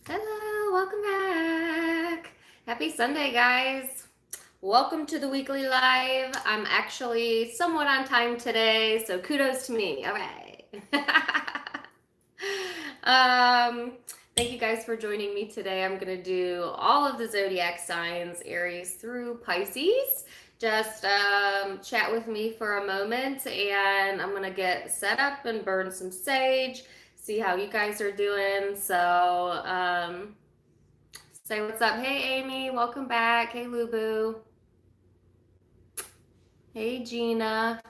Hello, welcome back. Happy Sunday, guys. Welcome to the weekly live. I'm actually somewhat on time today, so kudos to me. All right. Thank you guys for joining me today. I'm going to do all of the zodiac signs, Aries through Pisces. Just chat with me for a moment, and I'm going to get set up and burn some sage, see how you guys are doing. So, say what's up. Hey, Amy, welcome back. Hey, Lubu. Hey, Gina.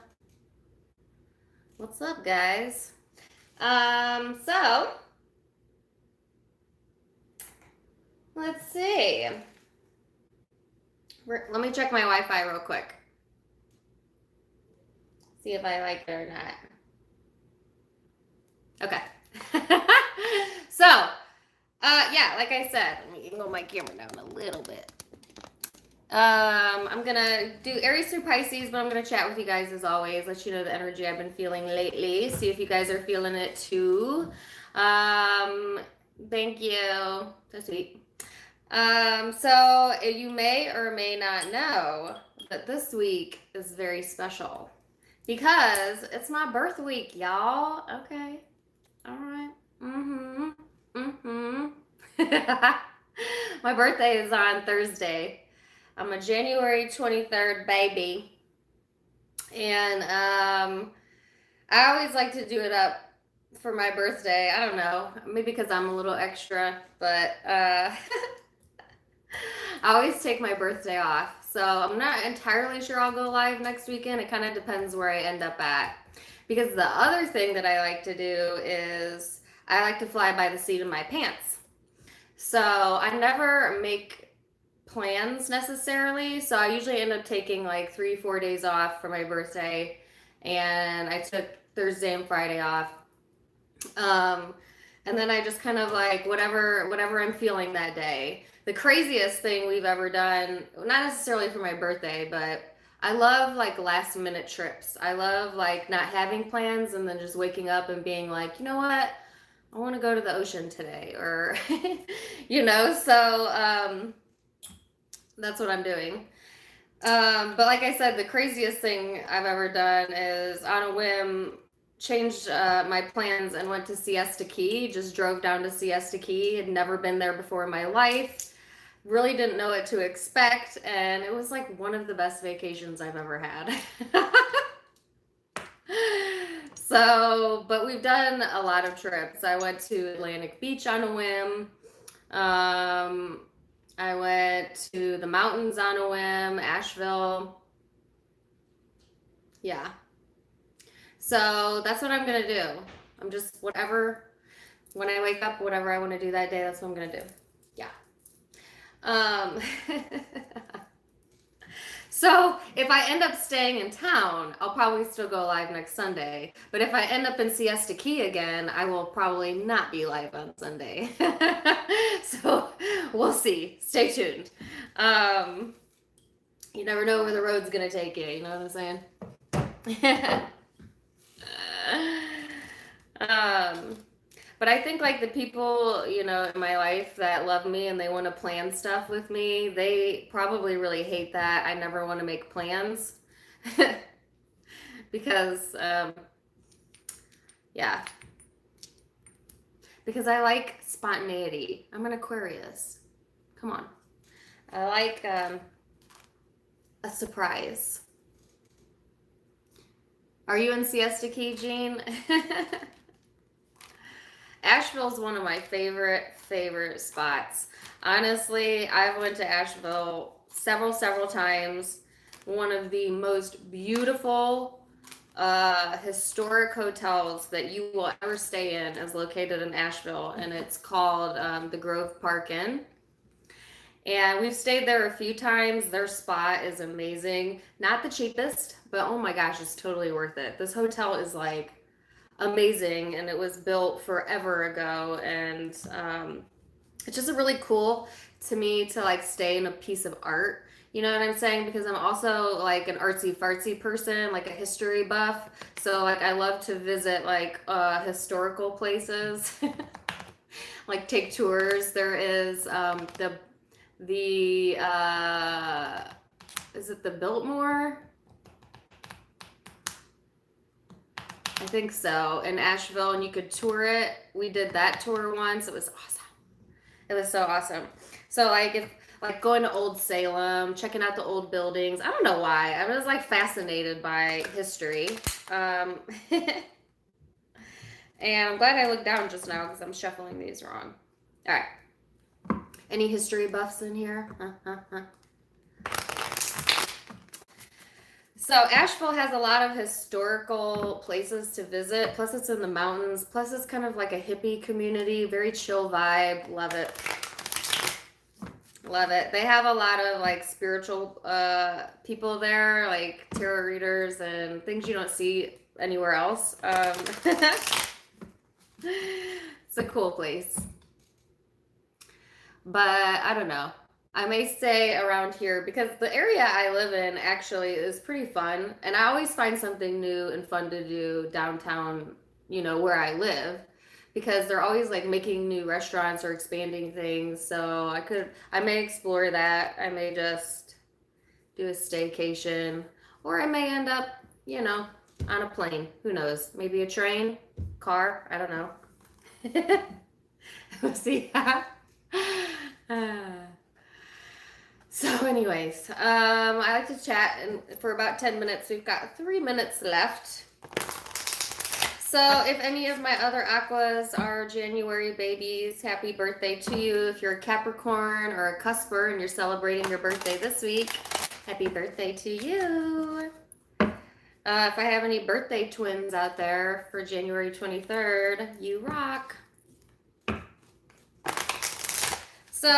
What's up, guys? So let's see. Let me check my Wi-Fi real quick. See if I like it or not. Okay. So, yeah, like I said, let me move my camera down a little bit. I'm gonna do Aries through Pisces, but I'm gonna chat with you guys as always, let you know the energy I've been feeling lately, see if you guys are feeling it too. Thank you. That's sweet. So you may or may not know that this week is very special because it's my birth week, y'all. Okay. All right. My birthday is on Thursday. I'm a January 23rd baby. And I always like to do it up for my birthday. I don't know. Maybe because I'm a little extra, but I always take my birthday off. So I'm not entirely sure I'll go live next weekend. It kind of depends where I end up at. Because the other thing that I like to do is I like to fly by the seat of my pants. So I never make plans necessarily. So I usually end up taking like 3-4 days off for my birthday. And I took Thursday and Friday off. And then I just kind of like whatever I'm feeling that day. The craziest thing we've ever done, not necessarily for my birthday, but I love like last minute trips. I love like not having plans and then just waking up and being like, you know what? I want to go to the ocean today, or so that's what I'm doing. But like I said, the craziest thing I've ever done is on a whim changed my plans and went to Siesta Key. Just drove down to Siesta Key. Had never been there before in my life. Really didn't know what to expect, and it was like one of the best vacations I've ever had. So, but we've done a lot of trips. I went to Atlantic Beach on a whim. I went to the mountains on a whim, Asheville. Yeah. So that's what I'm going to do. I'm just whatever, when I wake up, whatever I want to do that day, that's what I'm going to do. Yeah. So if I end up staying in town, I'll probably still go live next Sunday. But if I end up in Siesta Key again, I will probably not be live on Sunday. So we'll see. Stay tuned. You never know where the road's gonna take you. You know what I'm saying? But I think like the people, in my life that love me and they want to plan stuff with me, they probably really hate that I never want to make plans. Because, yeah. Because I like spontaneity. I'm an Aquarius. Come on. I like a surprise. Are you in Siesta Key, Jean? Asheville's one of my favorite spots. Honestly, I've went to Asheville several times. One of the most beautiful historic hotels that you will ever stay in is located in Asheville, and it's called the Grove Park Inn. And we've stayed there a few times. Their spa is amazing. Not the cheapest, but oh my gosh, it's totally worth it. This hotel is like amazing, and it was built forever ago, and it's just really cool to me to like stay in a piece of art, you know what I'm saying, because I'm also like an artsy fartsy person, like a history buff, so like I love to visit like historical places. like take tours. There is the is it the Biltmore? I think so, in Asheville, and you could tour it. We did that tour once. It was awesome. It was so awesome. So like if like going to Old Salem, checking out the old buildings. I don't know why. I was like fascinated by history. And I'm glad I looked down just now because I'm shuffling these wrong. All right. Any history buffs in here? So Asheville has a lot of historical places to visit. Plus it's in the mountains. Plus it's kind of like a hippie community. Very chill vibe. Love it. Love it. They have a lot of like spiritual people there, like tarot readers and things you don't see anywhere else. It's a cool place. But I don't know. I may stay around here because the area I live in actually is pretty fun. And I always find something new and fun to do downtown, you know, where I live. Because they're always like making new restaurants or expanding things. So I may explore that. I may just do a staycation. Or I may end up, you know, on a plane. Who knows? Maybe a train, car. I don't know. We'll see. So anyways, I like to chat for about 10 minutes. We've got 3 minutes left. So if any of my other aquas are January babies, happy birthday to you. If you're a Capricorn or a cusper and you're celebrating your birthday this week, happy birthday to you. If I have any birthday twins out there for January 23rd, you rock. So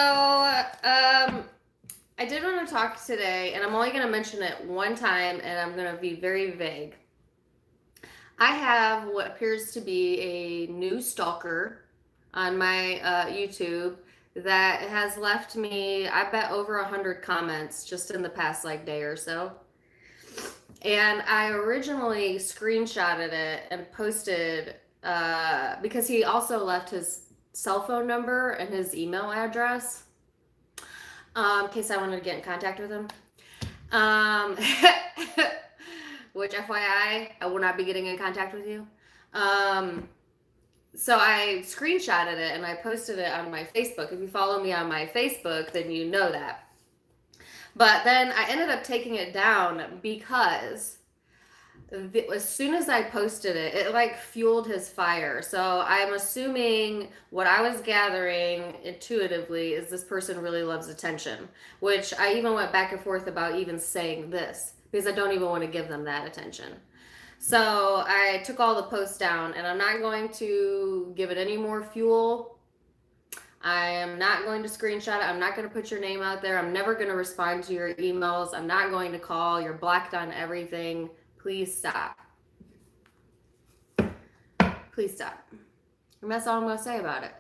I did want to talk today, and I'm only going to mention it one time, and I'm going to be very vague. I have what appears to be a new stalker on my YouTube that has left me, I bet, over 100 comments just in the past like day or so. And I originally screenshotted it and posted because he also left his cell phone number and his email address in case I wanted to get in contact with him. Which FYI, I will not be getting in contact with you. So I screenshotted it and I posted it on my Facebook. If you follow me on my Facebook, then you know that. But then I ended up taking it down because as soon as I posted it, it like fueled his fire. So I'm assuming what I was gathering intuitively is this person really loves attention, which I even went back and forth about even saying this because I don't even want to give them that attention. So I took all the posts down and I'm not going to give it any more fuel. I am not going to screenshot it. I'm not going to put your name out there. I'm never going to respond to your emails. I'm not going to call. You're blocked on everything. Please stop. Please stop. And that's all I'm going to say about it.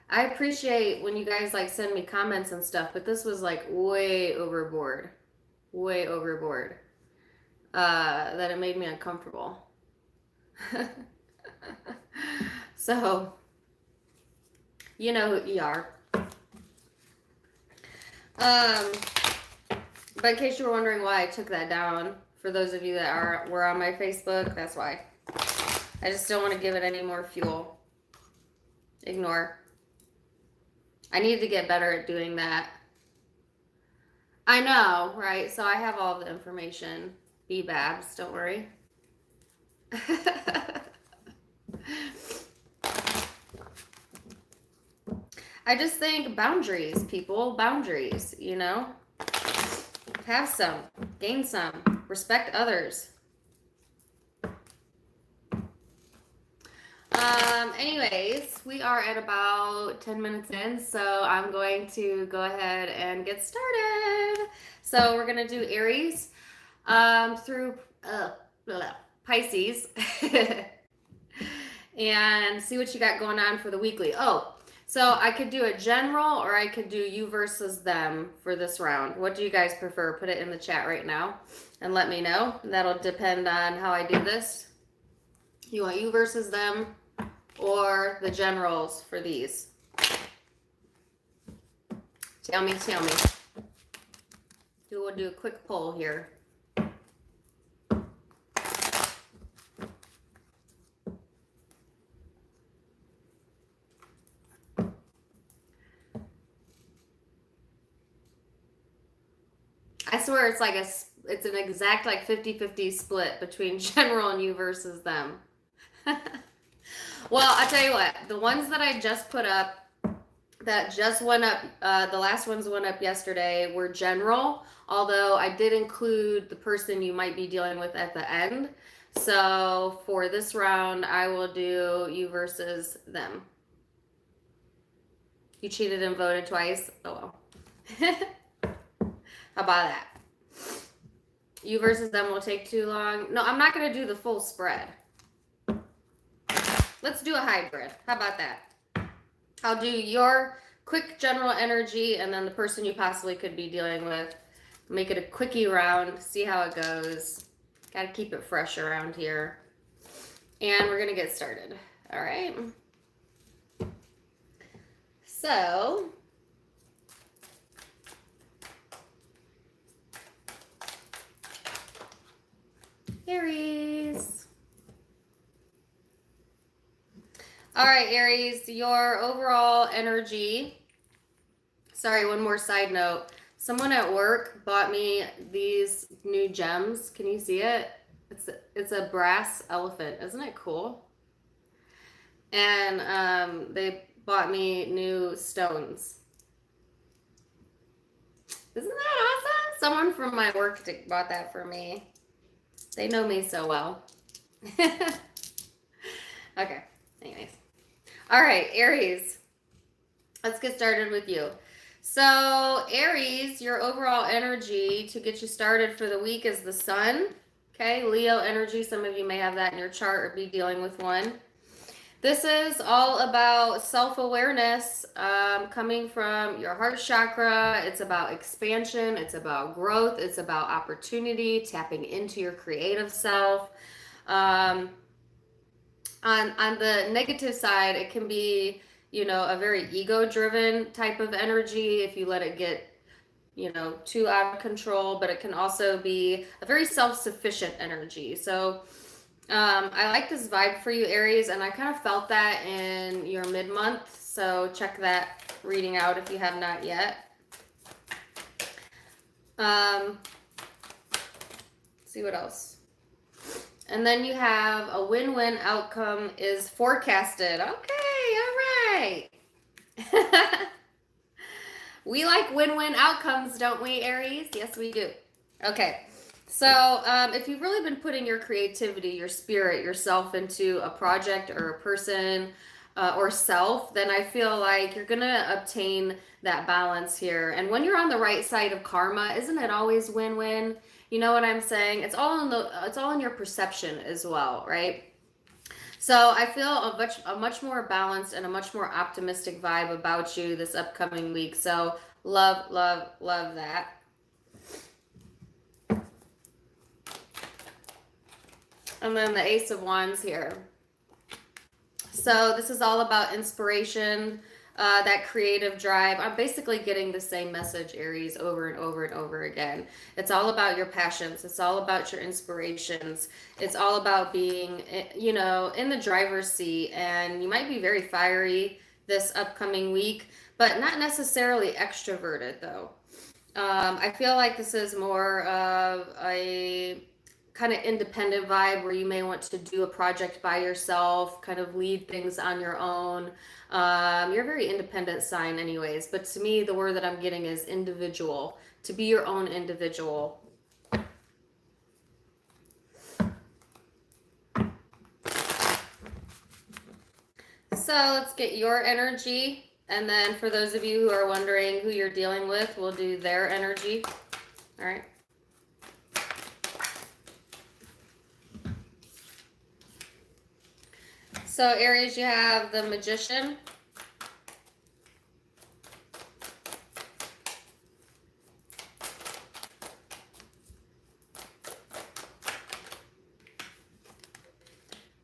I appreciate when you guys like send me comments and stuff, but this was like way overboard. Way overboard. That it made me uncomfortable. So, you know who you are. But in case you were wondering why I took that down, for those of you that were on my Facebook, that's why. I just don't want to give it any more fuel. Ignore. I need to get better at doing that. I know, right? So I have all the information. Be Babs, don't worry. I just think boundaries, people. Boundaries, you know? Have some. Gain some. Respect others. Anyways, we are at about 10 minutes in, so I'm going to go ahead and get started. So we're going to do Aries through Pisces and see what you got going on for the weekly. Oh, so I could do a general or I could do you versus them for this round. What do you guys prefer? Put it in the chat right now and let me know. That'll depend on how I do this. You want you versus them or the generals for these? Tell me, tell me. We'll do a quick poll here. I swear it's like it's an exact like 50-50 split between general and you versus them. Well, I'll tell you what, the ones that I just put up that just went up, the last ones went up yesterday, were general, although I did include the person you might be dealing with at the end. So for this round, I will do you versus them. You cheated and voted twice? Oh well. How about that? You versus them will take too long. No, I'm not going to do the full spread. Let's do a hybrid. How about that? I'll do your quick general energy and then the person you possibly could be dealing with. Make it a quickie round. See how it goes. Got to keep it fresh around here. And we're going to get started. All right. So... Aries. All right, Aries, your overall energy. Sorry, one more side note. Someone at work bought me these new gems. Can you see it? It's a brass elephant. Isn't it cool? And they bought me new stones. Isn't that awesome? Someone from my work bought that for me. They know me so well. Okay, anyways. All right, Aries. Let's get started with you. So, Aries, your overall energy to get you started for the week is the sun. Okay, Leo energy. Some of you may have that in your chart or be dealing with one. This is all about self-awareness coming from your heart chakra. It's about expansion. It's about growth. It's about opportunity, tapping into your creative self. On the negative side, it can be, you know, a very ego-driven type of energy if you let it get, you know, too out of control, but it can also be a very self-sufficient energy. So I like this vibe for you, Aries, and I kind of felt that in your mid-month, so check that reading out if you have not yet. See what else. And then you have a win-win outcome is forecasted. Okay, all right. We like win-win outcomes, don't we, Aries? Yes, we do. Okay. So if you've really been putting your creativity, your spirit, yourself into a project or a person or self, then I feel like you're going to obtain that balance here. And when you're on the right side of karma, isn't it always win-win? You know what I'm saying? It's all in your perception as well, right? So I feel a much more balanced and a much more optimistic vibe about you this upcoming week. So love, love, love that. And then the Ace of Wands here. So this is all about inspiration, that creative drive. I'm basically getting the same message, Aries, over and over and over again. It's all about your passions. It's all about your inspirations. It's all about being, you know, in the driver's seat. And you might be very fiery this upcoming week, but not necessarily extroverted, though. I feel like this is more of a kind of independent vibe where you may want to do a project by yourself, kind of lead things on your own. You're a very independent sign anyways, but to me, the word that I'm getting is individual, to be your own individual. So let's get your energy. And then for those of you who are wondering who you're dealing with, we'll do their energy. All right. So Aries, you have the Magician.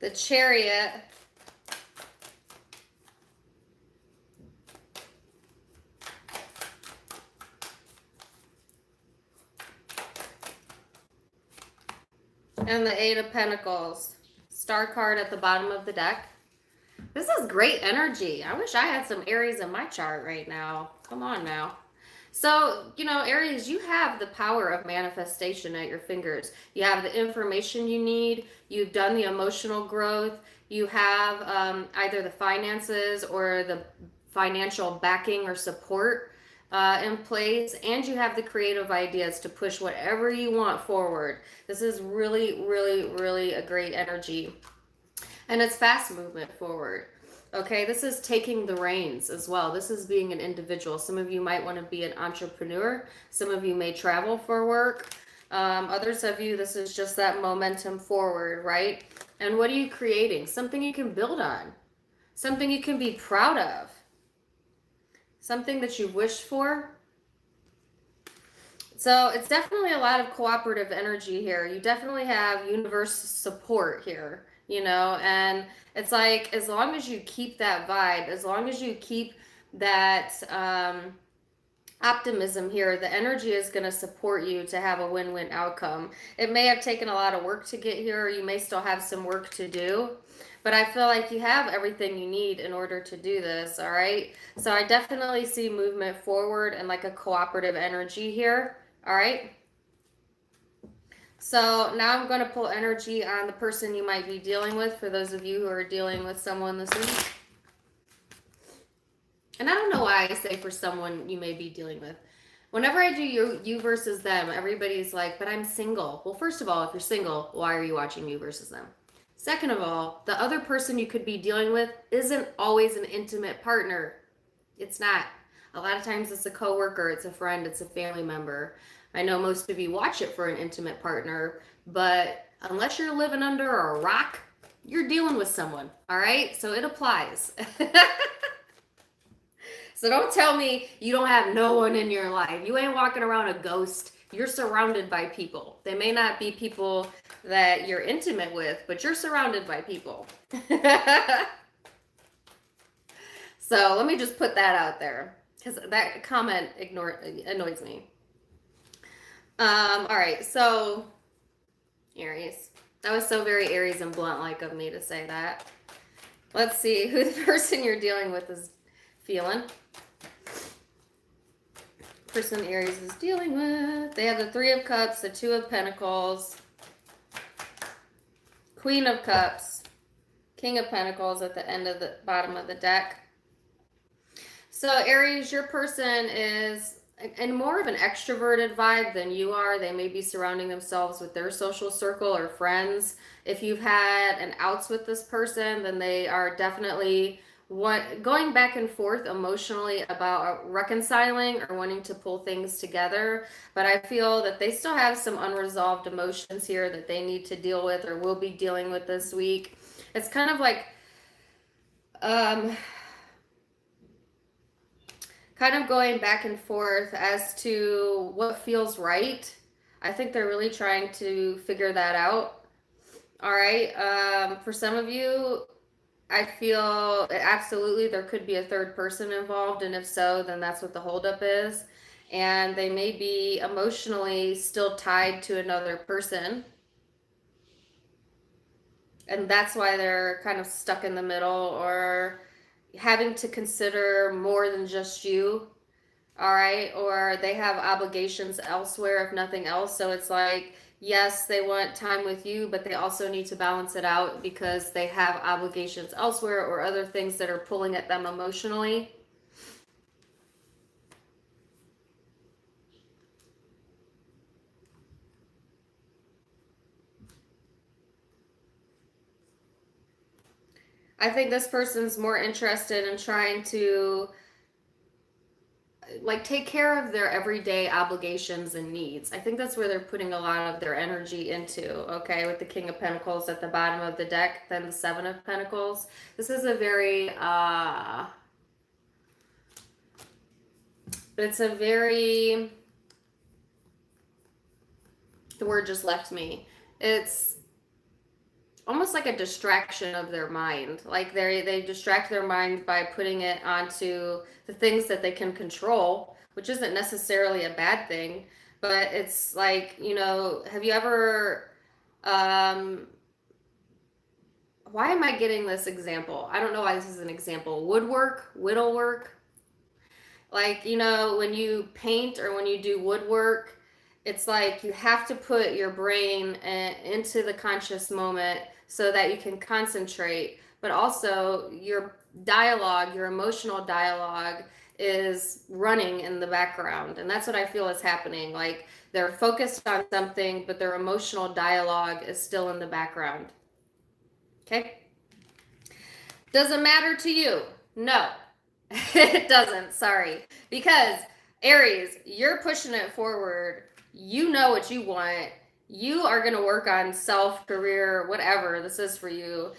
The Chariot. And the Eight of Pentacles. Star card at the bottom of the deck. This is great energy. I wish I had some Aries in my chart right now. Come on now. So, Aries, you have the power of manifestation at your fingers. You have the information you need. You've done the emotional growth. You have either the finances or the financial backing or support in place, and you have the creative ideas to push whatever you want forward. This is really, really, really a great energy. And it's fast movement forward. Okay, this is taking the reins as well. This is being an individual. Some of you might want to be an entrepreneur. Some of you may travel for work. Others of you, this is just that momentum forward, right? And what are you creating? Something you can build on. Something you can be proud of. Something that you wished for. So it's definitely a lot of cooperative energy here. You definitely have universe support here, and it's like, as long as you keep that vibe, as long as you keep that optimism here, the energy is going to support you to have a win-win outcome. It may have taken a lot of work to get here, or you may still have some work to do, but I feel like you have everything you need in order to do this, all right? So I definitely see movement forward and like a cooperative energy here, all right? So now I'm going to pull energy on the person you might be dealing with, for those of you who are dealing with someone this week. And I don't know why I say for someone you may be dealing with. Whenever I do you versus them, everybody's like, but I'm single. Well, first of all, if you're single, why are you watching you versus them? Second of all, the other person you could be dealing with isn't always an intimate partner. It's not. A lot of times it's a coworker, it's a friend, it's a family member. I know most of you watch it for an intimate partner, but unless you're living under a rock, you're dealing with someone, all right? So it applies. So don't tell me you don't have no one in your life. You ain't walking around a ghost. You're surrounded by people. They may not be people that you're intimate with, but you're surrounded by people. So let me just put that out there, because that comment annoys me. All right, so Aries. That was so very Aries and blunt-like of me to say that. Let's see who the person you're dealing with is feeling. Person Aries is dealing with. They have the Three of Cups, the Two of Pentacles, Queen of Cups, King of Pentacles at the end of the bottom of the deck. So Aries, your person is in more of an extroverted vibe than you are. They may be surrounding themselves with their social circle or friends. If you've had an outs with this person, then they are definitely going back and forth emotionally about reconciling or wanting to pull things together. But I feel that they still have some unresolved emotions here that they need to deal with or will be dealing with this week. It's kind of like kind of going back and forth as to what feels right. I think they're really trying to figure that out. All right. For some of you, I feel absolutely there could be a third person involved, and if so, then that's what the holdup is. And they may be emotionally still tied to another person. And that's why they're kind of stuck in the middle or having to consider more than just you. All right. Or they have obligations elsewhere, if nothing else. So it's like, yes, they want time with you, but they also need to balance it out because they have obligations elsewhere or other things that are pulling at them emotionally. I think this person's more interested in trying to take care of their everyday obligations and needs. I think that's where they're putting a lot of their energy into, okay, with the King of Pentacles at the bottom of the deck, then the Seven of Pentacles. This is a very, the word just left me. It's almost like a distraction of their mind. Like they distract their mind by putting it onto the things that they can control, which isn't necessarily a bad thing, but it's like, have you ever Um, why am I getting this example? I don't know why this is an example. Woodwork, whittlework. Like, you know, when you paint or when you do woodwork, it's like you have to put your brain into the conscious moment so that you can concentrate, but also your dialogue, your emotional dialogue is running in the background. And that's what I feel is happening. Like they're focused on something, but their emotional dialogue is still in the background. Okay? Does it matter to you? No. It doesn't, sorry. Because Aries, you're pushing it forward. You know what you want. You are going to work on self, career, whatever this is for you.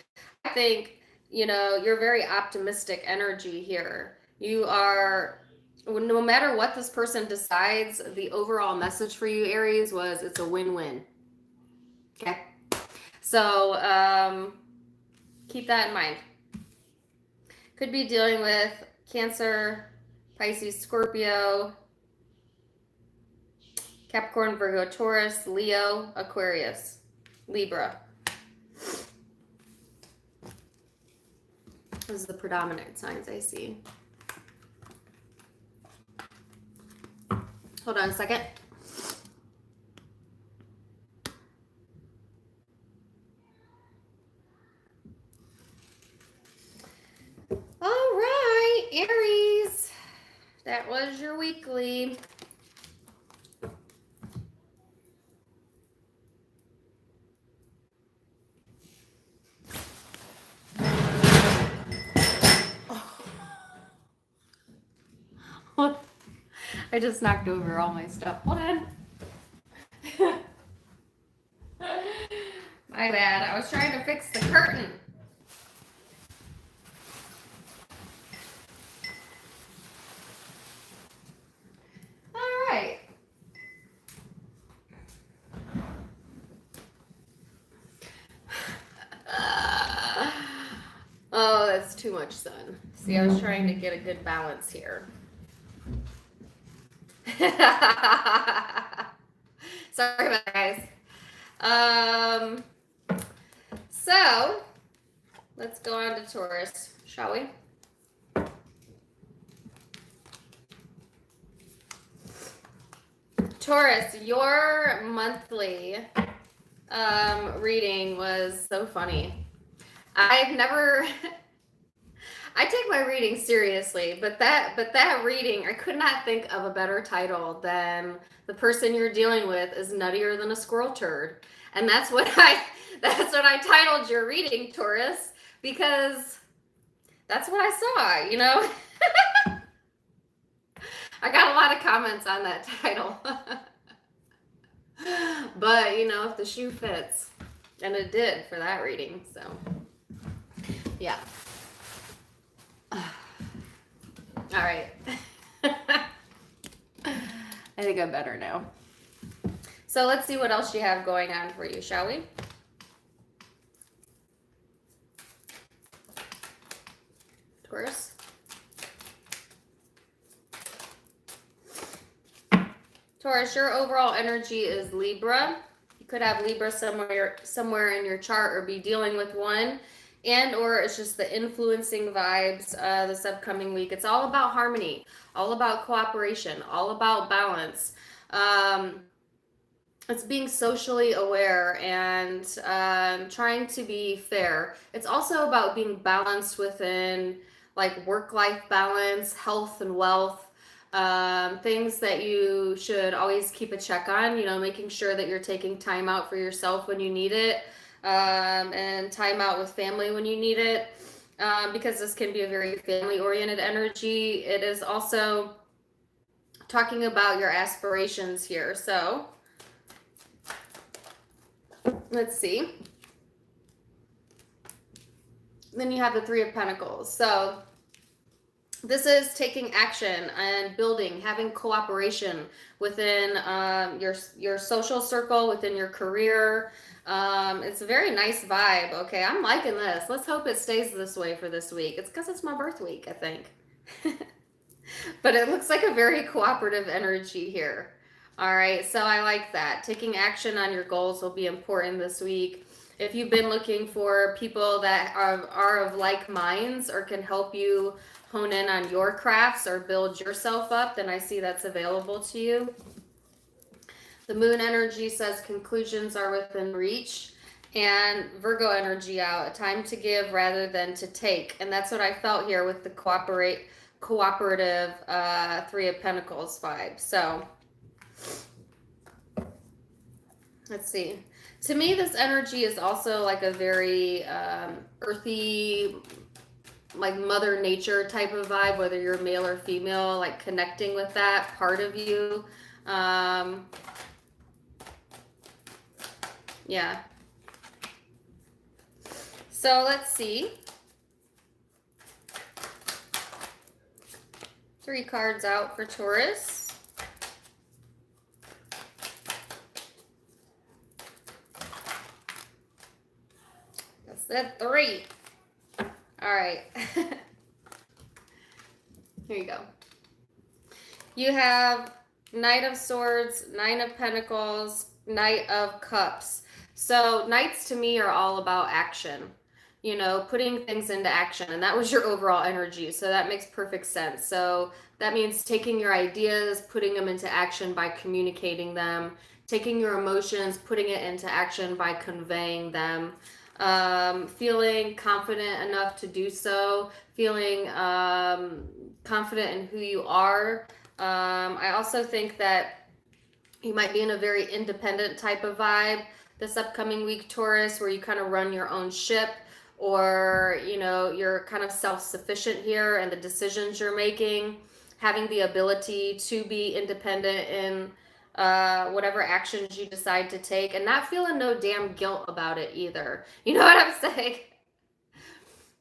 I think, you know, you're very optimistic energy here. You are, no matter what this person decides, the overall message for you, Aries, was it's a win-win. Okay? So, keep that in mind. Could be dealing with Cancer, Pisces, Scorpio, Capricorn, Virgo, Taurus, Leo, Aquarius, Libra. Those are the predominant signs I see. Hold on a second. All right, Aries. That was your weekly. Oh. I just knocked over all my stuff. Hold on. My bad. I was trying to fix the curtain. All right. Oh, that's too much sun. See, I was trying to get a good balance here. Sorry about that, guys. So let's go on to Taurus, shall we? Taurus, your monthly reading was so funny. I've never I take my reading seriously, but that reading, I could not think of a better title than The Person You're Dealing With is Nuttier Than a Squirrel Turd. And that's what I titled your reading, Taurus, because that's what I saw, you know? I got a lot of comments on that title. But, you know, if the shoe fits, and it did for that reading, so yeah. All right. I think I'm better now. So let's see what else you have going on for you, shall we? Taurus. Taurus, your overall energy is Libra. You could have Libra somewhere in your chart or be dealing with one. And or it's just the influencing vibes this upcoming week. It's all about harmony, all about cooperation, all about balance. It's being socially aware and trying to be fair. It's also about being balanced within like work-life balance, health and wealth, things that you should always keep a check on, you know, making sure that you're taking time out for yourself when you need it. And time out with family when you need it, because this can be a very family-oriented energy. It is also talking about your aspirations here. So let's see. Then you have the Three of Pentacles. So this is taking action and building, having cooperation within your social circle, within your career. It's a very nice vibe. Okay, I'm liking this. Let's hope it stays this way for this week. It's because it's my birth week, I think. But it looks like a very cooperative energy here. All right, so I like that. Taking action on your goals will be important this week. If you've been looking for people that are of like minds or can help you hone in on your crafts or build yourself up, then I see that's available to you. The moon energy says conclusions are within reach. And Virgo energy out, a time to give rather than to take. And that's what I felt here with the cooperative Three of Pentacles vibe. So let's see. To me, this energy is also like a very earthy, like Mother Nature type of vibe, whether you're male or female, like connecting with that part of you. Yeah. So let's see. 3 cards out for Taurus. I said 3. All right. Here you go. You have Knight of Swords, 9 of Pentacles, Knight of Cups. So knights to me are all about action, you know, putting things into action. And that was your overall energy. So that makes perfect sense. So that means taking your ideas, putting them into action by communicating them, taking your emotions, putting it into action by conveying them, feeling confident enough to do so, feeling confident in who you are. I also think that you might be in a very independent type of vibe this upcoming week, Taurus, where you kind of run your own ship, or, you know, you're kind of self-sufficient here and the decisions you're making, having the ability to be independent in whatever actions you decide to take, and not feeling no damn guilt about it either. You know what I'm saying?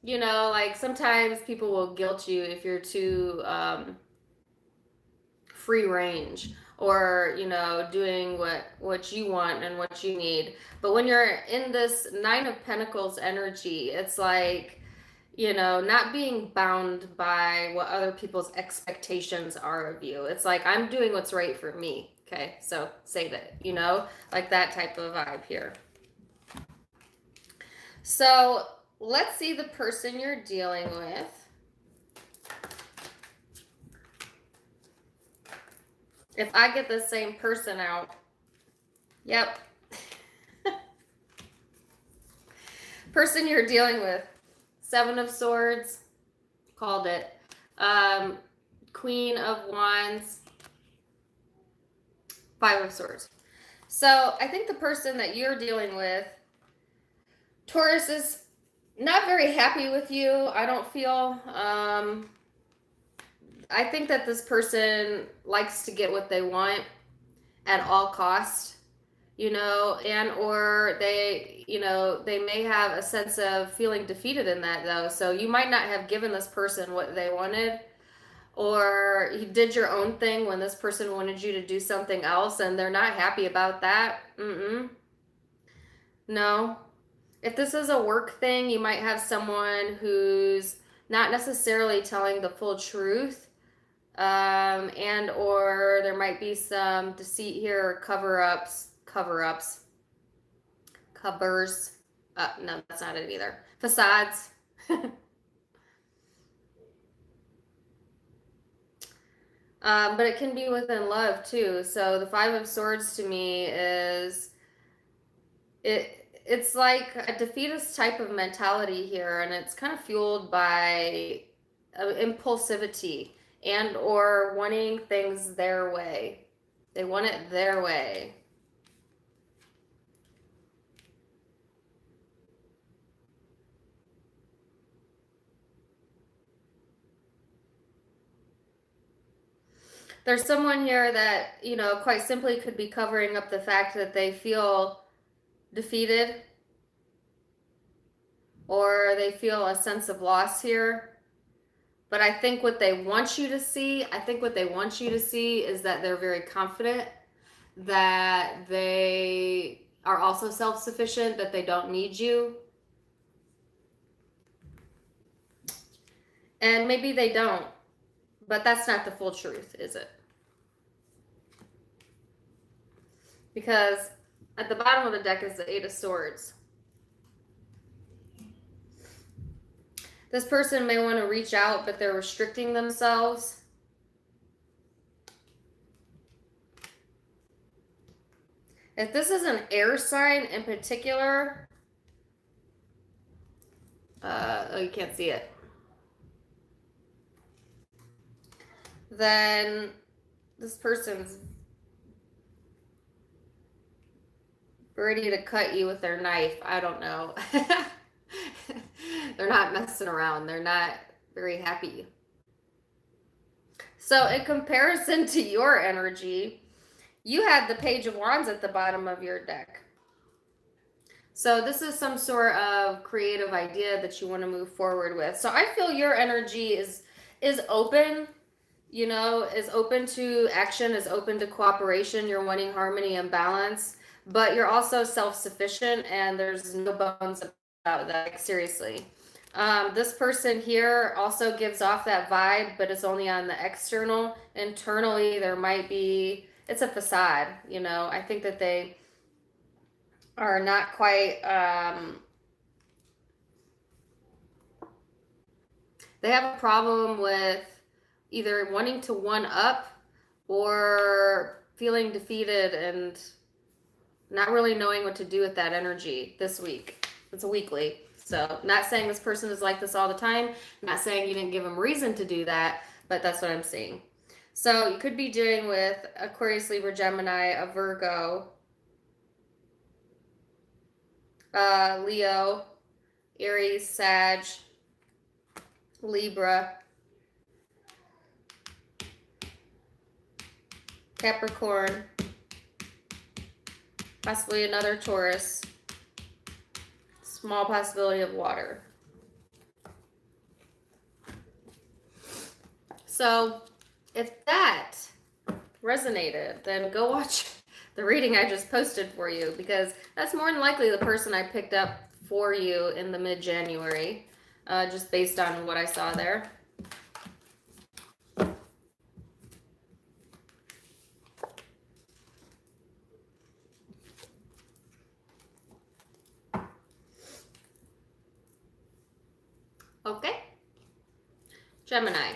You know, like sometimes people will guilt you if you're too free range, or, you know, doing what you want and what you need. But when you're in this 9 of Pentacles energy, it's like, you know, not being bound by what other people's expectations are of you. It's like, I'm doing what's right for me. Okay, so say that, you know, like that type of vibe here. So let's see the person you're dealing with. If I get the same person out, yep. Person you're dealing with, 7 of Swords, called it. Queen of Wands, 5 of Swords. So I think the person that you're dealing with, Taurus, is not very happy with you, I don't feel. I think that this person likes to get what they want at all cost, you know, and or they, you know, they may have a sense of feeling defeated in that, though. So you might not have given this person what they wanted, or you did your own thing when this person wanted you to do something else and they're not happy about that. No. If this is a work thing, you might have someone who's not necessarily telling the full truth. And or there might be some deceit here, or covers. No, that's not it either. Facades. But it can be within love too. So the 5 of Swords to me is it's like a defeatist type of mentality here, and it's kind of fueled by impulsivity and or wanting things their way. They want it their way. There's someone here that, you know, quite simply could be covering up the fact that they feel defeated, or they feel a sense of loss here. But I think what they want you to see, is that they're very confident, that they are also self-sufficient, that they don't need you. And maybe they don't, but that's not the full truth, is it? because at the bottom of the deck is the Eight of Swords. This person may want to reach out, but they're restricting themselves. If this is an air sign in particular, oh, you can't see it. Then this person's ready to cut you with their knife. I don't know. They're not messing around. They're not very happy. So in comparison to your energy, you had the Page of Wands at the bottom of your deck. So this is some sort of creative idea that you want to move forward with. So I feel your energy is open, you know, is open to action, is open to cooperation. You're wanting harmony and balance, but you're also self-sufficient, and there's no bones about that. Like, seriously. This person here also gives off that vibe, but it's only on the external. Internally, there might be, it's a facade, you know. I think that they are not quite, they have a problem with either wanting to one up or feeling defeated and not really knowing what to do with that energy this week. It's a weekly. So not saying this person is like this all the time. Not saying you didn't give them reason to do that, but that's what I'm seeing. So you could be dealing with Aquarius, Libra, Gemini, a Virgo, Leo, Aries, Sag, Libra, Capricorn, possibly another Taurus, small possibility of water. So if that resonated, then go watch the reading I just posted for you, because that's more than likely the person I picked up for you in the mid-January, just based on what I saw there. Okay. Gemini.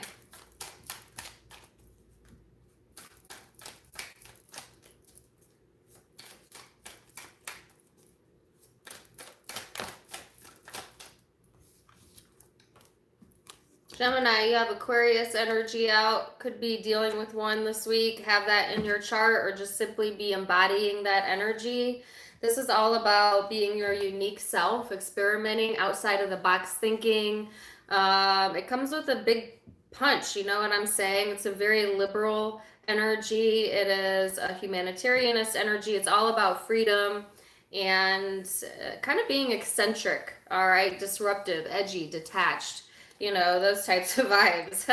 Gemini, you have Aquarius energy out. Could be dealing with one this week. Have that in your chart, or just simply be embodying that energy. This is all about being your unique self, experimenting outside of the box thinking. It comes with a big punch, you know what I'm saying? It's a very liberal energy. It is a humanitarianist energy. It's all about freedom and kind of being eccentric, all right? Disruptive, edgy, detached. You know, those types of vibes.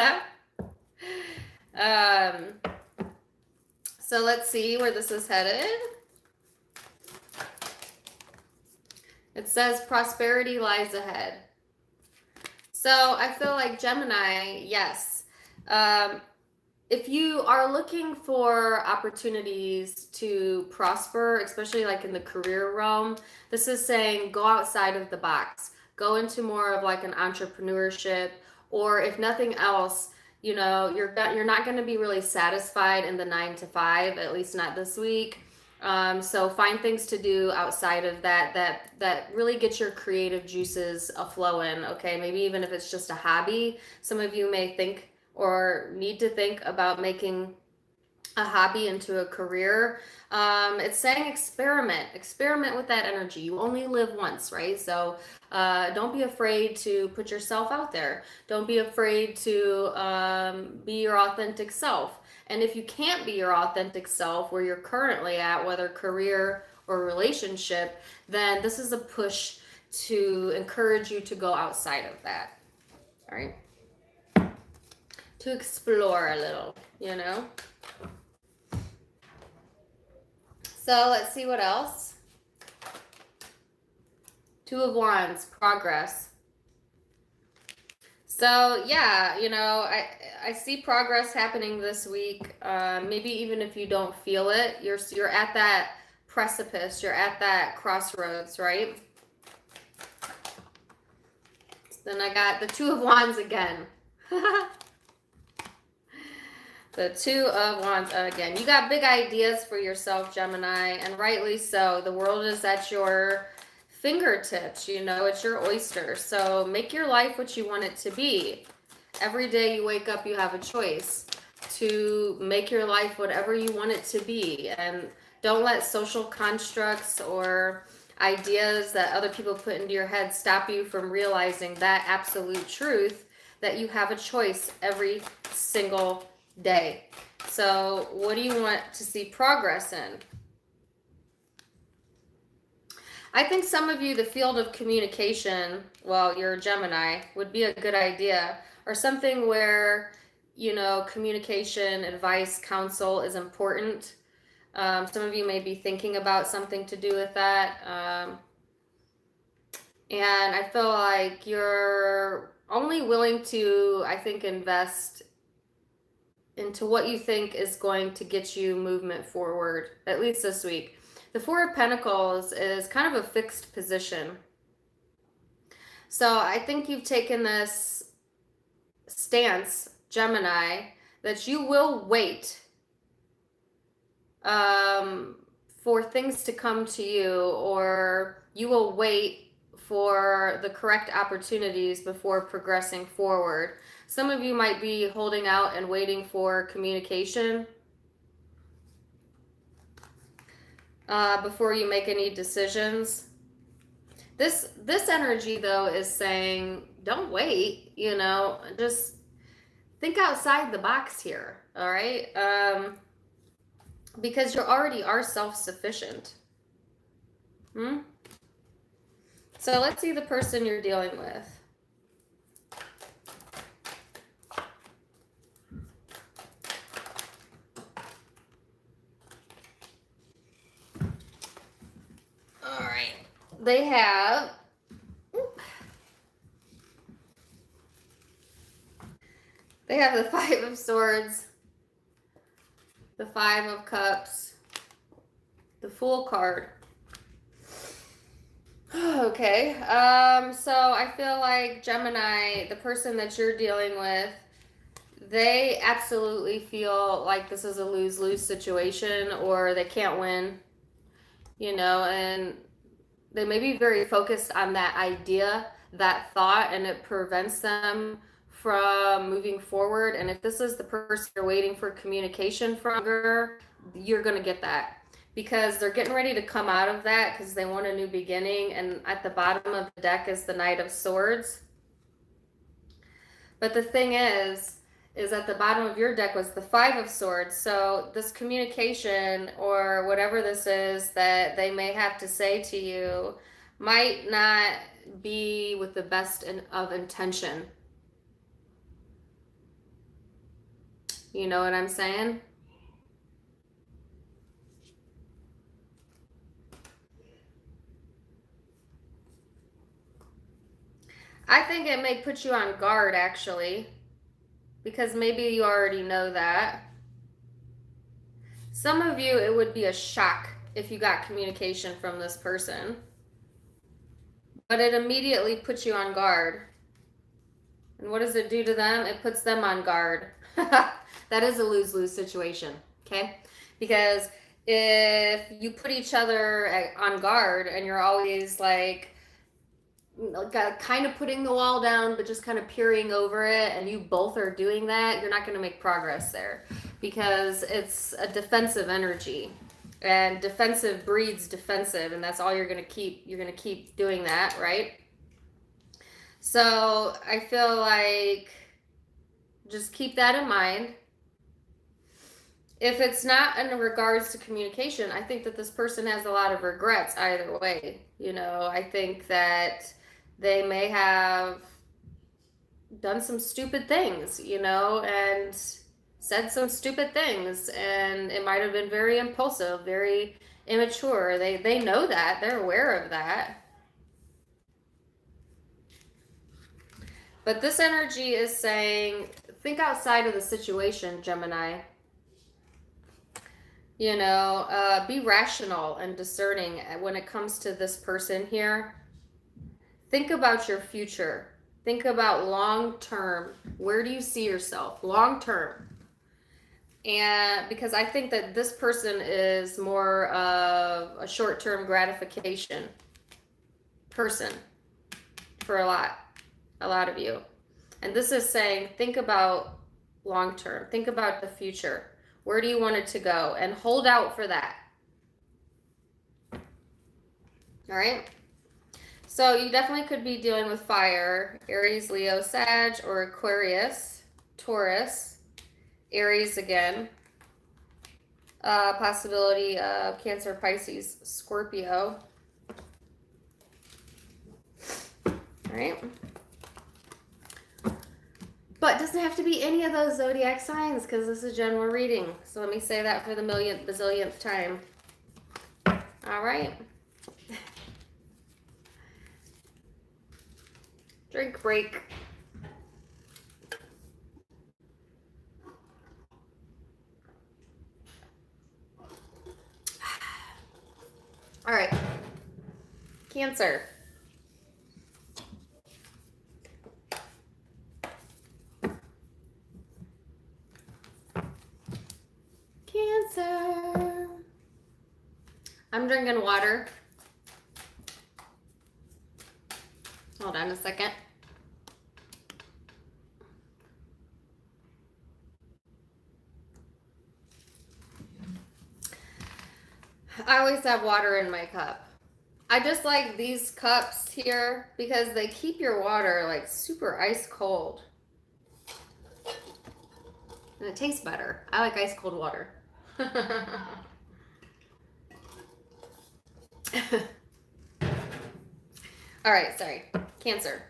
So let's see where this is headed. It says prosperity lies ahead. So I feel like Gemini, yes. If you are looking for opportunities to prosper, especially like in the career realm, this is saying go outside of the box. Go into more of like an entrepreneurship, or if nothing else, you know, you're not going to be really satisfied in the 9 to 5, at least not this week. So find things to do outside of that really get your creative juices a-flowing. Okay, maybe even if it's just a hobby. Some of you may think or need to think about making a hobby into a career. It's saying experiment with that energy. You only live once, right? So don't be afraid to put yourself out there. Don't be afraid to be your authentic self. And if you can't be your authentic self where you're currently at, whether career or relationship, then this is a push to encourage you to go outside of that. All right, to explore a little, you know. So let's see what else. Two of Wands, progress. So yeah, you know, I see progress happening this week. Maybe even if you don't feel it, you're at that precipice. You're at that crossroads, right? Then I got the Two of Wands again. The Two of Wands again. You got big ideas for yourself, Gemini, and rightly so. The world is at your fingertips, you know, it's your oyster. So make your life what you want it to be. Every day you wake up, you have a choice to make your life whatever you want it to be. And don't let social constructs or ideas that other people put into your head stop you from realizing that absolute truth that you have a choice every single day. So what do you want to see progress in? I think some of you, the field of communication, well, you're a Gemini, would be a good idea, or something where, you know, communication, advice, counsel is important. Some of you may be thinking about something to do with that. And I feel like you're only willing to, I think, invest into what you think is going to get you movement forward, at least this week. The Four of Pentacles is kind of a fixed position. So I think you've taken this stance, Gemini, that you will wait for things to come to you, or you will wait for the correct opportunities before progressing forward. Some of you might be holding out and waiting for communication before you make any decisions. This energy, though, is saying, don't wait, you know, just think outside the box here, all right? Because you already are self-sufficient. So let's see the person you're dealing with. All right. They have the Five of Swords, the Five of Cups, the Fool card. Okay, so I feel like Gemini, the person that you're dealing with, they absolutely feel like this is a lose-lose situation, or they can't win, you know, and they may be very focused on that idea, that thought, and it prevents them from moving forward. And if this is the person you're waiting for communication from, you're going to get that. Because they're getting ready to come out of that because they want a new beginning. And at the bottom of the deck is the Knight of Swords. But the thing is at the bottom of your deck was the Five of Swords. So this communication or whatever this is that they may have to say to you might not be with the best of intention. You know what I'm saying? I think it may put you on guard, actually, because maybe you already know that. Some of you, it would be a shock if you got communication from this person, but it immediately puts you on guard. And what does it do to them? It puts them on guard. That is a lose-lose situation, okay? Because if you put each other on guard and you're always like kind of putting the wall down, but just kind of peering over it, and you both are doing that, you're not going to make progress there, because it's a defensive energy, and defensive breeds defensive, and that's all you're going to keep. You're going to keep doing that, right? So I feel like just keep that in mind. If it's not in regards to communication, I think that this person has a lot of regrets either way. You know, I think that they may have done some stupid things, you know, and said some stupid things, and it might have been very impulsive, very immature. They know that. They're aware of that. But this energy is saying, think outside of the situation, Gemini. You know, be rational and discerning when it comes to this person here. Think about your future. Think about long term. Where do you see yourself long term? And because I think that this person is more of a short term gratification person for a lot of you. And this is saying, think about long term, think about the future. Where do you want it to go? And hold out for that. All right. So you definitely could be dealing with fire, Aries, Leo, Sag, or Aquarius, Taurus, Aries again. Possibility of Cancer, Pisces, Scorpio. All right. But it doesn't have to be any of those zodiac signs because this is general reading. So let me say that for the millionth, bazillionth time. All right. Drink break. All right. Cancer. Cancer. I'm drinking water. Hold on a second. I always have water in my cup. I just like these cups here because they keep your water like super ice cold. And it tastes better. I like ice cold water. All right, sorry. Cancer.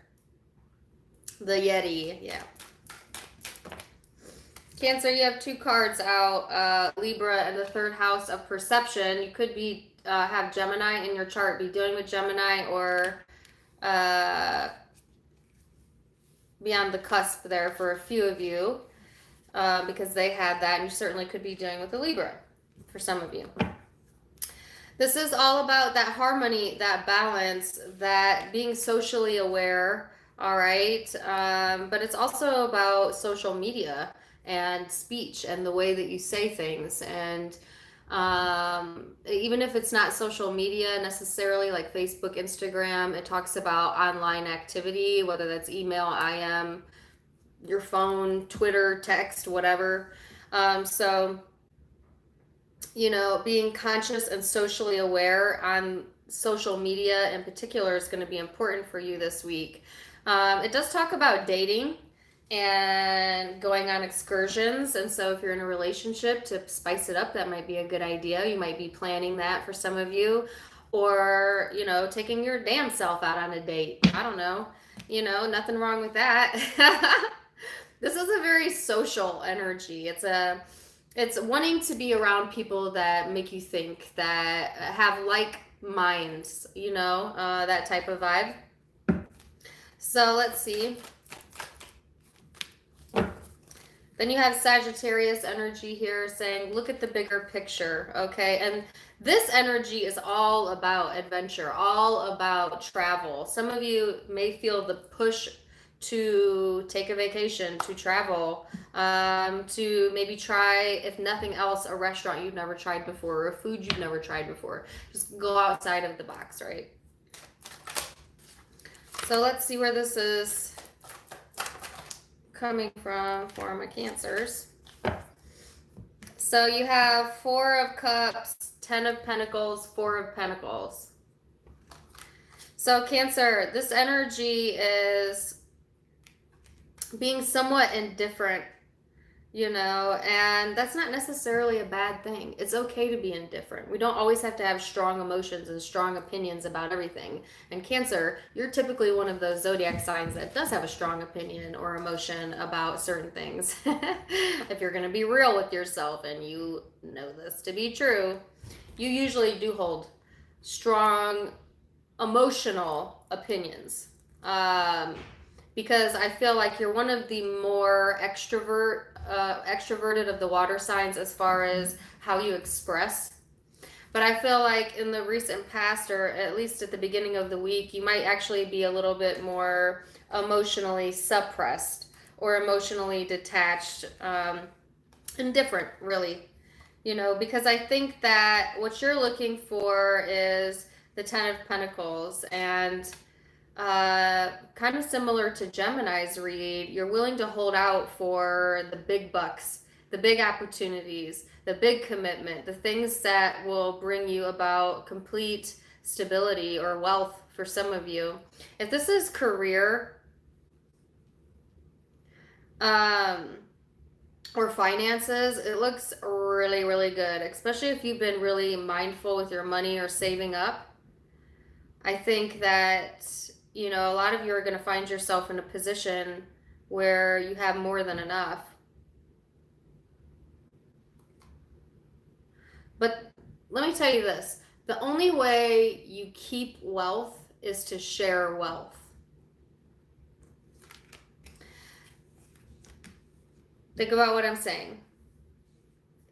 The Yeti, yeah. Cancer, you have two cards out, Libra and the third house of perception. You could be have Gemini in your chart, be dealing with Gemini, or be on the cusp there for a few of you because they had that, and you certainly could be dealing with a Libra for some of you. This is all about that harmony, that balance, that being socially aware, all right? But it's also about social media and speech and the way that you say things. And even if it's not social media necessarily, like Facebook, Instagram, it talks about online activity, whether that's email, IM, your phone, Twitter, text, whatever. So you know, being conscious and socially aware on social media in particular is going to be important for you this week. It does talk about dating and going on excursions. And so if you're in a relationship, to spice it up, that might be a good idea. You might be planning that for some of you. Or, you know, taking your damn self out on a date. I don't know. You know, nothing wrong with that. This is a very social energy. It's wanting to be around people that make you think, that have like minds, you know, that type of vibe. So let's see. Then you have Sagittarius energy here saying, look at the bigger picture, okay? And this energy is all about adventure, all about travel. Some of you may feel the push to take a vacation, to travel, to maybe try, if nothing else, a restaurant you've never tried before, or a food you've never tried before. Just go outside of the box, right? So let's see where this is coming from for my Cancers. So you have Four of Cups, Ten of Pentacles, Four of Pentacles. So Cancer, this energy is being somewhat indifferent, you know, and that's not necessarily a bad thing. It's okay to be indifferent. We don't always have to have strong emotions and strong opinions about everything. And Cancer, you're typically one of those zodiac signs that does have a strong opinion or emotion about certain things. If you're going to be real with yourself, and you know this to be true, you usually do hold strong emotional opinions. Because I feel like you're one of the more extrovert extroverted of the water signs as far as how you express. But I feel like in the recent past, or at least at the beginning of the week, you might actually be a little bit more emotionally suppressed or emotionally detached, indifferent, really. You know, because I think that what you're looking for is the Ten of Pentacles, and kind of similar to Gemini's read, you're willing to hold out for the big bucks, the big opportunities, the big commitment, the things that will bring you about complete stability or wealth for some of you. If this is career, or finances, it looks really, really good, especially if you've been really mindful with your money or saving up. I think that, you know, a lot of you are going to find yourself in a position where you have more than enough. But let me tell you this, the only way you keep wealth is to share wealth. Think about what I'm saying.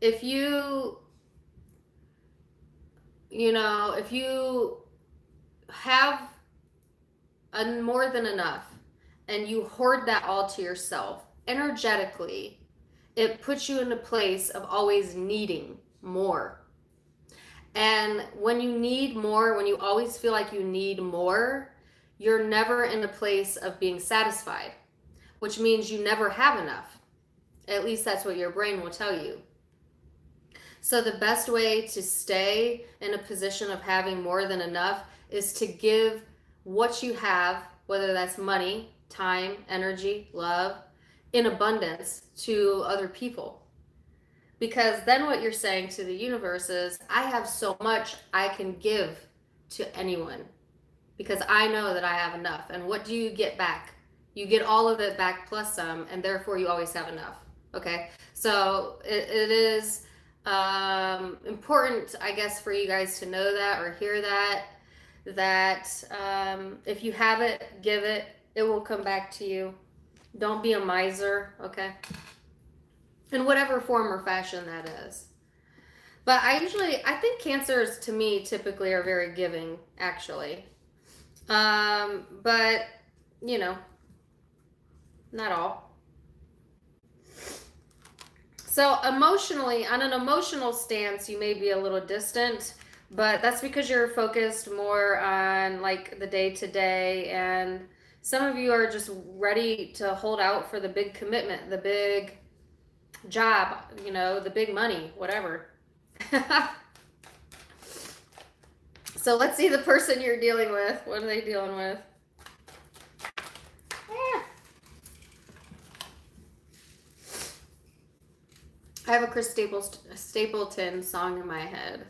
If you have more than enough and you hoard that all to yourself, energetically, it puts you in a place of always needing more. And when you need more, when you always feel like you need more, you're never in a place of being satisfied, which means you never have enough. At least that's what your brain will tell you. So the best way to stay in a position of having more than enough is to give what you have, whether that's money, time, energy, love, in abundance to other people. Because then what you're saying to the universe is, I have so much I can give to anyone because I know that I have enough. And what do you get back? You get all of it back plus some, and therefore you always have enough. Okay, so it is important, I guess, for you guys to know that or hear that if you have it, give it. It will come back to you. Don't be a miser, okay? In whatever form or fashion that is. But I think Cancers, to me, typically are very giving, actually. But, you know, not all. So emotionally, on an emotional stance, you may be a little distant, but that's because you're focused more on like the day-to-day, and some of you are just ready to hold out for the big commitment, the big job, you know, the big money, whatever. So let's see the person you're dealing with. What are they dealing with? I have a Chris Stapleton song in my head.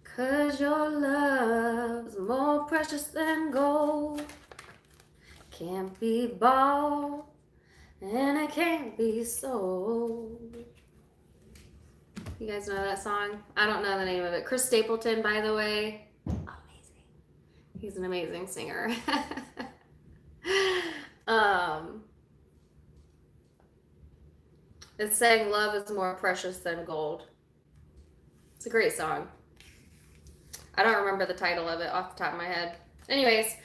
'Cause your love's more precious than gold. Can't be bought and it can't be sold. You guys know that song? I don't know the name of it. Chris Stapleton, by the way, amazing. He's an amazing singer. It's saying love is more precious than gold. It's a great song. I don't remember the title of it off the top of my head. Anyways,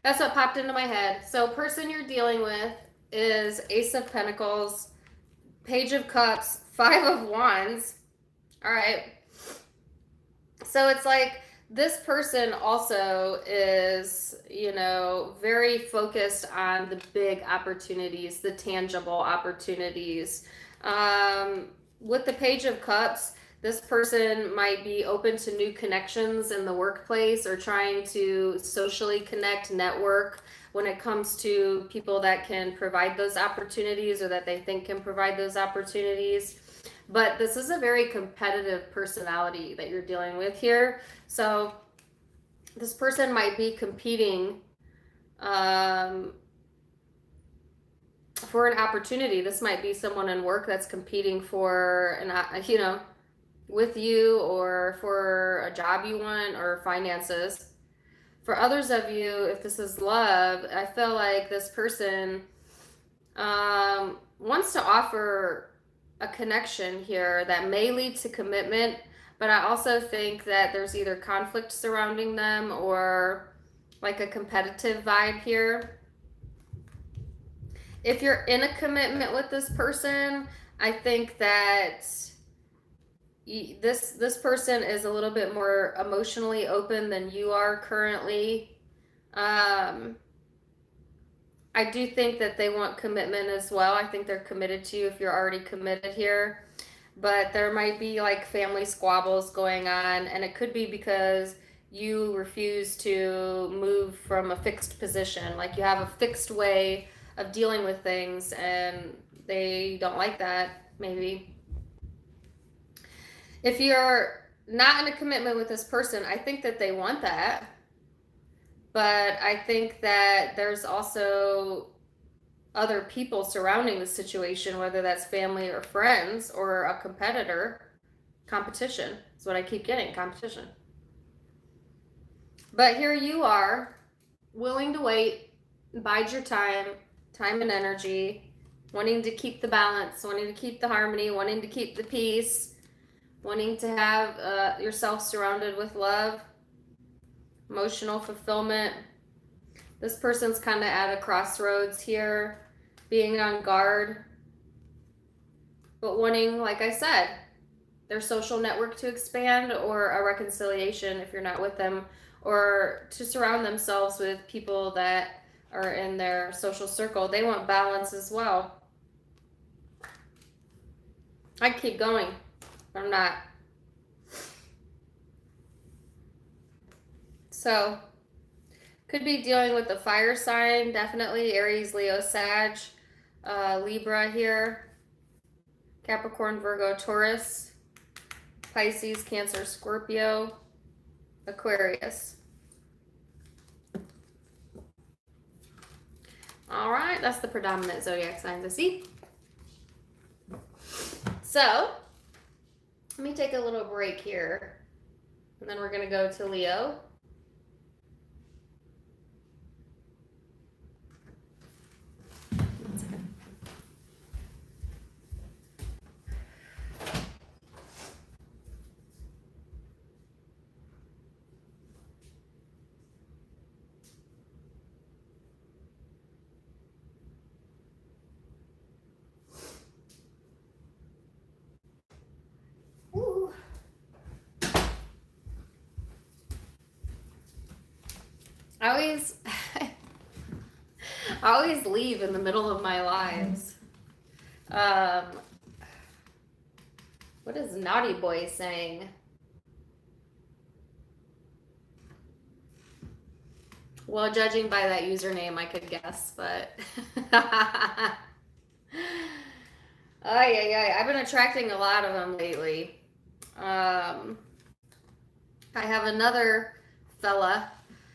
that's what popped into my head. So person you're dealing with is Ace of Pentacles, Page of Cups, Five of Wands. All right. So it's like this person also is, you know, very focused on the big opportunities, the tangible opportunities. With the Page of Cups, this person might be open to new connections in the workplace or trying to socially connect, network when it comes to people that can provide those opportunities or that they think can provide those opportunities. But this is a very competitive personality that you're dealing with here. So this person might be competing for an opportunity. This might be someone in work that's competing for with you, or for a job you want, or finances. For others of you, if this is love, I feel like this person wants to offer a connection here that may lead to commitment, but I also think that there's either conflict surrounding them or like a competitive vibe here. If you're in a commitment with this person, I think that this person is a little bit more emotionally open than you are currently. I do think that they want commitment as well. I think they're committed to you if you're already committed here. But there might be like family squabbles going on, and it could be because you refuse to move from a fixed position. Like you have a fixed way of dealing with things, and they don't like that, maybe. If you're not in a commitment with this person, I think that they want that. But I think that there's also other people surrounding the situation, whether that's family or friends or a competition. That's what I keep getting, competition. But here you are, willing to wait, bide your time and energy, wanting to keep the balance, wanting to keep the harmony, wanting to keep the peace, wanting to have yourself surrounded with love, emotional fulfillment. This person's kind of at a crossroads here, being on guard, but wanting, like I said, their social network to expand or a reconciliation if you're not with them, or to surround themselves with people that are in their social circle. They want balance as well. I keep going. I'm not. So, could be dealing with the fire sign, definitely. Aries, Leo, Sag, Libra here. Capricorn, Virgo, Taurus. Pisces, Cancer, Scorpio. Aquarius. All right, that's the predominant zodiac signs I see. So, let me take a little break here, and then we're going to go to Leo. I always leave in the middle of my lives. What is Naughty Boy saying? Well, judging by that username, I could guess, but I've been attracting a lot of them lately. I have another fella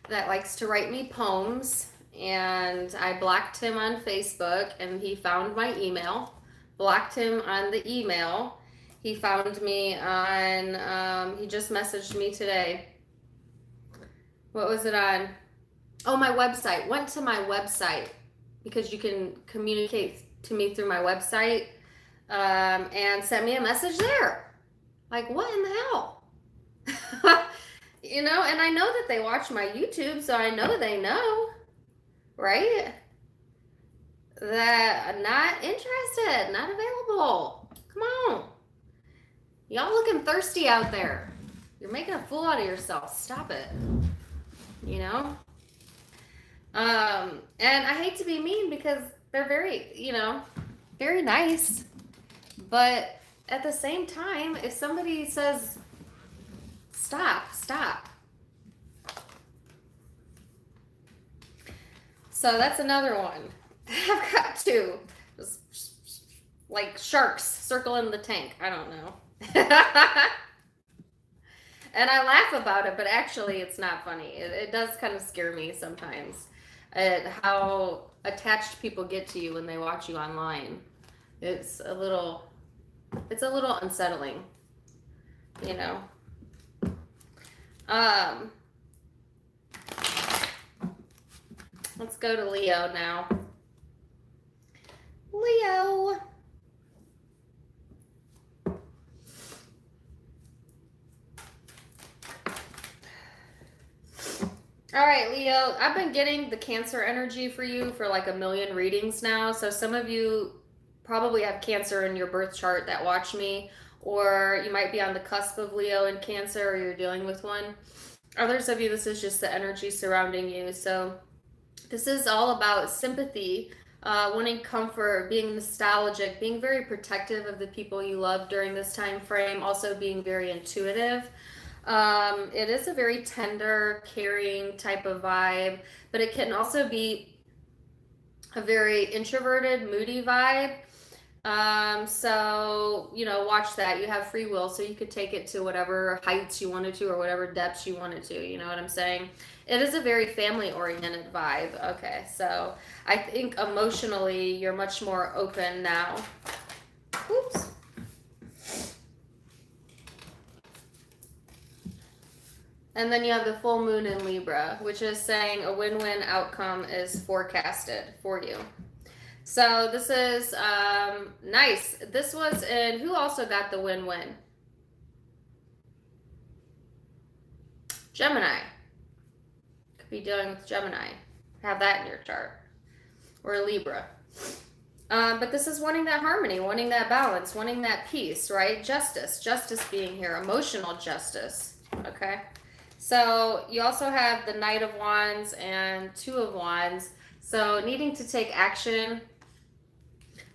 that likes to write me poems, and I blocked him on Facebook, and he found my email. Blocked him on the email. He found me on, he just messaged me today. What was it on? Oh, my website. Went to my website because you can communicate to me through my website, and sent me a message there. Like, what in the hell? You know, and I know that they watch my YouTube, so I know they know, right? That I'm not interested, not available. Come on. Y'all looking thirsty out there. You're making a fool out of yourself. Stop it. You know? And I hate to be mean because they're very, you know, very nice. But at the same time, if somebody says, stop. So that's another one. I've got two. Just like sharks circling the tank. I don't know. And I laugh about it, but actually it's not funny. It does kind of scare me sometimes at how attached people get to you when they watch you online. It's a little unsettling, you know. Let's go to Leo now. Leo. All right, Leo, I've been getting the Cancer energy for you for like a million readings now. So some of you probably have Cancer in your birth chart that watch me, or you might be on the cusp of Leo and Cancer, or you're dealing with one. Others of you, this is just the energy surrounding you. So this is all about sympathy, wanting comfort, being nostalgic, being very protective of the people you love during this time frame, also being very intuitive. It is a very tender, caring type of vibe, but it can also be a very introverted, moody vibe. So, you know, watch that. You have free will, so you could take it to whatever heights you wanted to or whatever depths you wanted to. You know what I'm saying? It is a very family-oriented vibe. Okay, so I think emotionally you're much more open now. Oops. And then you have the full moon in Libra, which is saying a win-win outcome is forecasted for you. So this is nice. This was in, who also got the win-win? Gemini. Could be dealing with Gemini. Have that in your chart. Or Libra. But this is wanting that harmony, wanting that balance, wanting that peace, right? Justice. Justice being here. Emotional justice. Okay? So you also have the Knight of Wands and Two of Wands. So needing to take action,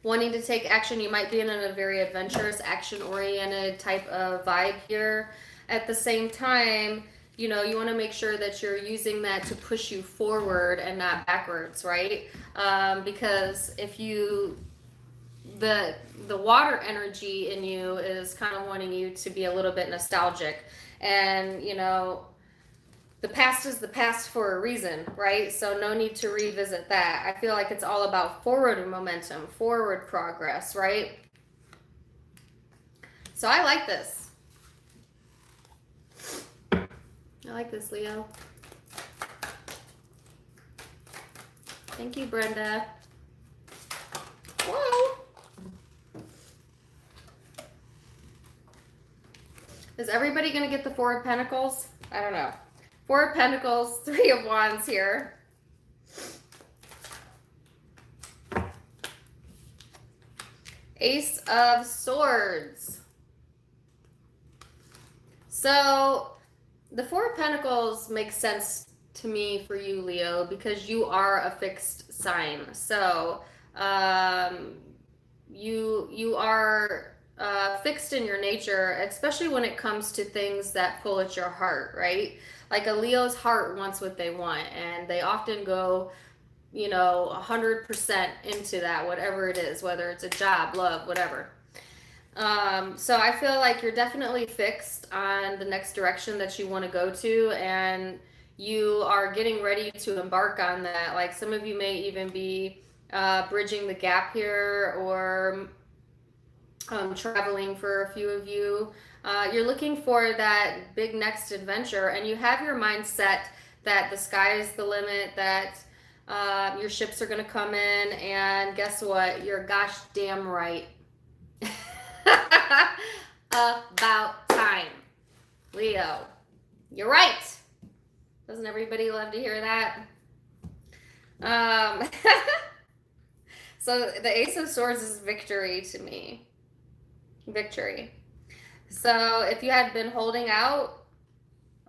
wanting to take action. You might be in a very adventurous, action-oriented type of vibe here. At the same time, you know, you want to make sure that you're using that to push you forward and not backwards, right? Because if you, the water energy in you is kind of wanting you to be a little bit nostalgic. And, you know, the past is the past for a reason, right? So no need to revisit that. I feel like it's all about forward momentum, forward progress, right? So I like this. I like this, Leo. Thank you, Brenda. Whoa. Is everybody going to get the Four of Pentacles? I don't know. Four of Pentacles, Three of Wands here. Ace of Swords. So the Four of Pentacles makes sense to me for you, Leo, because you are a fixed sign. So you are fixed in your nature, especially when it comes to things that pull at your heart, right? Like a Leo's heart wants what they want, and they often go, you know, 100% into that, whatever it is, whether it's a job, love, whatever. So I feel like you're definitely fixed on the next direction that you want to go to, and you are getting ready to embark on that. Like some of you may even be bridging the gap here, or traveling for a few of you. You're looking for that big next adventure, and you have your mind set that the sky is the limit, that your ships are going to come in, and guess what? You're gosh damn right. About time. Leo, you're right. Doesn't everybody love to hear that? So the Ace of Swords is victory to me. Victory. So if you had been holding out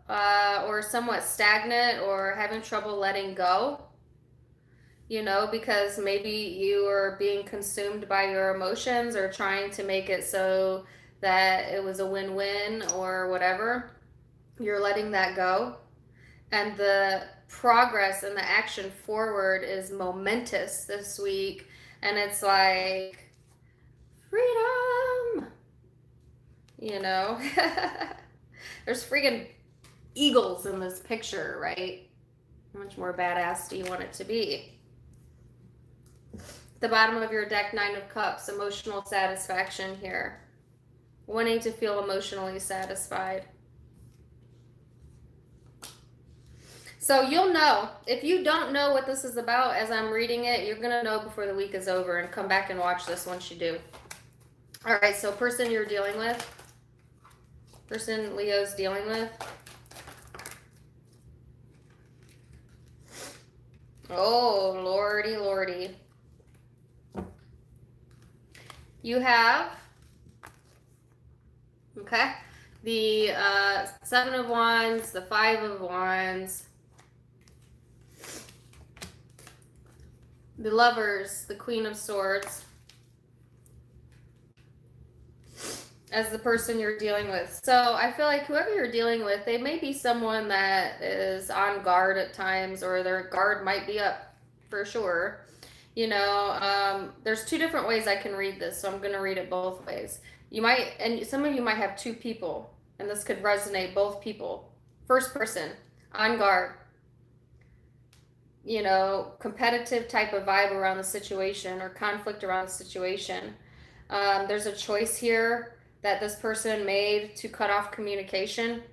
or somewhat stagnant or having trouble letting go, you know, because maybe you are being consumed by your emotions or trying to make it so that it was a win-win or whatever, you're letting that go. And the progress and the action forward is momentous this week. And it's like, freedom, you know. There's freaking eagles in this picture, right? How much more badass do you want it to be? The bottom of your deck, Nine of Cups, emotional satisfaction here. Wanting to feel emotionally satisfied. So you'll know. If you don't know what this is about as I'm reading it, you're going to know before the week is over, and come back and watch this once you do. All right, so person you're dealing with, person Leo's dealing with. Oh, lordy, lordy. You have, okay, the Seven of Wands, the Five of Wands, the Lovers, the Queen of Swords, as the person you're dealing with. So I feel like whoever you're dealing with, they may be someone that is on guard at times, or their guard might be up for sure. You know, there's two different ways I can read this, so I'm going to read it both ways. You might, and some of you might have two people, and this could resonate both people. First person, on guard. You know, competitive type of vibe around the situation, or conflict around the situation. There's a choice here that this person made to cut off communication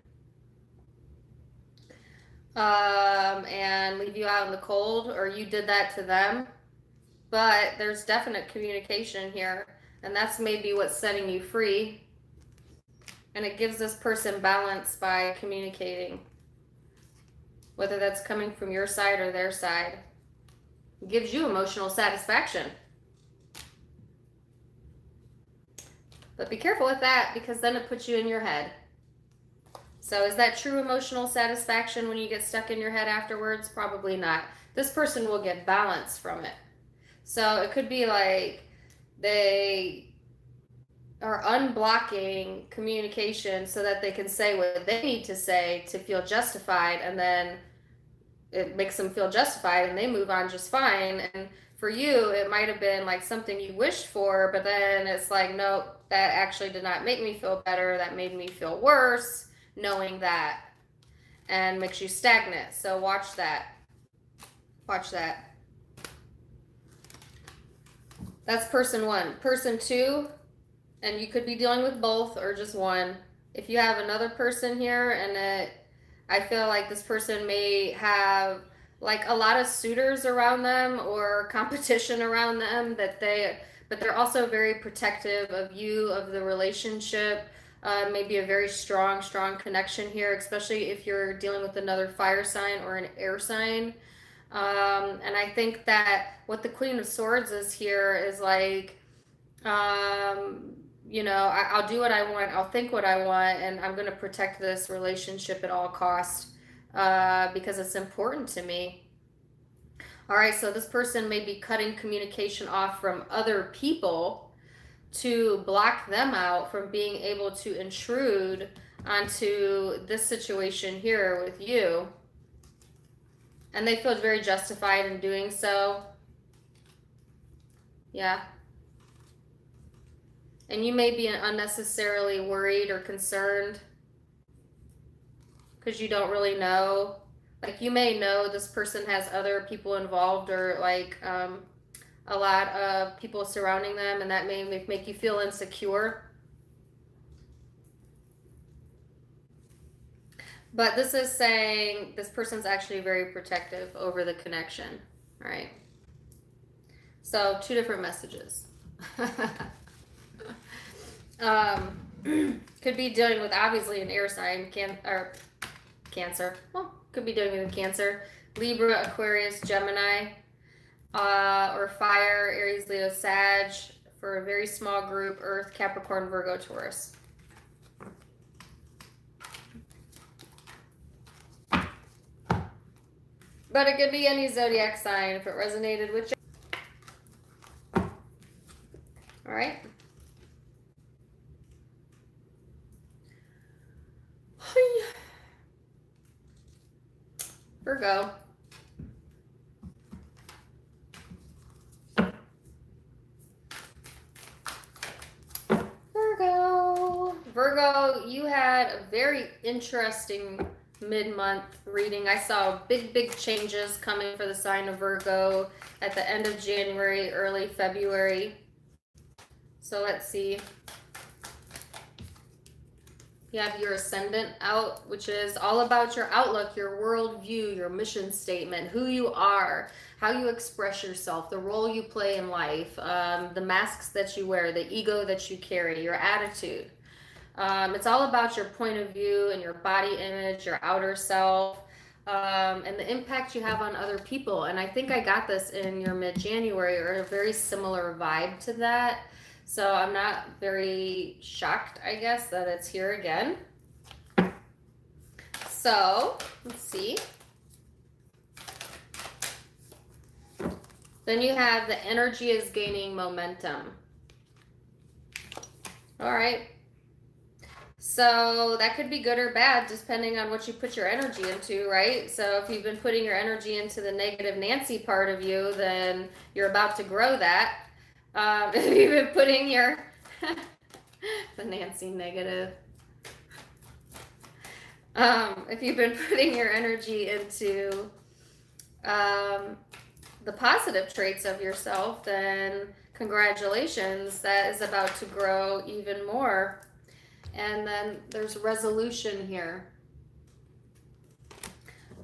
and leave you out in the cold, or you did that to them. But there's definite communication here, and that's maybe what's setting you free. And it gives this person balance by communicating, whether that's coming from your side or their side. It gives you emotional satisfaction. But be careful with that, because then it puts you in your head. So is that true emotional satisfaction when you get stuck in your head afterwards? Probably not. This person will get balance from it. So it could be like they are unblocking communication so that they can say what they need to say to feel justified, and then it makes them feel justified and they move on just fine. And for you, it might have been like something you wished for, but then it's like, nope, that actually did not make me feel better. That made me feel worse, knowing that, and makes you stagnant. So watch that. Watch that. That's person one. Person two, and you could be dealing with both or just one. If you have another person here, and I feel like this person may have like a lot of suitors around them or competition around them, but they're also very protective of you, of the relationship. Maybe a very strong connection here, especially if you're dealing with another fire sign or an air sign. And I think that what the Queen of Swords is here is like, you know, I'll do what I want, I'll think what I want, and I'm going to protect this relationship at all costs because it's important to me. All right, so this person may be cutting communication off from other people to block them out from being able to intrude onto this situation here with you. And they feel very justified in doing so. Yeah. And you may be unnecessarily worried or concerned because you don't really know. Like, you may know this person has other people involved, or like a lot of people surrounding them, and that may make you feel insecure. But this is saying this person's actually very protective over the connection, right? So two different messages. Could be dealing with obviously an air sign, Cancer. Well, could be dealing with Cancer, Libra, Aquarius, Gemini, or fire, Aries, Leo, Sag. For a very small group, Earth, Capricorn, Virgo, Taurus. But it could be any zodiac sign if it resonated with you. All right. Virgo. Virgo, you had a very interesting mid-month reading. I saw big changes coming for the sign of Virgo at the end of January, early February. So let's see. You have your ascendant out, which is all about your outlook, your worldview, your mission statement, who you are, how you express yourself, the role you play in life, the masks that you wear, the ego that you carry, your attitude. It's all about your point of view and your body image, your outer self, and the impact you have on other people. And I think I got this in your mid-January, or a very similar vibe to that. So I'm not very shocked, I guess, that it's here again. So let's see. Then you have the energy is gaining momentum. All right. So that could be good or bad depending on what you put your energy into, right? So if you've been putting your energy into the negative Nancy part of you, then you're about to grow that. If you've been putting your the Nancy negative. If you've been putting your energy into the positive traits of yourself, then congratulations, that is about to grow even more. And then there's resolution here.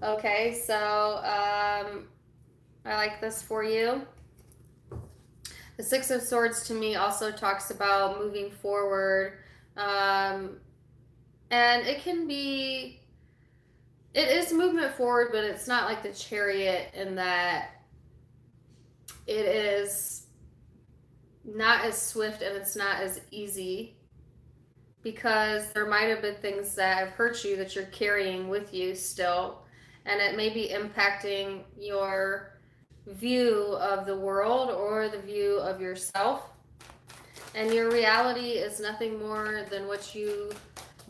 Okay, so I like this for you. The Six of Swords to me also talks about moving forward. And it is movement forward, but it's not like the Chariot in that it is not as swift and it's not as easy, because there might have been things that have hurt you that you're carrying with you still, and it may be impacting your view of the world or the view of yourself. And your reality is nothing more than what you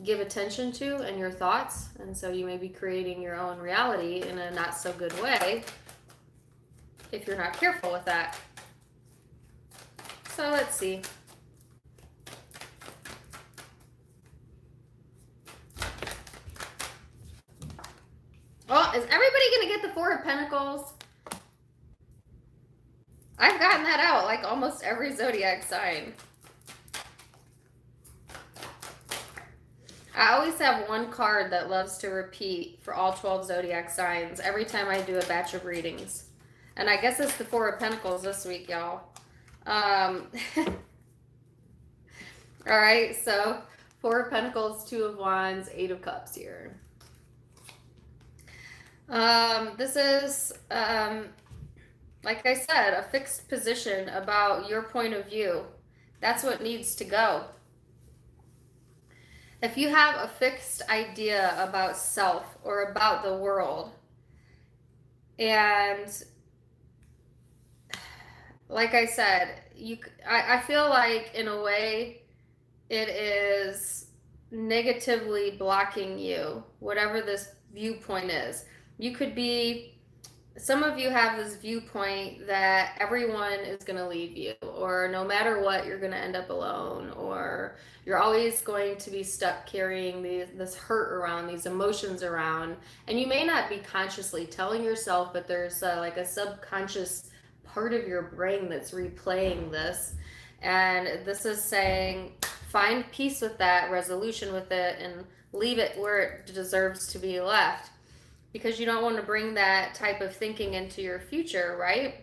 give attention to and your thoughts. And so you may be creating your own reality in a not so good way if you're not careful with that. So let's see. Oh, is everybody going to get the Four of Pentacles? I've gotten that out like almost every zodiac sign. I always have one card that loves to repeat for all 12 zodiac signs every time I do a batch of readings. And I guess it's the Four of Pentacles this week, y'all. All right, so Four of Pentacles, Two of Wands, Eight of Cups here. This is, like I said, a fixed position about your point of view. That's what needs to go. If you have a fixed idea about self or about the world, and like I said, I feel like in a way it is negatively blocking you, whatever this viewpoint is. You could be, some of you have this viewpoint that everyone is going to leave you, or no matter what, you're going to end up alone, or you're always going to be stuck carrying this hurt around, these emotions around. And you may not be consciously telling yourself, but there's like a subconscious part of your brain that's replaying this. And this is saying, find peace with that, resolution with it, and leave it where it deserves to be left. Because you don't want to bring that type of thinking into your future, right?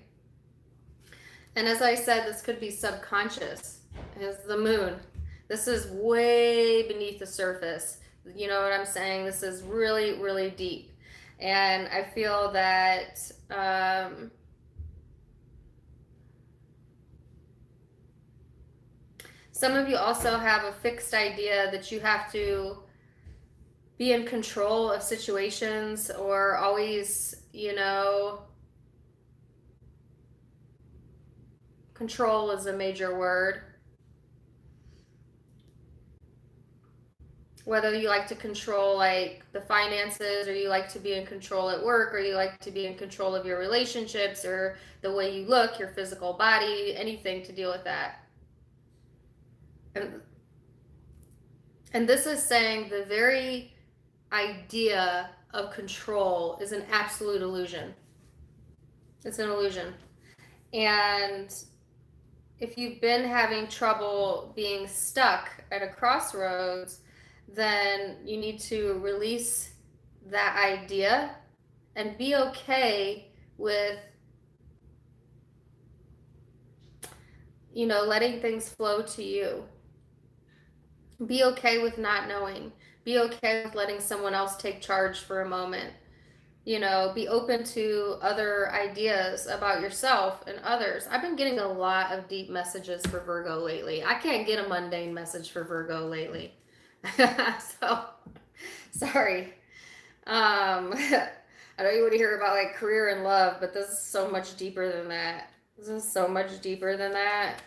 And as I said, this could be subconscious. As the moon, this is way beneath the surface. You know what I'm saying? This is really, really deep. And I feel that some of you also have a fixed idea that you have to be in control of situations, or always, you know, control is a major word. Whether you like to control like the finances, or you like to be in control at work, or you like to be in control of your relationships, or the way you look, your physical body, anything to deal with that. And this is saying the very idea of control is an absolute illusion. It's an illusion. And if you've been having trouble being stuck at a crossroads, then you need to release that idea and be okay with, letting things flow to you. Be okay with not knowing. Be okay with letting someone else take charge for a moment. Be open to other ideas about yourself and others. I've been getting a lot of deep messages for Virgo lately. I can't get a mundane message for Virgo lately. So, sorry. I know you want to hear about like career and love, but this is so much deeper than that. This is so much deeper than that.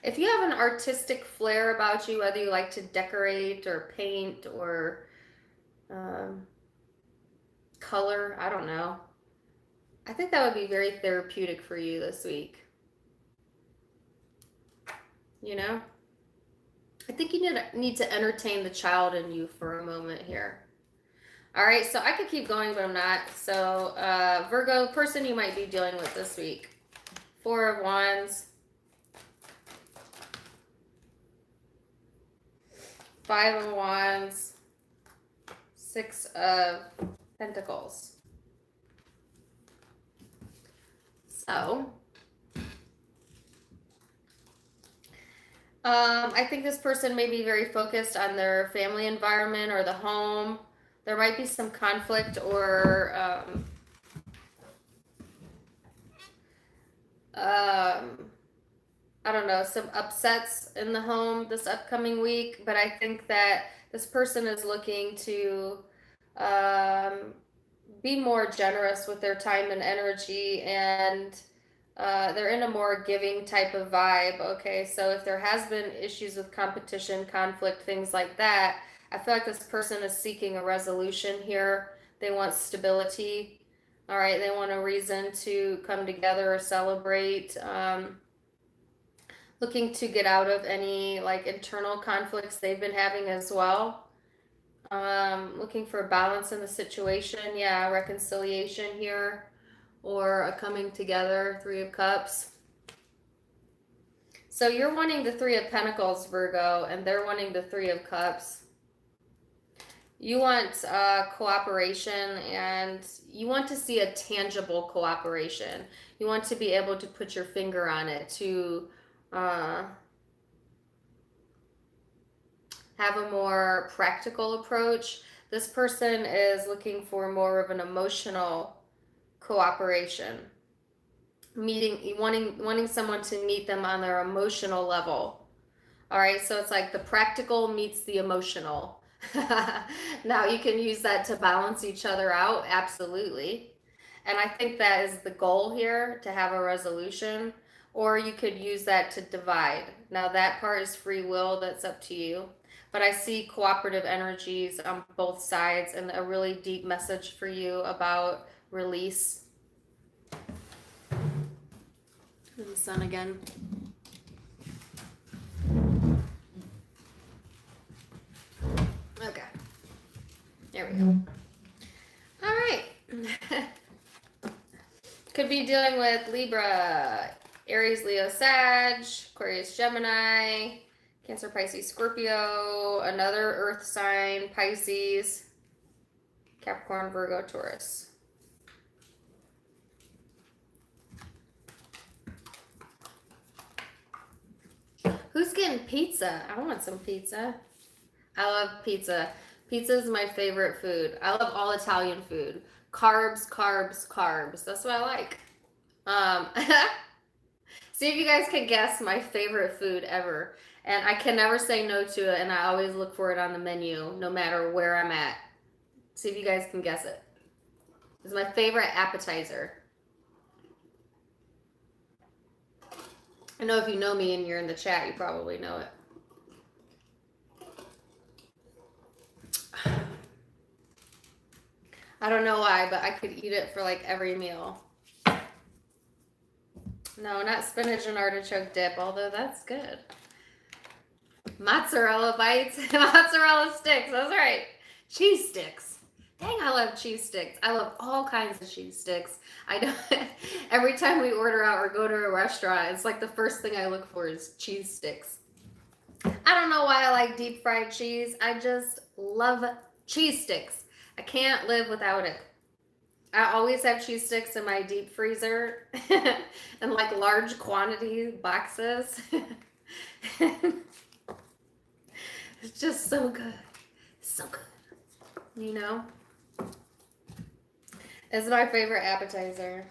If you have an artistic flair about you, whether you like to decorate or paint or color, I don't know. I think that would be very therapeutic for you this week. I think you need to entertain the child in you for a moment here. All right, so I could keep going, but I'm not. So Virgo, person you might be dealing with this week. 4 of Wands. 5 of Wands. 6 of Pentacles. So, I think this person may be very focused on their family environment or the home. There might be some conflict or I don't know, some upsets in the home this upcoming week. But I think that this person is looking to be more generous with their time and energy, and they're in a more giving type of vibe. Okay, so if there has been issues with competition, conflict, things like that, I feel like this person is seeking a resolution here. They want stability. All right, they want a reason to come together or celebrate. Looking to get out of any like internal conflicts they've been having as well. Looking for balance in the situation. Yeah, reconciliation here, or a coming together. 3 of Cups. So you're wanting the 3 of Pentacles, Virgo, and they're wanting the 3 of Cups. You want cooperation, and you want to see a tangible cooperation. You want to be able to put your finger on it, to have a more practical approach. This person is looking for more of an emotional cooperation, wanting someone to meet them on their emotional level. All right, so it's like the practical meets the emotional. Now you can use that to balance each other out, absolutely. And I think that is the goal here, to have a resolution. Or you could use that to divide. Now that part is free will, that's up to you. But I see cooperative energies on both sides, and a really deep message for you about release. And the sun again. Okay. There we go. All right. Could be dealing with Libra, Aries, Leo, Sag, Aquarius, Gemini, Cancer, Pisces, Scorpio, another earth sign, Pisces, Capricorn, Virgo, Taurus. Who's getting pizza? I want some pizza. I love pizza. Pizza is my favorite food. I love all Italian food. Carbs, carbs, carbs. That's what I like. See if you guys can guess my favorite food ever. And I can never say no to it, and I always look for it on the menu, no matter where I'm at. See if you guys can guess it. It's my favorite appetizer. I know if you know me and you're in the chat, you probably know it. I don't know why, but I could eat it for like every meal. No, not spinach and artichoke dip, although that's good. Mozzarella bites, mozzarella sticks, that's right. Cheese sticks. Dang, I love cheese sticks. I love all kinds of cheese sticks. I don't, every time we order out or go to a restaurant, it's like the first thing I look for is cheese sticks. I don't know why I like deep fried cheese. I just love cheese sticks. I can't live without it. I always have cheese sticks in my deep freezer in like large quantity boxes. It's just so good. So good. You know? It's my favorite appetizer.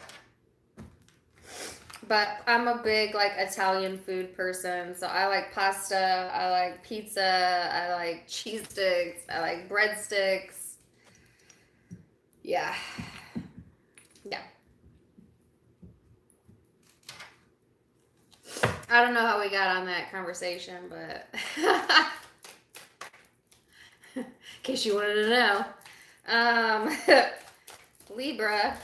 But I'm a big like Italian food person. So I like pasta, I like pizza, I like cheese sticks, I like breadsticks. Yeah. Yeah. I don't know how we got on that conversation, but in case you wanted to know. Libra.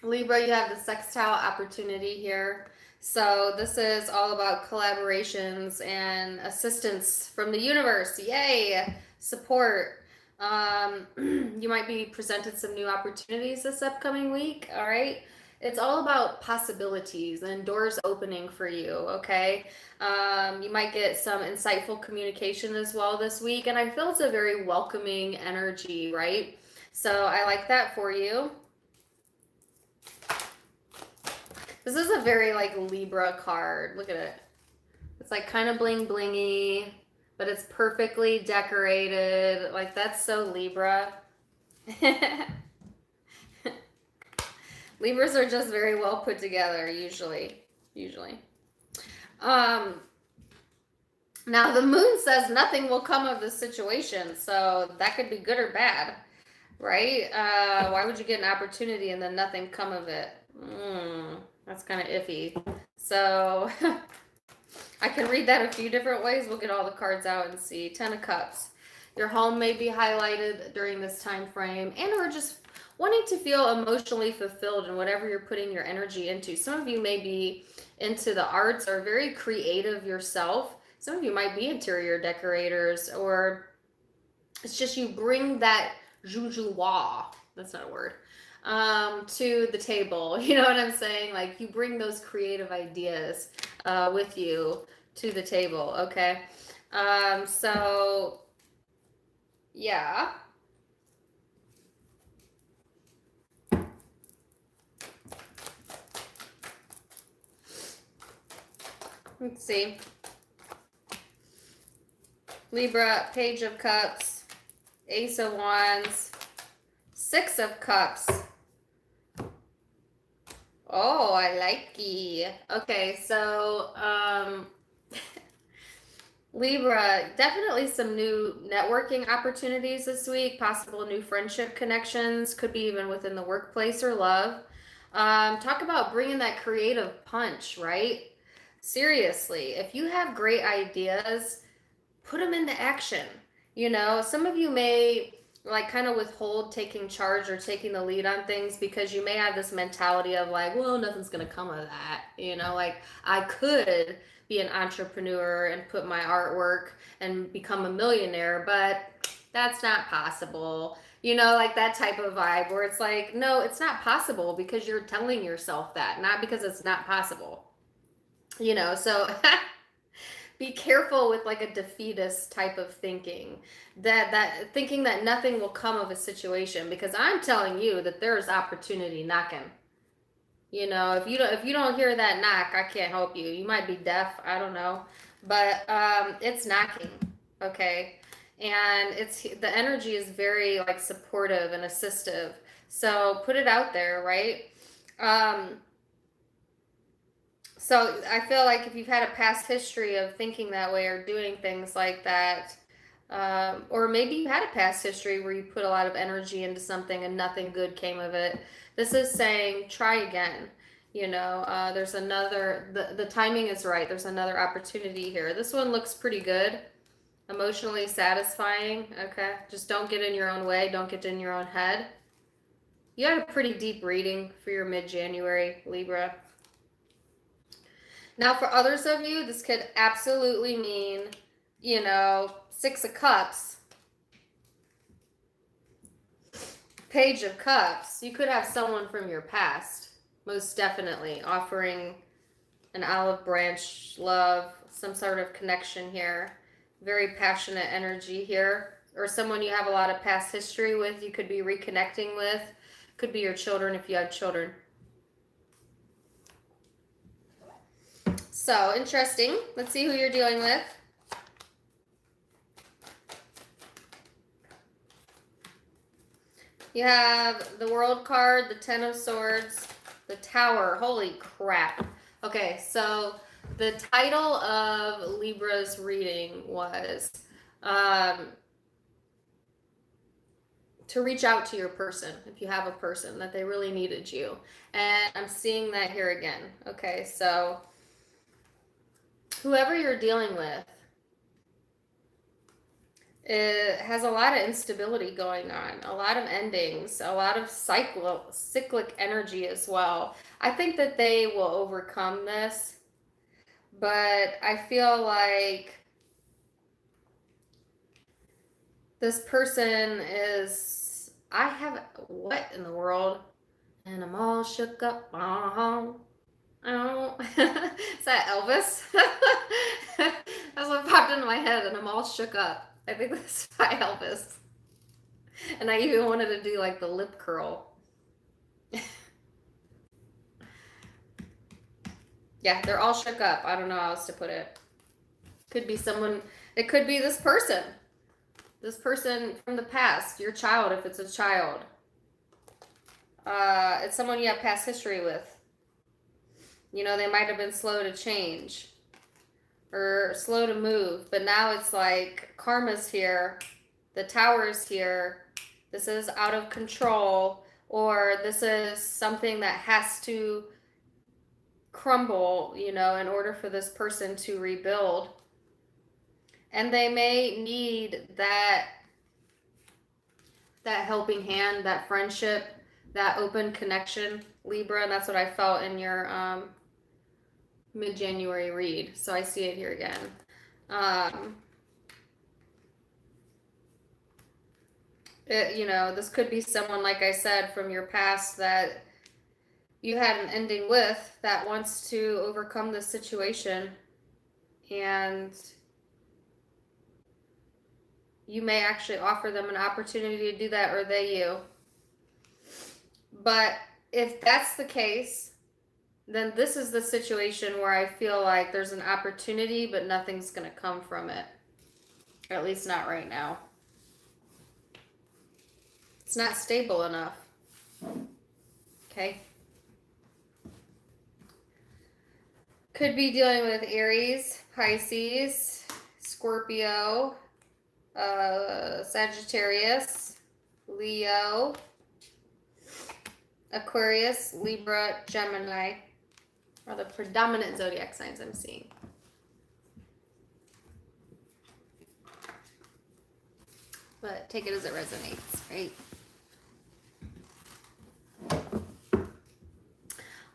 Libra, you have the sextile opportunity here. So this is all about collaborations and assistance from the universe. Yay! Support. You might be presented some new opportunities this upcoming week. All right. It's all about possibilities and doors opening for you. Okay. You might get some insightful communication as well this week. And I feel it's a very welcoming energy, right? So I like that for you. This is a very like Libra card. Look at it. It's like kind of bling blingy, but it's perfectly decorated. Like that's so Libra. Libras are just very well put together usually. Now the moon says nothing will come of this situation, so that could be good or bad, right? Why would you get an opportunity and then nothing come of it? That's kind of iffy. So I can read that a few different ways. We'll get all the cards out and see. 10 of Cups. Your home may be highlighted during this time frame, and or just wanting to feel emotionally fulfilled in whatever you're putting your energy into. Some of you may be into the arts or very creative yourself. Some of you might be interior decorators, or it's just you bring that joujou, that's not a word, to the table. You know what I'm saying? Like you bring those creative ideas with you to the table. Okay. So yeah. Let's see. Libra, Page of Cups, Ace of Wands, Six of Cups. Oh, I like it. Okay, so Libra, definitely some new networking opportunities this week, possible new friendship connections, could be even within the workplace or love. Talk about bringing that creative punch, right? Seriously, if you have great ideas, put them into action. You know, some of you may like kind of withhold taking charge or taking the lead on things because you may have this mentality of like, well, nothing's going to come of that. You know, like I could be an entrepreneur and put my artwork and become a millionaire, but that's not possible. You know, like that type of vibe where it's like, no, it's not possible because you're telling yourself that, not because it's not possible. You know, so be careful with like a defeatist type of thinking, that thinking that nothing will come of a situation, because I'm telling you that there's opportunity knocking. You know, if you don't hear that knock, I can't help you. You might be deaf, I don't know, but it's knocking. Okay. And it's the energy is very like supportive and assistive. So put it out there, right? So I feel like if you've had a past history of thinking that way or doing things like that, or maybe you had a past history where you put a lot of energy into something and nothing good came of it, this is saying try again. You know, there's another, the timing is right. There's another opportunity here. This one looks pretty good. Emotionally satisfying. Okay. Just don't get in your own way. Don't get in your own head. You had a pretty deep reading for your mid-January, Libra. Now, for others of you, this could absolutely mean you know, Six of Cups, Page of Cups, you could have someone from your past, most definitely, offering an olive branch love, some sort of connection here. Very passionate energy here. Or someone you have a lot of past history with, you could be reconnecting with. Could be your children if you have children. So, interesting. Let's see who you're dealing with. You have the World card, the Ten of Swords, the Tower. Holy crap. Okay, so the title of Libra's reading was to reach out to your person, if you have a person, that they really needed you. And I'm seeing that here again. Okay, so whoever you're dealing with, it has a lot of instability going on, a lot of endings, a lot of cyclic energy as well. I think that they will overcome this, but I feel like this person is, what in the world? And I'm all shook up. Oh. Is that Elvis? That's what popped into my head, and I'm all shook up. I think that's by Elvis. And I even wanted to do like the lip curl. Yeah, they're all shook up. I don't know how else to put it. Could be someone, it could be this person. This person from the past, your child if it's a child. It's someone you have past history with. You know, they might have been slow to change or slow to move, but now it's like karma's here, the Tower's here, this is out of control, or this is something that has to crumble, you know, in order for this person to rebuild. And they may need that helping hand, that friendship, that open connection, Libra, and that's what I felt in your mid-January read. So I see it here again. You know, this could be someone, like I said, from your past that you had an ending with that wants to overcome this situation, and you may actually offer them an opportunity to do that, or they you. But if that's the case, then this is the situation where I feel like there's an opportunity, but nothing's going to come from it. Or at least not right now. It's not stable enough. Okay. Could be dealing with Aries, Pisces, Scorpio, Sagittarius, Leo, Aquarius, Libra, Gemini are the predominant zodiac signs I'm seeing. But take it as it resonates, right?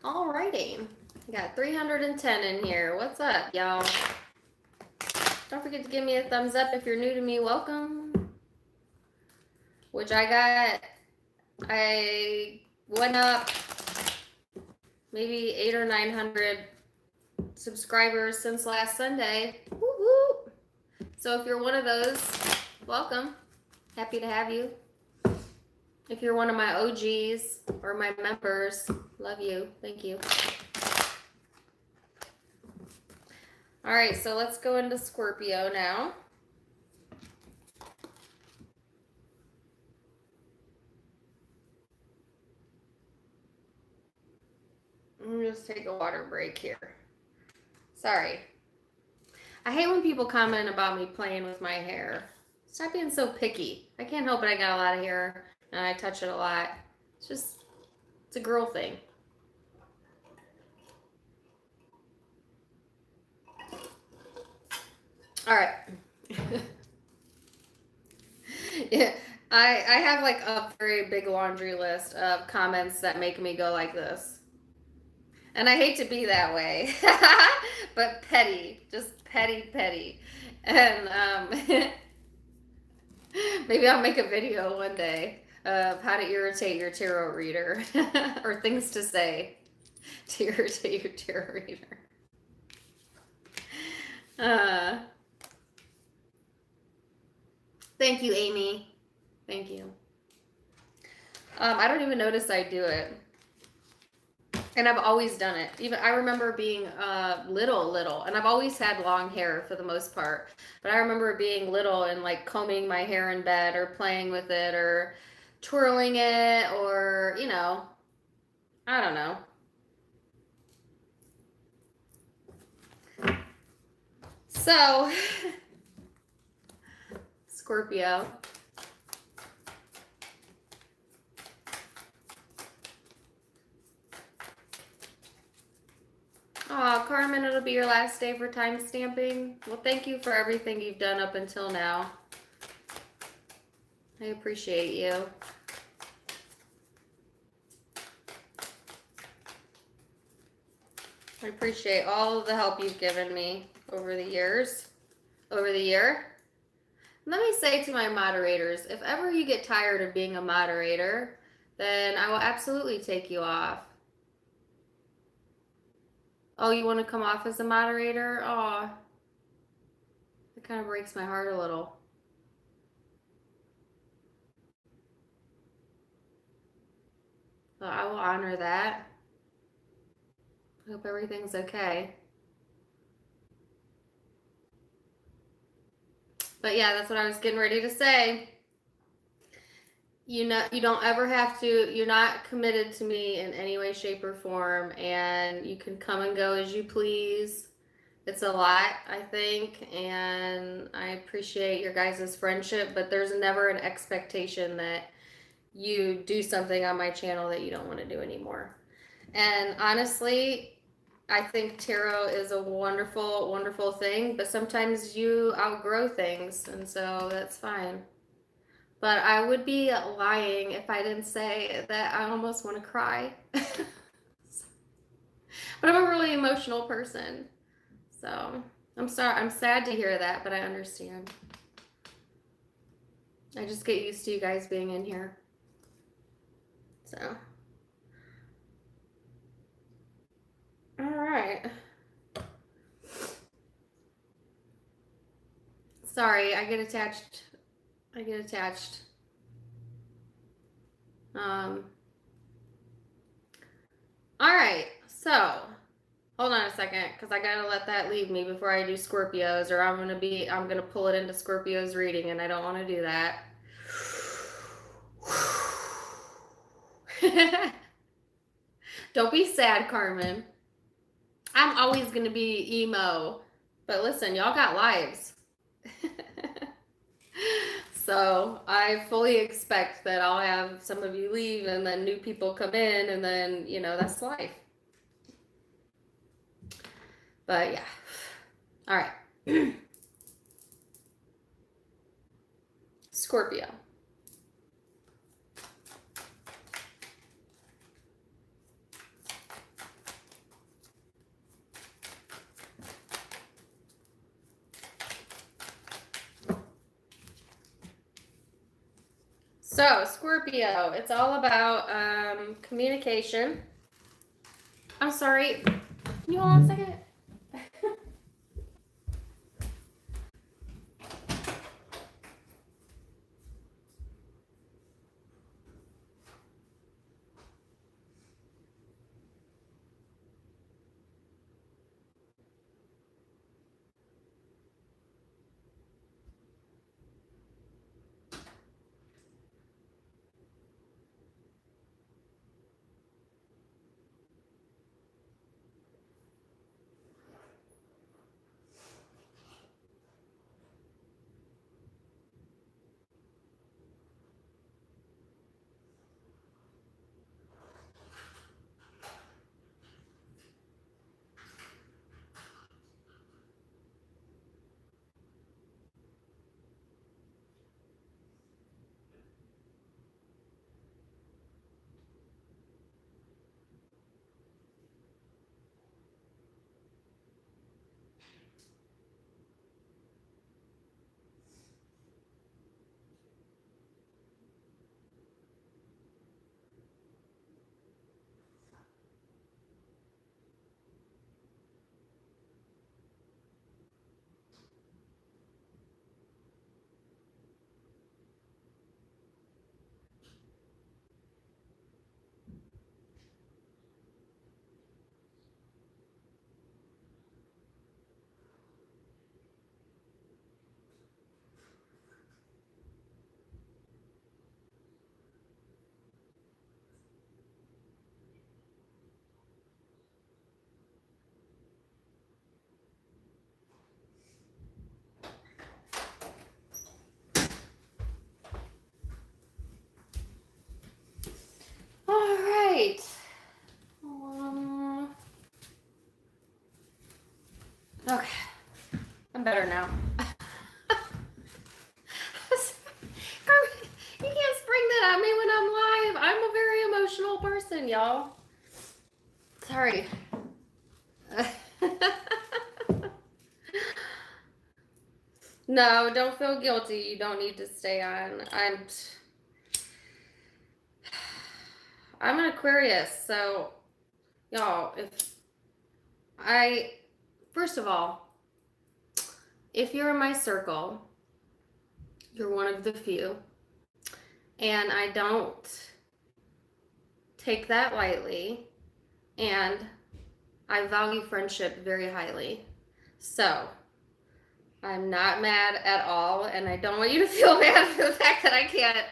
Alrighty. I got 310 in here. What's up, y'all? Don't forget to give me a thumbs up if you're new to me. Welcome. Which I went up maybe 800 or 900 subscribers since last Sunday. Woo-hoo. So if you're one of those, welcome. Happy to have you. If you're one of my OGs or my members, love you. Thank you. All right, so let's go into Scorpio now. Let me just take a water break here. Sorry. I hate when people comment about me playing with my hair. Stop being so picky. I can't help it. I got a lot of hair and I touch it a lot. It's a girl thing. All right. Yeah, I have like a very big laundry list of comments that make me go like this. And I hate to be that way, but petty, just petty, petty. And maybe I'll make a video one day of how to irritate your tarot reader or things to say to irritate your tarot reader. Thank you, Amy. Thank you. I don't even notice I do it. And I've always done it. Even I remember being little, and I've always had long hair for the most part. But I remember being little and like combing my hair in bed or playing with it or twirling it or, you know, I don't know. So, Scorpio. Oh, Carmen, it'll be your last day for time stamping. Well, thank you for everything you've done up until now. I appreciate you. I appreciate all of the help you've given me over the years, over the year. Let me say to my moderators, if ever you get tired of being a moderator, then I will absolutely take you off. Oh, you want to come off as a moderator? Oh, it kind of breaks my heart a little. But I will honor that. I hope everything's okay. But yeah, that's what I was getting ready to say. You know, you don't ever have to, you're not committed to me in any way, shape, or form, and you can come and go as you please. It's a lot, I think, and I appreciate your guys' friendship, but there's never an expectation that you do something on my channel that you don't want to do anymore. And honestly, I think tarot is a wonderful, wonderful thing, but sometimes you outgrow things, and so that's fine. But I would be lying if I didn't say that I almost want to cry. But I'm a really emotional person. So I'm sorry. I'm sad to hear that, but I understand. I just get used to you guys being in here. So. All right. Sorry, I get attached. All right, so hold on a second, because I gotta let that leave me before I do Scorpios, or I'm gonna pull it into Scorpios reading, and I don't want to do that. Don't be sad, Carmen. I'm always gonna be emo, but listen, y'all got lives. So I fully expect that I'll have some of you leave and then new people come in, and then, you know, that's life. But yeah. All right. Scorpio. So, Scorpio, it's all about communication. I'm sorry. Can you hold on a second? I'm better now. You can't spring that on me when I'm live. I'm a very emotional person, y'all. Sorry. No, don't feel guilty. You don't need to stay on. I'm an Aquarius, so y'all, first of all, if you're in my circle, you're one of the few, and I don't take that lightly, and I value friendship very highly. So I'm not mad at all, and I don't want you to feel bad for the fact that I can't.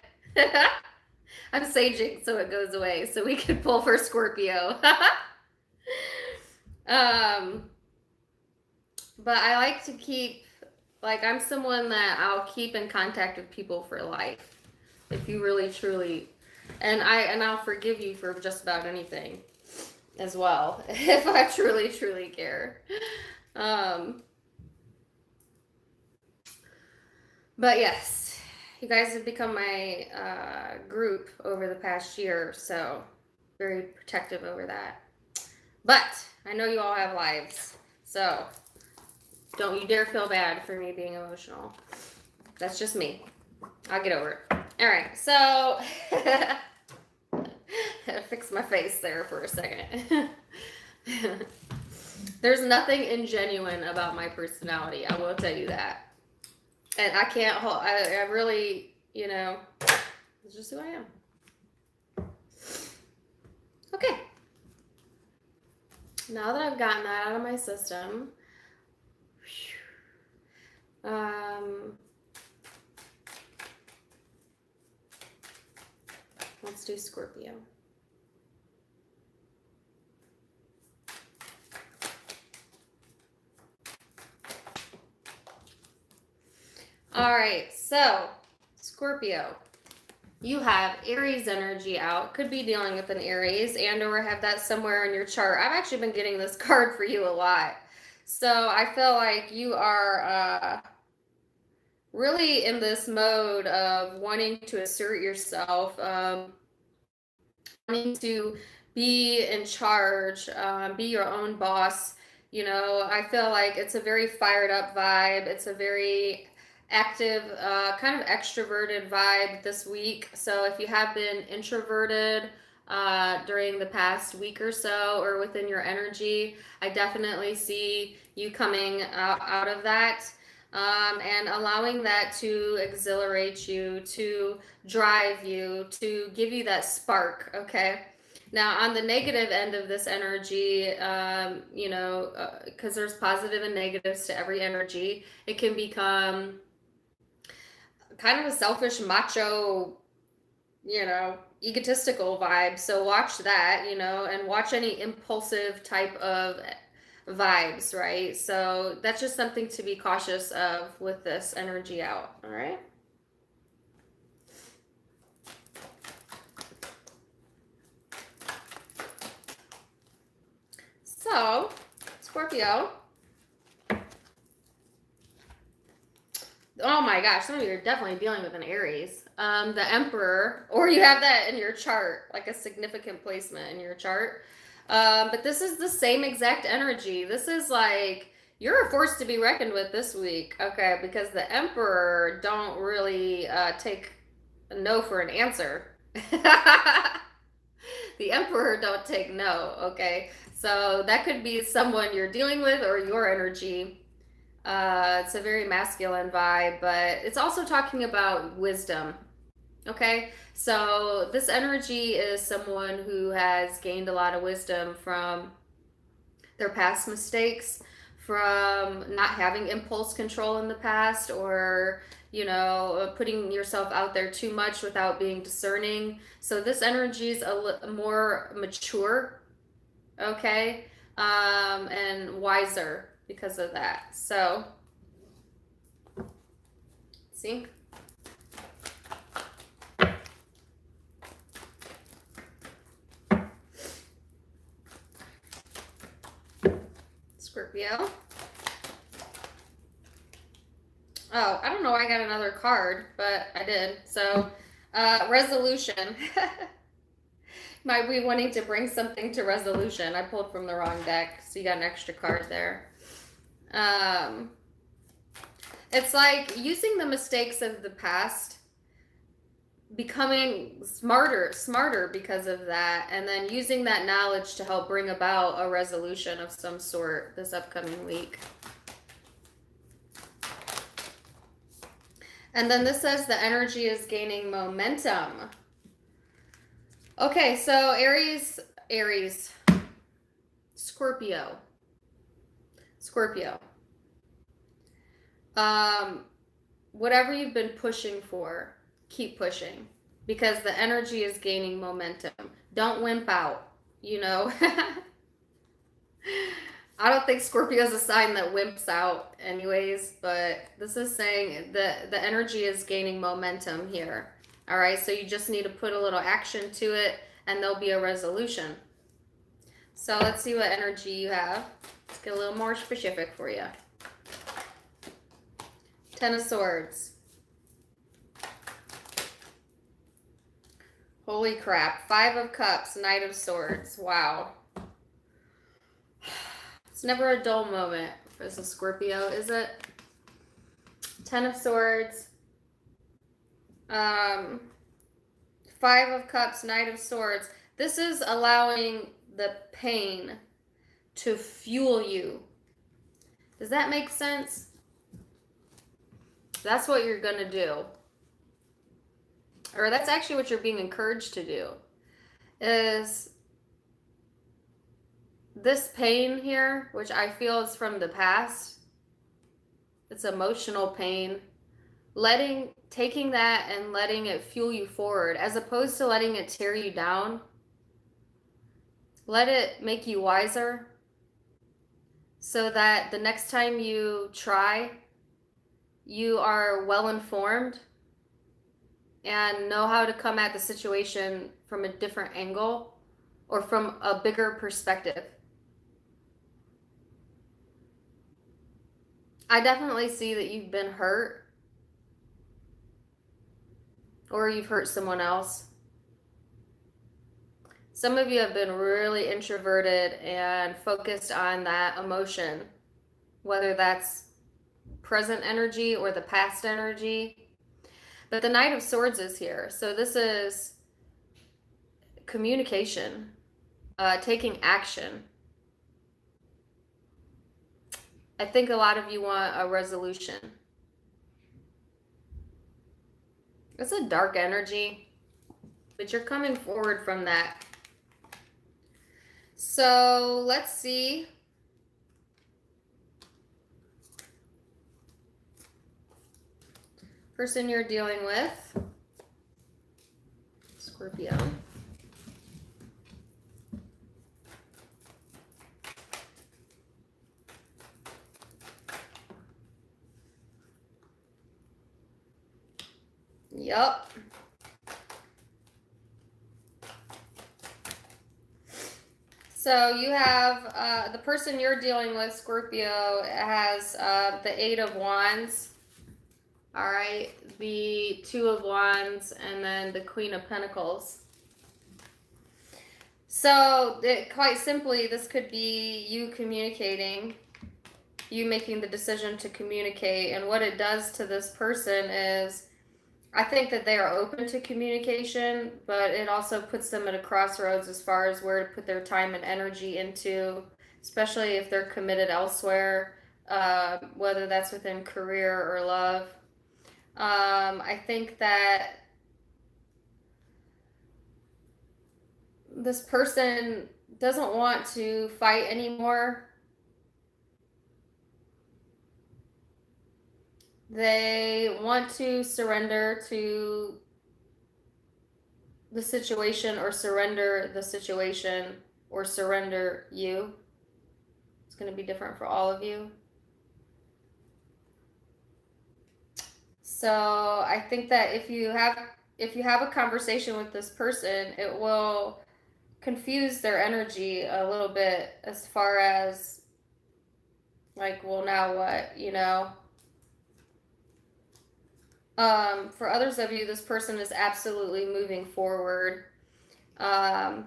I'm saging so it goes away, so we can pull for Scorpio. But I like to keep, like, I'm someone that I'll keep in contact with people for life. If you really, truly, and I'll forgive you for just about anything as well, if I truly, truly care. But yes, you guys have become my group over the past year, so very protective over that. But I know you all have lives, so don't you dare feel bad for me being emotional. That's just me. I'll get over it. All right, so fix my face there for a second. There's nothing ingenuine about my personality, I will tell you that. And I can't hold, I really, it's just who I am. Okay. Now that I've gotten that out of my system, let's do Scorpio. All right, so Scorpio, you have Aries energy out. Could be dealing with an Aries and or have that somewhere in your chart. I've actually been getting this card for you a lot. So I feel like you are really in this mode of wanting to assert yourself, wanting to be in charge, be your own boss. I feel like it's a very fired up vibe. It's a very active, kind of extroverted vibe this week. So if you have been introverted during the past week or so, or within your energy, I definitely see you coming out of that, and allowing that to exhilarate you, to drive you, to give you that spark. Okay. Now, on the negative end of this energy, because there's positive and negatives to every energy, it can become kind of a selfish, macho, egotistical vibe. So watch that, and watch any impulsive type of vibes, right? So that's just something to be cautious of with this energy out, all right? So, Scorpio. Oh my gosh, some of you are definitely dealing with an Aries. The Emperor, or you have that in your chart, like a significant placement in your chart. But this is the same exact energy. This is like, you're a force to be reckoned with this week, okay? Because the Emperor don't really take no for an answer. The Emperor don't take no, okay? So that could be someone you're dealing with or your energy. It's a very masculine vibe, but it's also talking about wisdom. Okay, so this energy is someone who has gained a lot of wisdom from their past mistakes, from not having impulse control in the past, or putting yourself out there too much without being discerning. So this energy is more mature, okay, and wiser because of that. So, see? Scorpio. Oh, I don't know why I got another card, but I did. So, resolution. Might be wanting to bring something to resolution. I pulled from the wrong deck, so you got an extra card there. It's like using the mistakes of the past, becoming smarter because of that, and then using that knowledge to help bring about a resolution of some sort this upcoming week. And then this says the energy is gaining momentum. Okay, so Aries, Scorpio. Whatever you've been pushing for, keep pushing, because the energy is gaining momentum. Don't wimp out, you know. I don't think Scorpio is a sign that wimps out anyways, but this is saying that the energy is gaining momentum here. All right, so you just need to put a little action to it and there'll be a resolution. So let's see what energy you have. Let's get a little more specific for you. Ten of Swords. Holy crap. Five of Cups, Knight of Swords. Wow. It's never a dull moment for this Scorpio, is it? Ten of Swords. Five of Cups, Knight of Swords. This is allowing the pain to fuel you. Does that make sense? That's what you're going to do. Or that's actually what you're being encouraged to do. Is this pain here, which I feel is from the past. It's emotional pain. Taking that and letting it fuel you forward, as opposed to letting it tear you down. Let it make you wiser, so that the next time you try, you are well informed and know how to come at the situation from a different angle or from a bigger perspective. I definitely see that you've been hurt, or you've hurt someone else. Some of you have been really introverted and focused on that emotion, whether that's present energy or the past energy. But the Knight of Swords is here. So this is communication, taking action. I think a lot of you want a resolution. It's a dark energy, but you're coming forward from that. So let's see. Person you're dealing with, Scorpio. Yup. So you have the person you're dealing with, Scorpio, has the Eight of Wands. All right, the Two of Wands, and then the Queen of Pentacles. So quite simply, this could be you communicating, you making the decision to communicate. And what it does to this person is, I think that they are open to communication, but it also puts them at a crossroads as far as where to put their time and energy into, especially if they're committed elsewhere, whether that's within career or love. I think that this person doesn't want to fight anymore. They want to surrender to the situation, or surrender the situation, or surrender you. It's going to be different for all of you. So I think that if you have a conversation with this person, it will confuse their energy a little bit, as far as like, well, now what, you know? For others of you, this person is absolutely moving forward, um,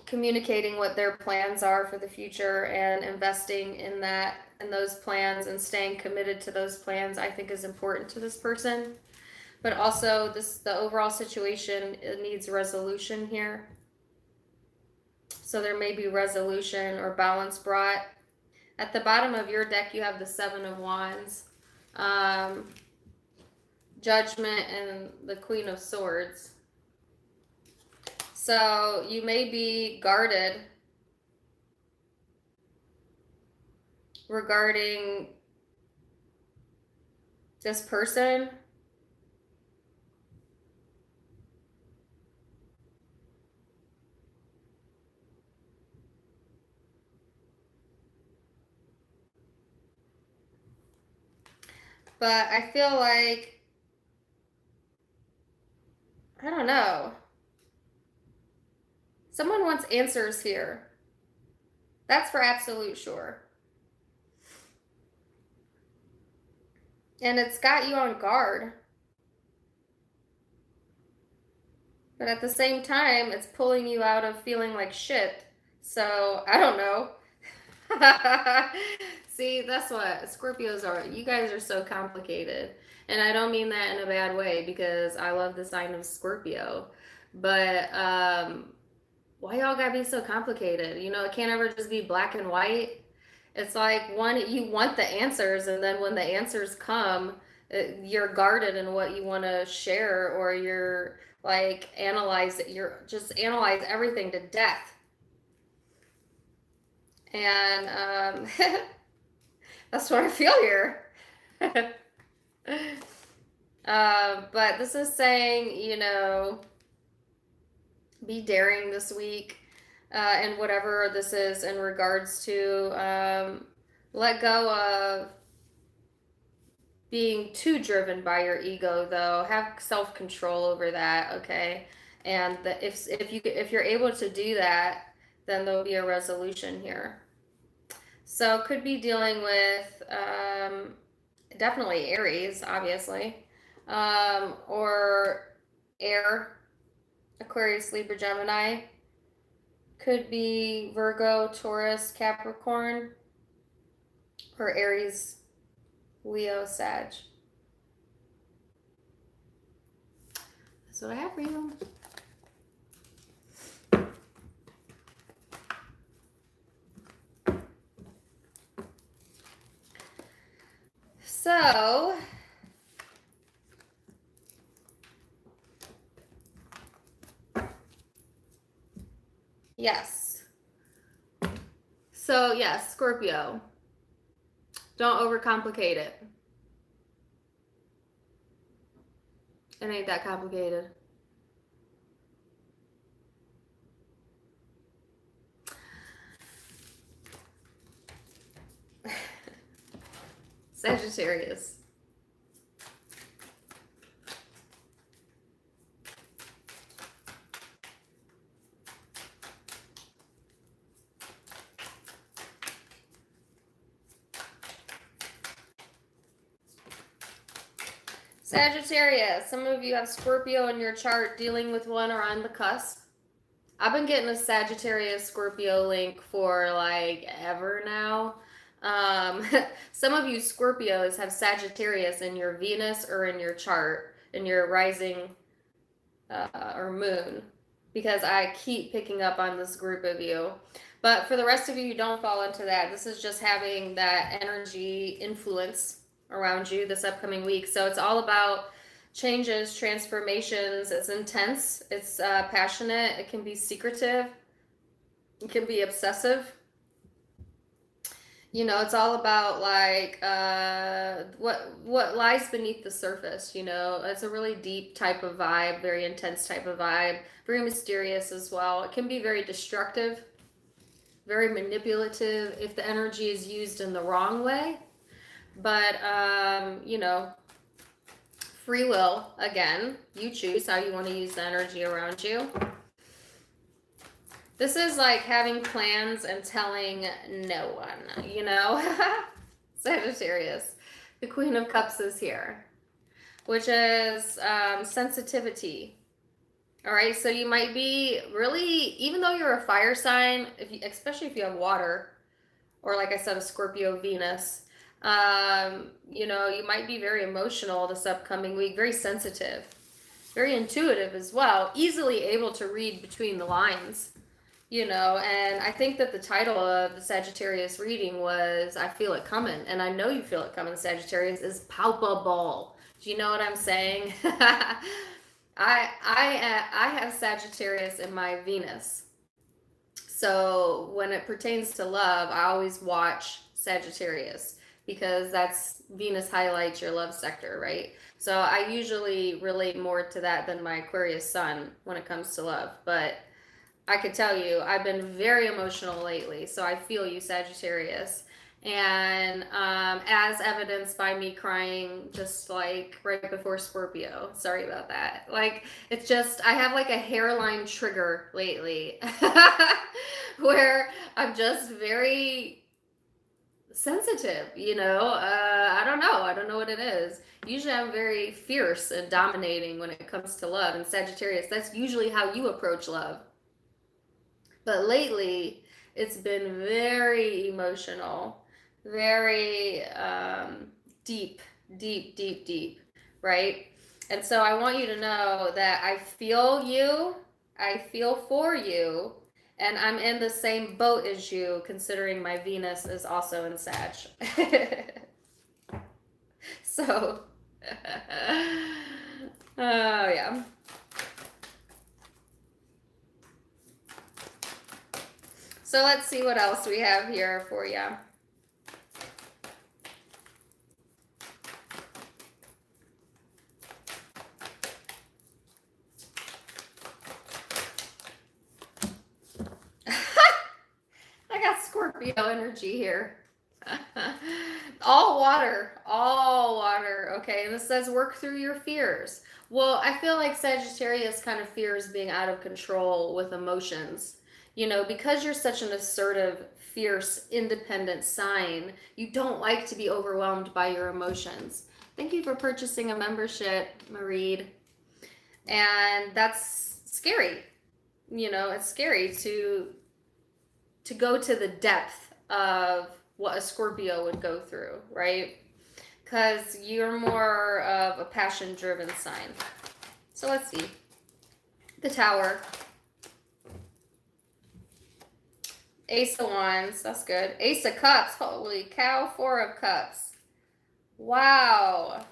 communicating what their plans are for the future and investing in those plans and staying committed to those plans, I think is important to this person. But also the overall situation, it needs resolution here. So there may be resolution or balance brought. At the bottom of your deck, you have the Seven of Wands, Judgment, and the Queen of Swords. So you may be guarded regarding this person. But I feel like, I don't know. Someone wants answers here. That's for absolute sure. And it's got you on guard. But at the same time, it's pulling you out of feeling like shit. So, I don't know. See, that's what Scorpios are. You guys are so complicated. And I don't mean that in a bad way because I love the sign of Scorpio. But why y'all gotta be so complicated? You know, it can't ever just be black and white. It's like you want the answers, and then when the answers come, you're guarded in what you want to share, or you're like you're just analyze everything to death. And that's what I feel here. But this is saying, you know, be daring this week, and whatever this is in regards to let go of being too driven by your ego, though. Have self-control over that, okay? And if you're able to do that, then there'll be a resolution here. So could be dealing with definitely Aries, obviously, or air, Aquarius, Libra, Gemini. Could be Virgo, Taurus, Capricorn, or Aries, Leo, Sag. That's what I have for you. So, yes. So, yes, Scorpio. Don't overcomplicate it. It ain't that complicated. Sagittarius. Sagittarius, some of you have Scorpio in your chart, dealing with one or on the cusp. I've been getting a Sagittarius Scorpio link for like ever now. Some of you Scorpios have Sagittarius in your Venus or in your chart, in your rising or moon, because I keep picking up on this group of you. But for the rest of you who don't fall into that, this is just having that energy influence around you this upcoming week. So it's all about changes, transformations. It's intense, it's passionate, it can be secretive, it can be obsessive. You know, it's all about like what lies beneath the surface. You know, it's a really deep type of vibe, very intense type of vibe, very mysterious as well. It can be very destructive, very manipulative if the energy is used in the wrong way. But you know, free will, again, you choose how you want to use the energy around you. This is like having plans and telling no one, you know? Sagittarius. The Queen of Cups is here. which is sensitivity. All right, so you might be really, even though you're a fire sign, especially if you have water, or like I said, a Scorpio Venus, you know, you might be very emotional this upcoming week, very sensitive, very intuitive as well, easily able to read between the lines, you know. And I think that the title of the Sagittarius reading was I Feel It Coming, and I know you feel it coming, Sagittarius, is palpable. Do you know what I'm saying? I have Sagittarius in my Venus. So when it pertains to love, I always watch Sagittarius because that's Venus highlights your love sector, right? So I usually relate more to that than my Aquarius sun when it comes to love. But I could tell you, I've been very emotional lately. So I feel you, Sagittarius. And as evidenced by me crying just like right before Scorpio. Sorry about that. Like, it's just, I have like a hairline trigger lately where I'm just very sensitive, you know. I don't know. I don't know what it is. Usually I'm very fierce and dominating when it comes to love. And Sagittarius, that's usually how you approach love. But lately, it's been very emotional, very deep, deep, deep, deep, right? And so I want you to know that I feel you, I feel for you, and I'm in the same boat as you, considering my Venus is also in Sag. So, oh yeah. So let's see what else we have here for you. I got Scorpio energy here. All water, okay? And this says work through your fears. Well, I feel like Sagittarius kind of fears being out of control with emotions. You know, because you're such an assertive, fierce, independent sign, you don't like to be overwhelmed by your emotions. Thank you for purchasing a membership, Mareed. And that's scary. You know, it's scary to go to the depth of what a Scorpio would go through, right? Because you're more of a passion-driven sign. So let's see. The Tower. Ace of Wands, that's good. Ace of Cups, holy cow, Four of Cups. Wow.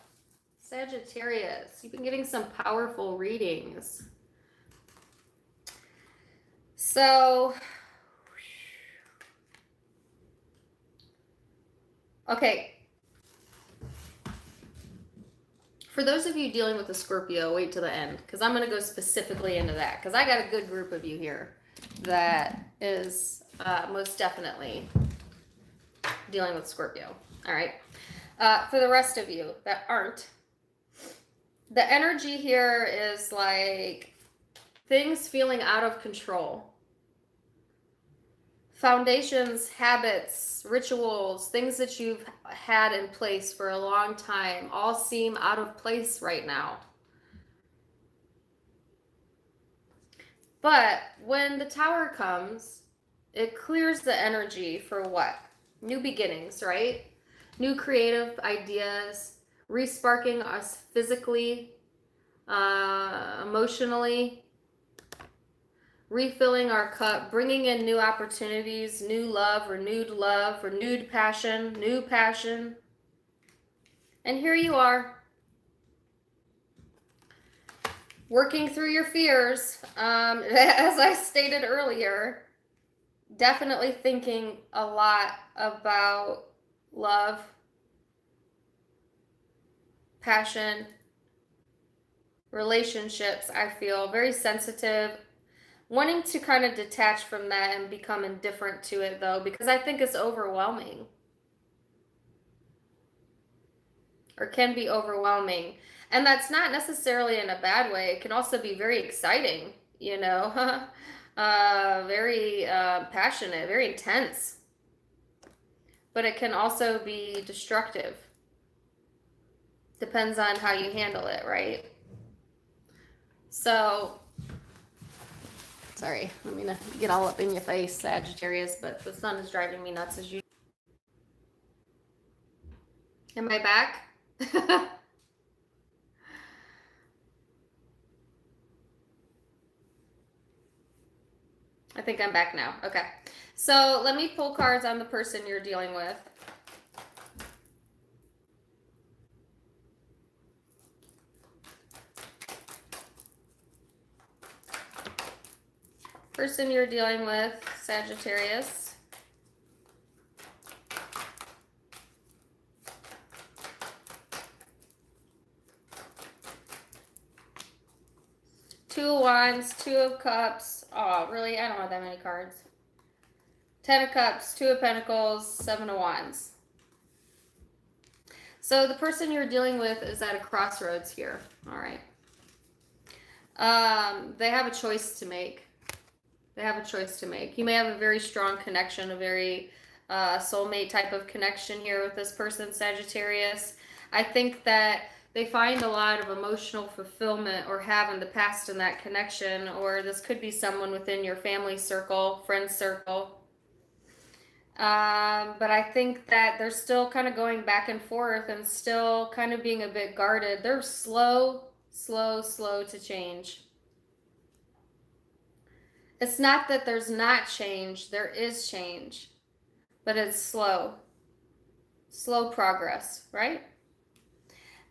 Sagittarius, you've been getting some powerful readings. So, okay. For those of you dealing with a Scorpio, wait till the end, because I'm going to go specifically into that, because I got a good group of you here that is most definitely dealing with Scorpio. All right. For the rest of you that aren't, the energy here is like things feeling out of control. Foundations, habits, rituals, things that you've had in place for a long time all seem out of place right now. But when the Tower comes, it clears the energy for what? New beginnings, right? New creative ideas, resparking us physically, emotionally, refilling our cup, bringing in new opportunities, new love, renewed passion, new passion. And here you are, working through your fears. As I stated earlier, definitely thinking a lot about love, passion, relationships. I feel very sensitive, wanting to kind of detach from that and become indifferent to it, though, because I think it's overwhelming, or can be overwhelming. And that's not necessarily in a bad way. It can also be very exciting, you know, very passionate, very intense. But it can also be destructive. Depends on how you handle it, right? So, sorry, I'm gonna get all up in your face, Sagittarius, but the sun is driving me nuts as you. Am I back? I think I'm back now. Okay. So let me pull cards on the person you're dealing with. Person you're dealing with, Sagittarius. Two of Wands, Two of Cups. Oh, really? I don't want that many cards. Ten of Cups, Two of Pentacles, Seven of Wands. So the person you're dealing with is at a crossroads here. All right. They have a choice to make. They have a choice to make. You may have a very strong connection, a very soulmate type of connection here with this person, Sagittarius. I think that they find a lot of emotional fulfillment or have in the past in that connection, or this could be someone within your family circle, friend circle. But I think that they're still kind of going back and forth and still kind of being a bit guarded. They're slow to change. It's not that there's not change, there is change, but it's slow progress, right?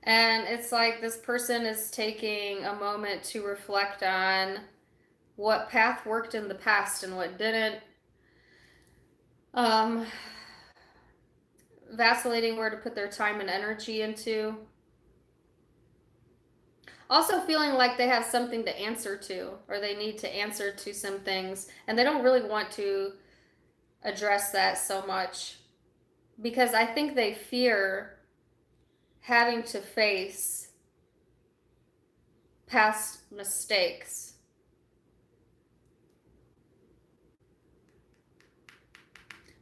And it's like this person is taking a moment to reflect on what path worked in the past and what didn't. Vacillating where to put their time and energy into. Also feeling like they have something to answer to, or they need to answer to some things, and they don't really want to address that so much because I think they fear having to face past mistakes.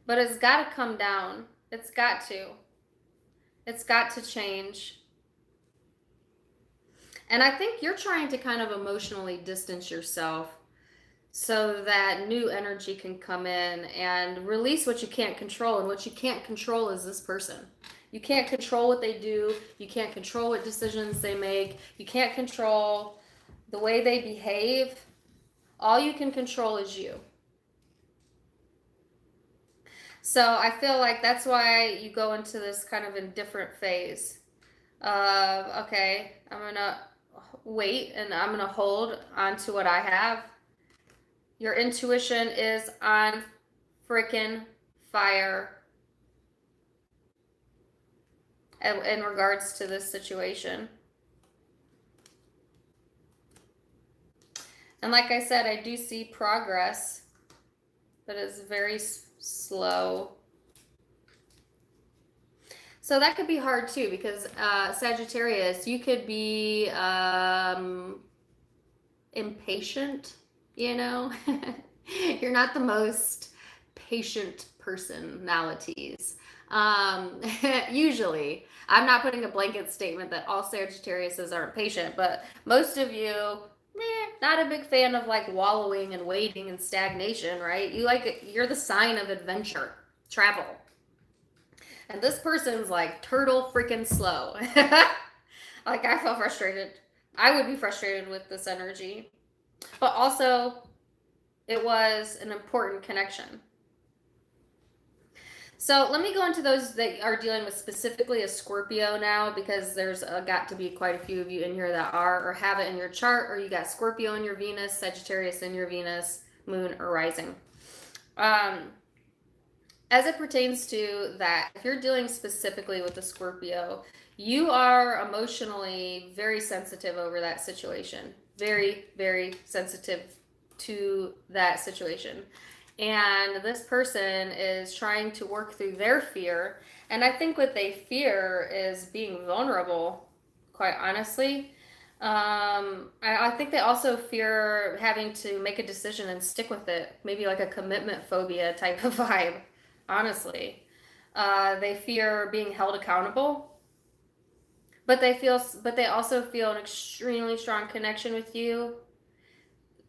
But it's got to come down. It's got to. It's got to change. And I think you're trying to kind of emotionally distance yourself so that new energy can come in and release what you can't control. And what you can't control is this person. You can't control what they do. You can't control what decisions they make. You can't control the way they behave. All you can control is you. So I feel like that's why you go into this kind of indifferent phase. Okay, I'm going to wait and I'm going to hold on to what I have. Your intuition is on freaking fire in regards to this situation. And like I said, I do see progress, but it's very slow. So that could be hard too, because Sagittarius, you could be impatient, you know? You're not the most patient personalities. Usually, I'm not putting a blanket statement that all Sagittariuses aren't patient, but most of you, not a big fan of like wallowing and waiting and stagnation, right? You're the sign of adventure, travel. And this person's like turtle freaking slow. Like I felt frustrated. I would be frustrated with this energy. But also, it was an important connection. So let me go into those that are dealing with specifically a Scorpio now, because there's got to be quite a few of you in here that are or have it in your chart, or you got Scorpio in your Venus, Sagittarius in your Venus, Moon, or Rising. As it pertains to that, if you're dealing specifically with the Scorpio, you are emotionally very sensitive over that situation. Very, very sensitive to that situation. And this person is trying to work through their fear. And I think what they fear is being vulnerable, quite honestly. I think they also fear having to make a decision and stick with it. Maybe like a commitment phobia type of vibe. Honestly, they fear being held accountable, but they also feel an extremely strong connection with you.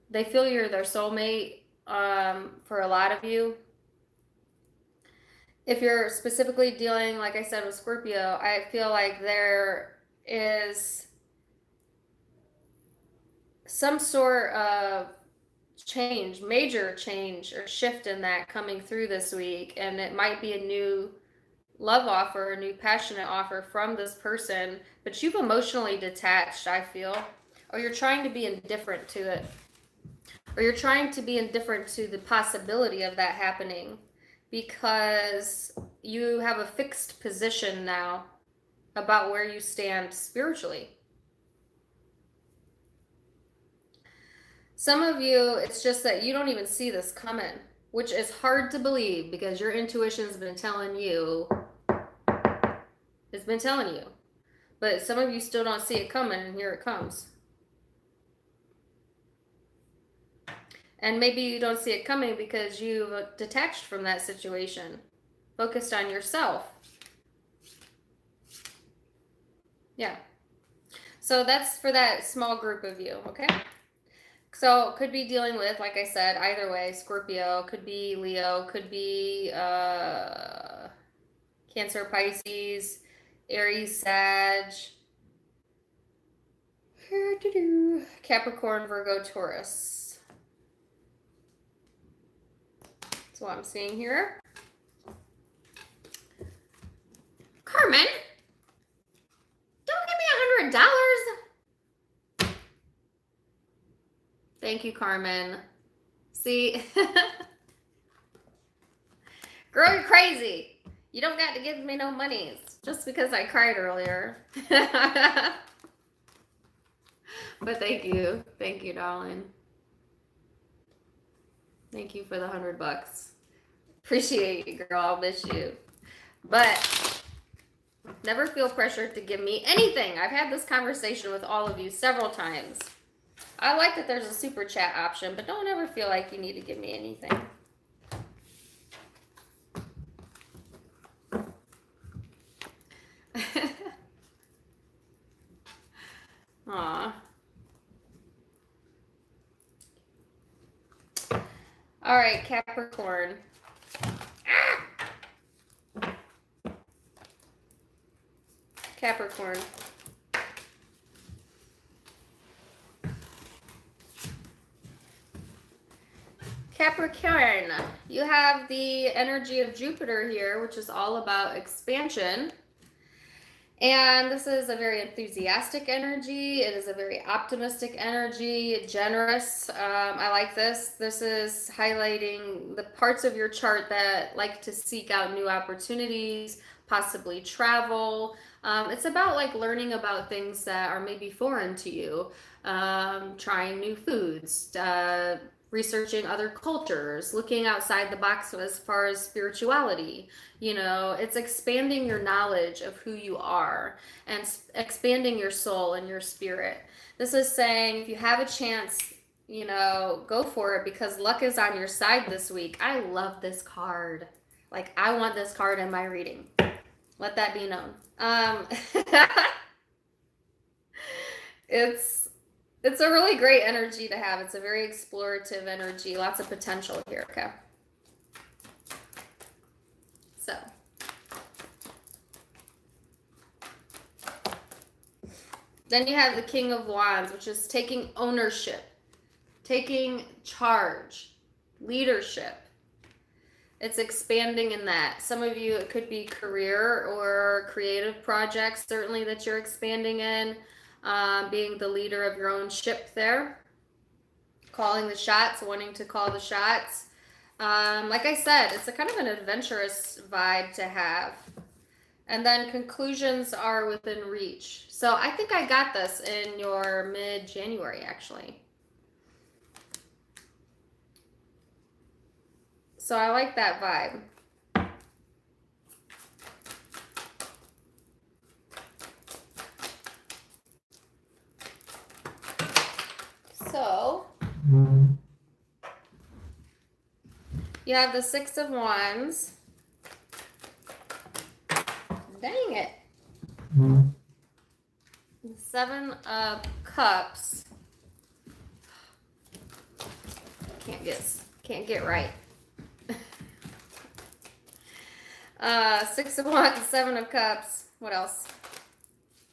They feel you're their soulmate, for a lot of you. If you're specifically dealing, like I said, with Scorpio, I feel like there is some sort of change, major change or shift in that coming through this week. And it might be a new love offer, a new passionate offer from this person, but you've emotionally detached, I feel. Or you're trying to be indifferent to it. Or you're trying to be indifferent to the possibility of that happening because you have a fixed position now about where you stand spiritually. Some of you, it's just that you don't even see this coming, which is hard to believe because your intuition's been telling you. It's been telling you. But some of you still don't see it coming, and here it comes. And maybe you don't see it coming because you've detached from that situation, focused on yourself. Yeah. So that's for that small group of you, okay? So could be dealing with, like I said, either way, Scorpio, could be Leo, could be Cancer, Pisces, Aries, Sag, Capricorn, Virgo, Taurus. That's what I'm seeing here. Carmen, don't give me $100. Thank you, Carmen. See? Girl, you're crazy. You don't got to give me no money just because I cried earlier. But thank you. Thank you, darling. Thank you for the $100. Appreciate you, girl. I'll miss you. But never feel pressured to give me anything. I've had this conversation with all of you several times. I like that there's a super chat option, but don't ever feel like you need to give me anything. Aw. All right, Capricorn. Capricorn. Capricorn, you have the energy of Jupiter here, which is all about expansion. And this is a very enthusiastic energy. It is a very optimistic energy, generous. I like this. This is highlighting the parts of your chart that like to seek out new opportunities, possibly travel. It's about like learning about things that are maybe foreign to you, trying new foods, researching other cultures, looking outside the box as far as spirituality. You know, it's expanding your knowledge of who you are and expanding your soul and your spirit. This is saying if you have a chance, you know, go for it because luck is on your side this week. I love this card. Like, I want this card in my reading. Let that be known. It's a really great energy to have. It's a very explorative energy. Lots of potential here, okay? So. Then you have the King of Wands, which is taking ownership, taking charge, leadership. It's expanding in that. Some of you, it could be career or creative projects, certainly that you're expanding in. Being the leader of your own ship there, calling the shots, wanting to call the shots. Like I said, it's a kind of an adventurous vibe to have. And then conclusions are within reach. So I think I got this in your mid-January, actually. So I like that vibe. So, you have the Six of Wands. Dang it. Seven of Cups. Can't get right. 6 of Wands, 7 of Cups. What else?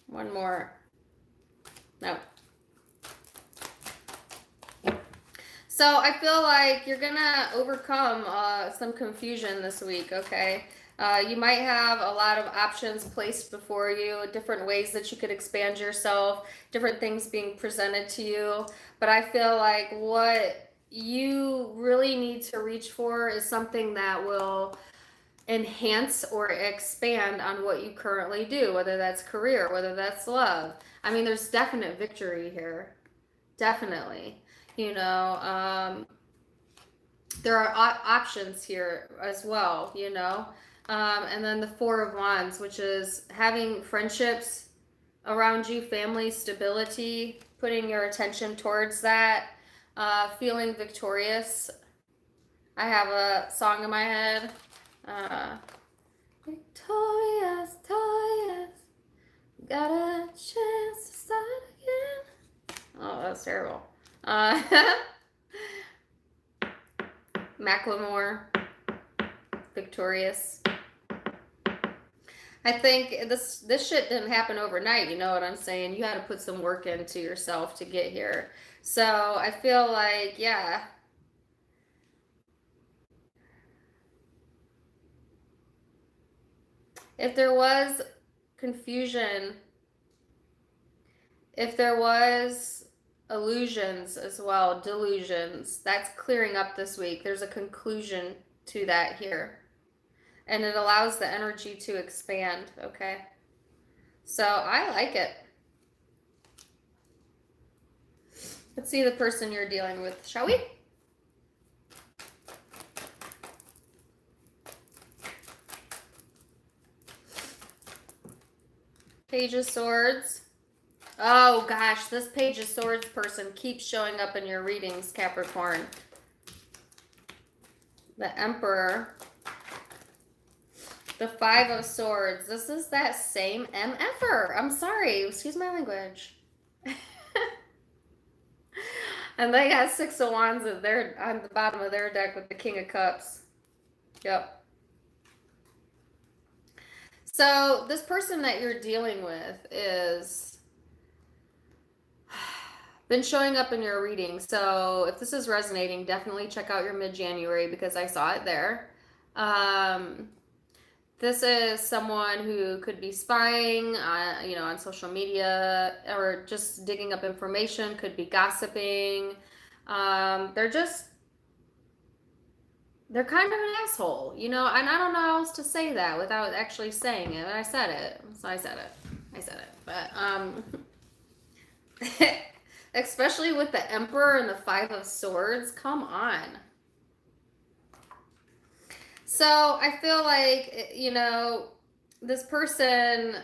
One more. No. So I feel like you're gonna overcome some confusion this week, okay? You might have a lot of options placed before you, different ways that you could expand yourself, different things being presented to you. But I feel like what you really need to reach for is something that will enhance or expand on what you currently do, whether that's career, whether that's love. I mean, there's definite victory here. Definitely. You know, there are options here as well, you know. And then the 4 of Wands, which is having friendships around you, family, stability, putting your attention towards that, feeling victorious. I have a song in my head. Victorious, victorious, got a chance to start again. Oh, that was terrible. Macklemore, victorious. I think this shit didn't happen overnight, you know what I'm saying? You had to put some work into yourself to get here. So I feel like, yeah. If there was confusion, if there was illusions as well, delusions, that's clearing up this week. There's a conclusion to that here. And it allows the energy to expand, okay? So I like it. Let's see the person you're dealing with, shall we? Page of Swords. Oh gosh, this Page of Swords person keeps showing up in your readings, Capricorn. The Emperor. The 5 of Swords. This is that same MFer. I'm sorry. Excuse my language. And they got 6 of Wands on the bottom of their deck with the King of Cups. Yep. So this person that you're dealing with is been showing up in your reading. So if this is resonating, definitely check out your mid-January because I saw it there. This is someone who could be spying, on social media or just digging up information, could be gossiping. They're kind of an asshole, and I don't know how else to say that without actually saying it. But I said it, so I said it. But especially with the Emperor and the 5 of Swords, come on. So I feel like, this person,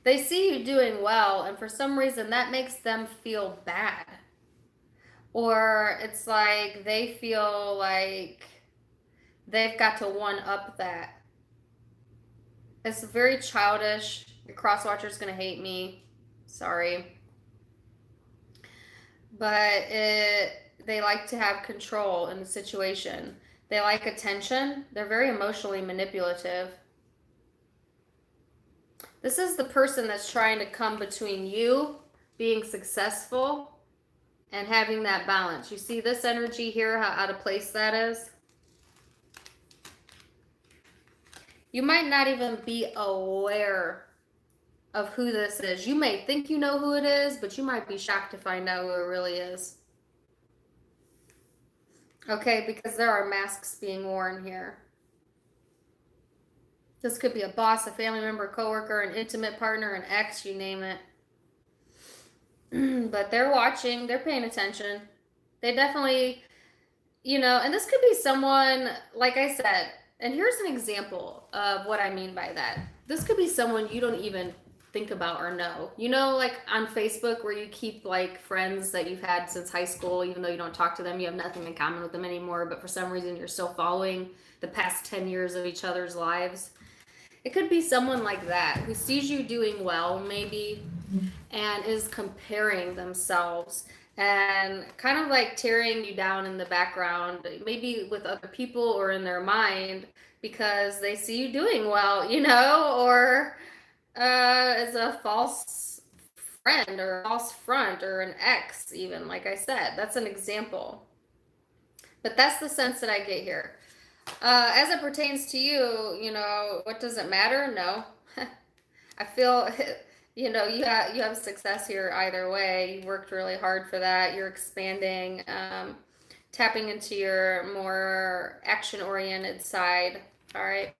they see you doing well, and for some reason that makes them feel bad. Or it's like they feel like they've got to one-up that. It's very childish. Your cross-watcher's going to hate me. Sorry. But they like to have control in the situation. They like attention. They're very emotionally manipulative. This is the person that's trying to come between you being successful and having that balance. You see this energy here, how out of place that is? You might not even be aware of who this is. You may think you know who it is, but you might be shocked to find out who it really is. Okay, because there are masks being worn here. This could be a boss, a family member, a coworker, an intimate partner, an ex, you name it. But they're watching, they're paying attention. They definitely, and this could be someone, like I said, and here's an example of what I mean by that. This could be someone you don't even think about or know. Like on Facebook where you keep like friends that you've had since high school, even though you don't talk to them, you have nothing in common with them anymore, but for some reason you're still following the past 10 years of each other's lives. It could be someone like that who sees you doing well, maybe, and is comparing themselves and kind of like tearing you down in the background, maybe with other people or in their mind, because they see you doing well, or as a false friend or false front or an ex, even. Like I said, that's an example. But that's the sense that I get here. As it pertains to you, what does it matter? No. I feel, you have success here either way. You worked really hard for that. You're expanding, tapping into your more action-oriented side. All right.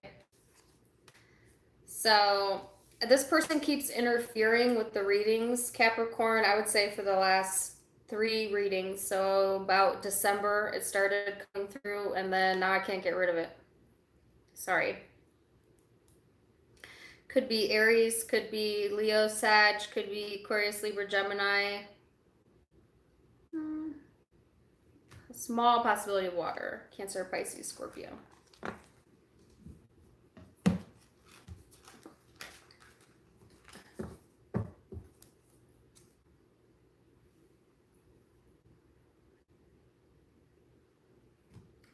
So this person keeps interfering with the readings, Capricorn. I would say for the last 3 readings. So about December, it started coming through, and then now I can't get rid of it. Sorry. Could be Aries, could be Leo, Sag, could be Aquarius, Libra, Gemini. A small possibility of water. Cancer, Pisces, Scorpio.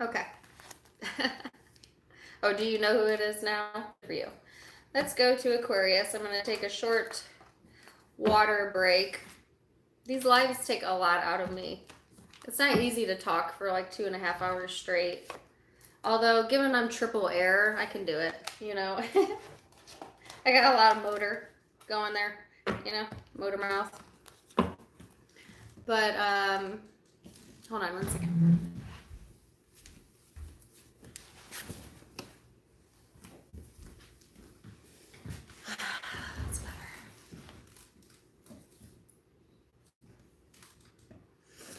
Okay. Oh, do you know who it is now? For you. Let's go to Aquarius. I'm going to take a short water break. These lives take a lot out of me. It's not easy to talk for like 2.5 hours straight. Although, given I'm triple air, I can do it, I got a lot of motor going there, motor mouth. But, hold on 1 second.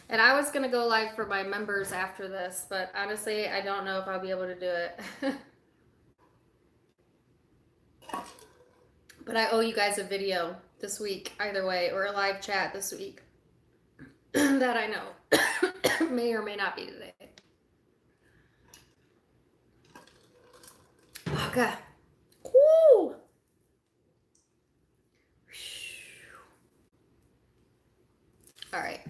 And I was going to go live for my members after this, but honestly, I don't know if I'll be able to do it. But I owe you guys a video this week, either way, or a live chat this week that I know may or may not be today. Okay. Woo! All right.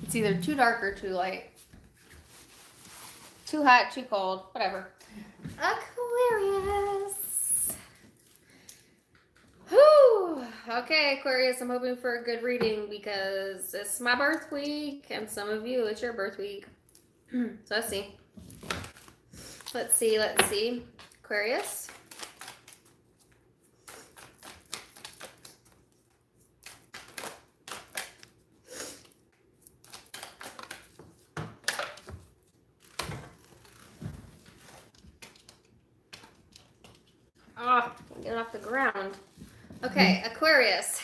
It's either too dark or too light. Too hot, too cold, whatever. Aquarius. Whew. Okay, Aquarius, I'm hoping for a good reading because it's my birth week, and some of you, it's your birth week. So let's see. Let's see. Aquarius. Oh, get off the ground. Okay, Aquarius.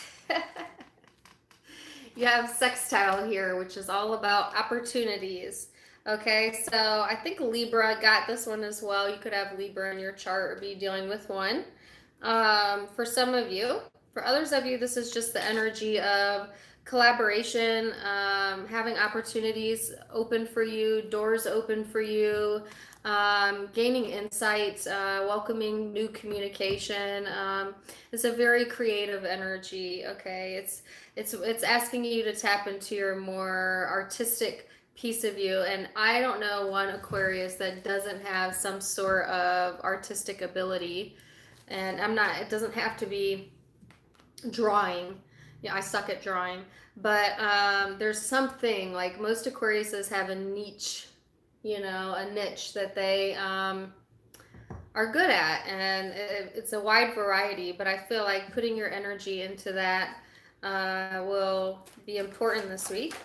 You have sextile here, which is all about opportunities. Okay, so I think Libra got this one as well. You could have Libra in your chart or be dealing with one. For some of you. For others of you, this is just the energy of collaboration, having opportunities open for you, doors open for you, gaining insights, welcoming new communication. It's a very creative energy. Okay, it's asking you to tap into your more artistic piece of you, and I don't know one Aquarius that doesn't have some sort of artistic ability. And it doesn't have to be drawing. Yeah, I suck at drawing, but there's something, like most Aquariuses have a niche, a niche that they are good at, and it's a wide variety, but I feel like putting your energy into that will be important this week.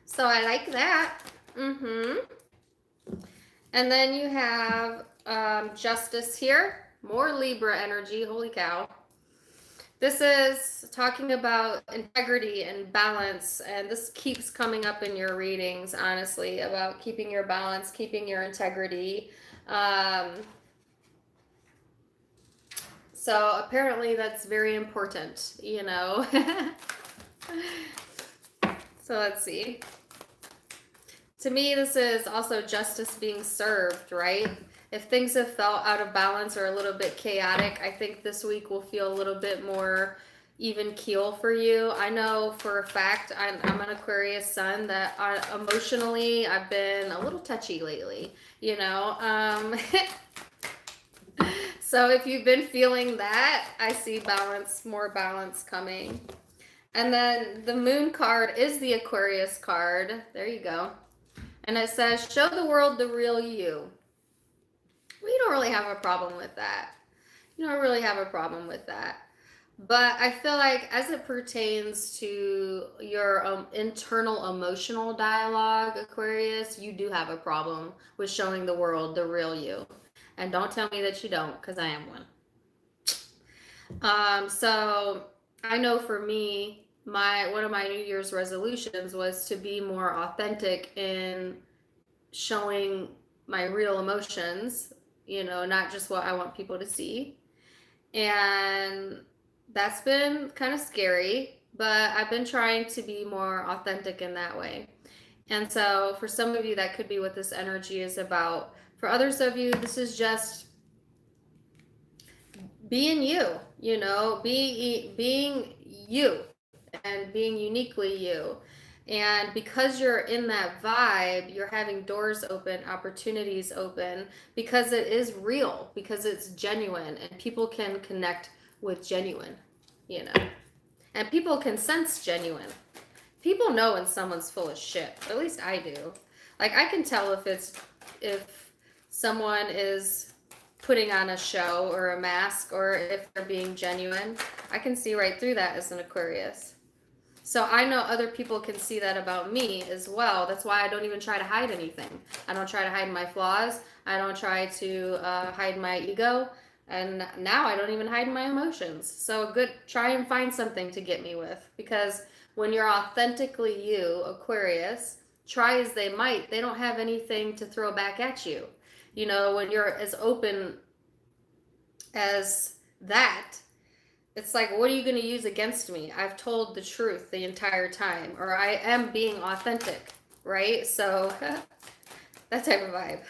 So I like that. And then you have Justice here. More Libra energy. Holy cow. This is talking about integrity and balance, and this keeps coming up in your readings, honestly, about keeping your balance, keeping your integrity. So apparently that's very important, So let's see. To me, this is also justice being served, right? If things have felt out of balance or a little bit chaotic, I think this week will feel a little bit more even keel for you. I know for a fact I'm an Aquarius sun that emotionally I've been a little touchy lately, you know. So if you've been feeling that, I see balance, more balance coming. And then the moon card is the Aquarius card. There you go. And it says, show the world the real you. We don't really have a problem with that. You don't really have a problem with that. But I feel like as it pertains to your internal emotional dialogue, Aquarius, you do have a problem with showing the world the real you. And don't tell me that you don't, because I am one. So I know for me, one of my New Year's resolutions was to be more authentic in showing my real emotions, you know, not just what I want people to see. And that's been kind of scary, but I've been trying to be more authentic in that way. And so for some of you, that could be what this energy is about. For others of you, this is just being you, you know, being you and being uniquely you. And because you're in that vibe, you're having doors open, opportunities open, because it is real, because it's genuine, and people can connect with genuine, you know. And people can sense genuine. People know when someone's full of shit. At least I do. Like, I can tell if someone is putting on a show or a mask, or if they're being genuine. I can see right through that as an Aquarius. So I know other people can see that about me as well. That's why I don't even try to hide anything. I don't try to hide my flaws. I don't try to hide my ego. And now I don't even hide my emotions. So try and find something to get me with. Because when you're authentically you, Aquarius, try as they might, they don't have anything to throw back at you. You know, when you're as open as that, it's like, what are you going to use against me? I've told the truth the entire time, or I am being authentic, right? So that type of vibe.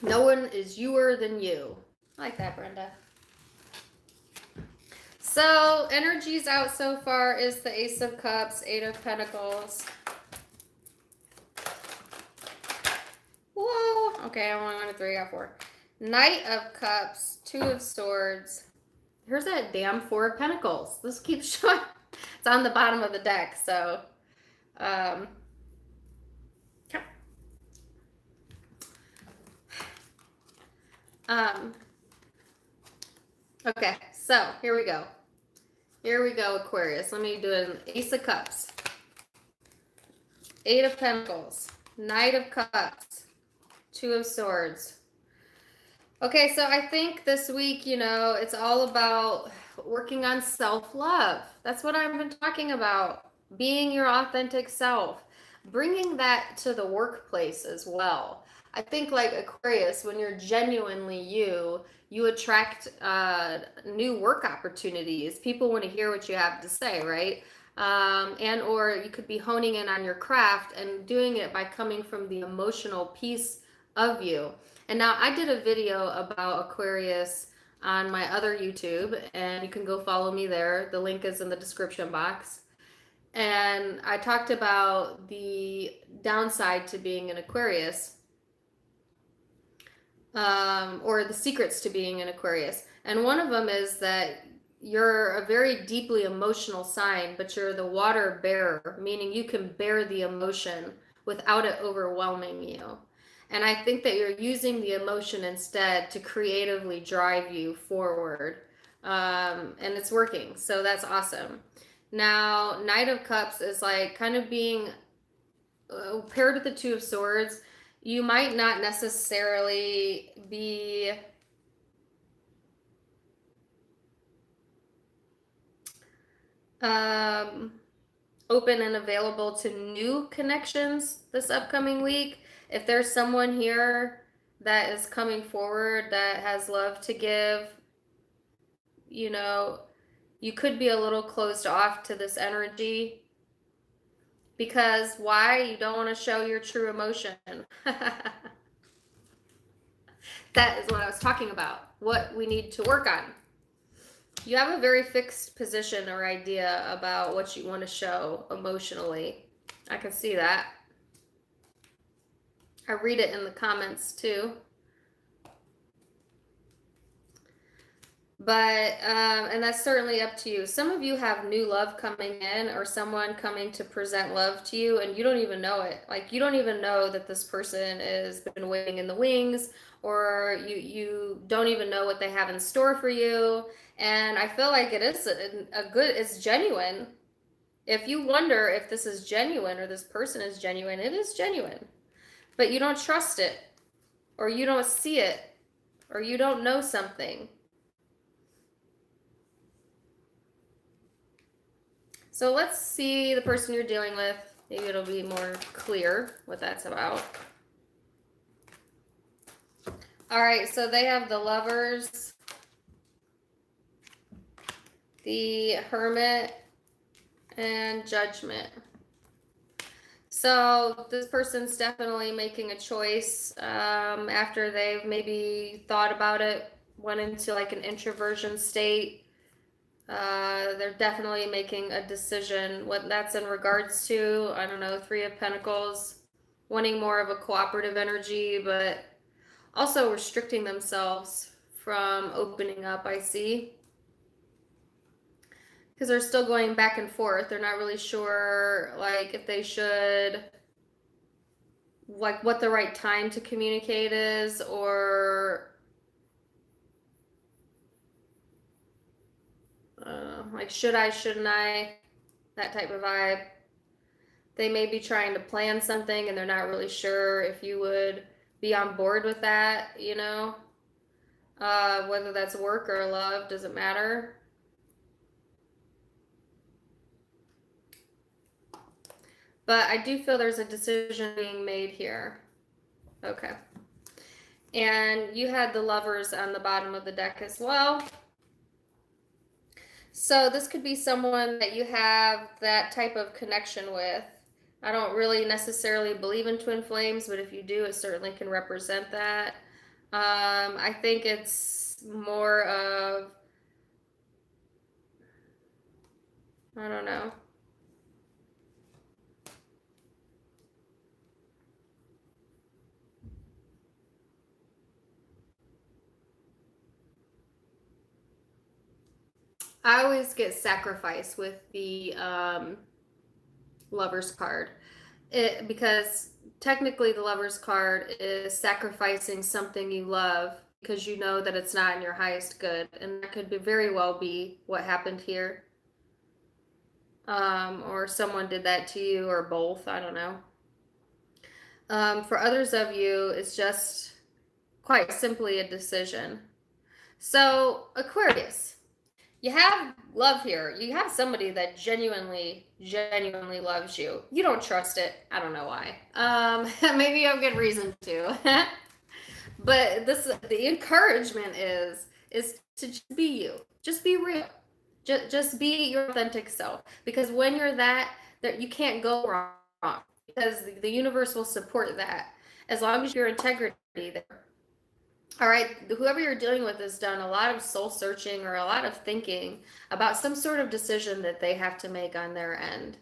No one is youer than you. I like that, Brenda. So energies out so far is the Ace of Cups, Eight of Pentacles. Whoa. Okay, I went 1, 2, 3, I got 4. Knight of Cups, Two of Swords. Here's that damn Four of Pentacles. This keeps showing. It's on the bottom of the deck, so. Okay, so here we go. Here we go, Aquarius. Let me do an Ace of Cups, Eight of Pentacles, Knight of Cups, Two of Swords. Okay, so I think this week, you know, it's all about working on self-love. That's what I've been talking about. Being your authentic self. Bringing that to the workplace as well. I think like Aquarius, when you're genuinely you, you attract new work opportunities. People want to hear what you have to say, right? And or you could be honing in on your craft and doing it by coming from the emotional piece of you. And now I did a video about Aquarius on my other YouTube, and you can go follow me there. The link is in the description box. And I talked about the downside to being an Aquarius, or the secrets to being an Aquarius. And one of them is that you're a very deeply emotional sign, but you're the water bearer, meaning you can bear the emotion without it overwhelming you. And I think that you're using the emotion instead to creatively drive you forward. And it's working. So that's awesome. Now, Knight of Cups is like kind of being paired with the Two of Swords. You might not necessarily be open and available to new connections this upcoming week. If there's someone here that is coming forward that has love to give, you know, you could be a little closed off to this energy. Because why? You don't want to show your true emotion. That is what I was talking about. What we need to work on. You have a very fixed position or idea about what you want to show emotionally. I can see that. I read it in the comments too. But, and that's certainly up to you. Some of you have new love coming in or someone coming to present love to you and you don't even know it. Like, you don't even know that this person has been waiting in the wings, or you don't even know what they have in store for you. And I feel like it is it's genuine. If you wonder if this is genuine or this person is genuine, it is genuine. But you don't trust it, or you don't see it, or you don't know something. So let's see the person you're dealing with. Maybe it'll be more clear what that's about. All right, so they have the Lovers, the Hermit, and Judgment. So this person's definitely making a choice after they've maybe thought about it, went into like an introversion state. They're definitely making a decision. What that's in regards to, I don't know, Three of Pentacles, wanting more of a cooperative energy, but also restricting themselves from opening up, I see. Because they're still going back and forth. They're not really sure, like, if they should, like, what the right time to communicate is, or like, should I, shouldn't I, that type of vibe. They may be trying to plan something and they're not really sure if you would be on board with that, you know? Whether that's work or love, doesn't matter. But I do feel there's a decision being made here. Okay. And you had the Lovers on the bottom of the deck as well. So this could be someone that you have that type of connection with. I don't really necessarily believe in twin flames, but if you do, it certainly can represent that. I think it's more of, I don't know. I always get sacrifice with the Lover's card. Because technically the Lover's card is sacrificing something you love because you know that it's not in your highest good. And that could be very well be what happened here. Or someone did that to you, or both. I don't know. For others of you, it's just quite simply a decision. So, Aquarius, you have love here. You have somebody that genuinely loves you. You don't trust it. I don't know why. Maybe you have good reason to. But the encouragement is to just be you. Just be real. Just be your authentic self. Because when you're that you can't go wrong. Because the universe will support that. As long as your integrity there. All right, whoever you're dealing with has done a lot of soul searching or a lot of thinking about some sort of decision that they have to make on their end.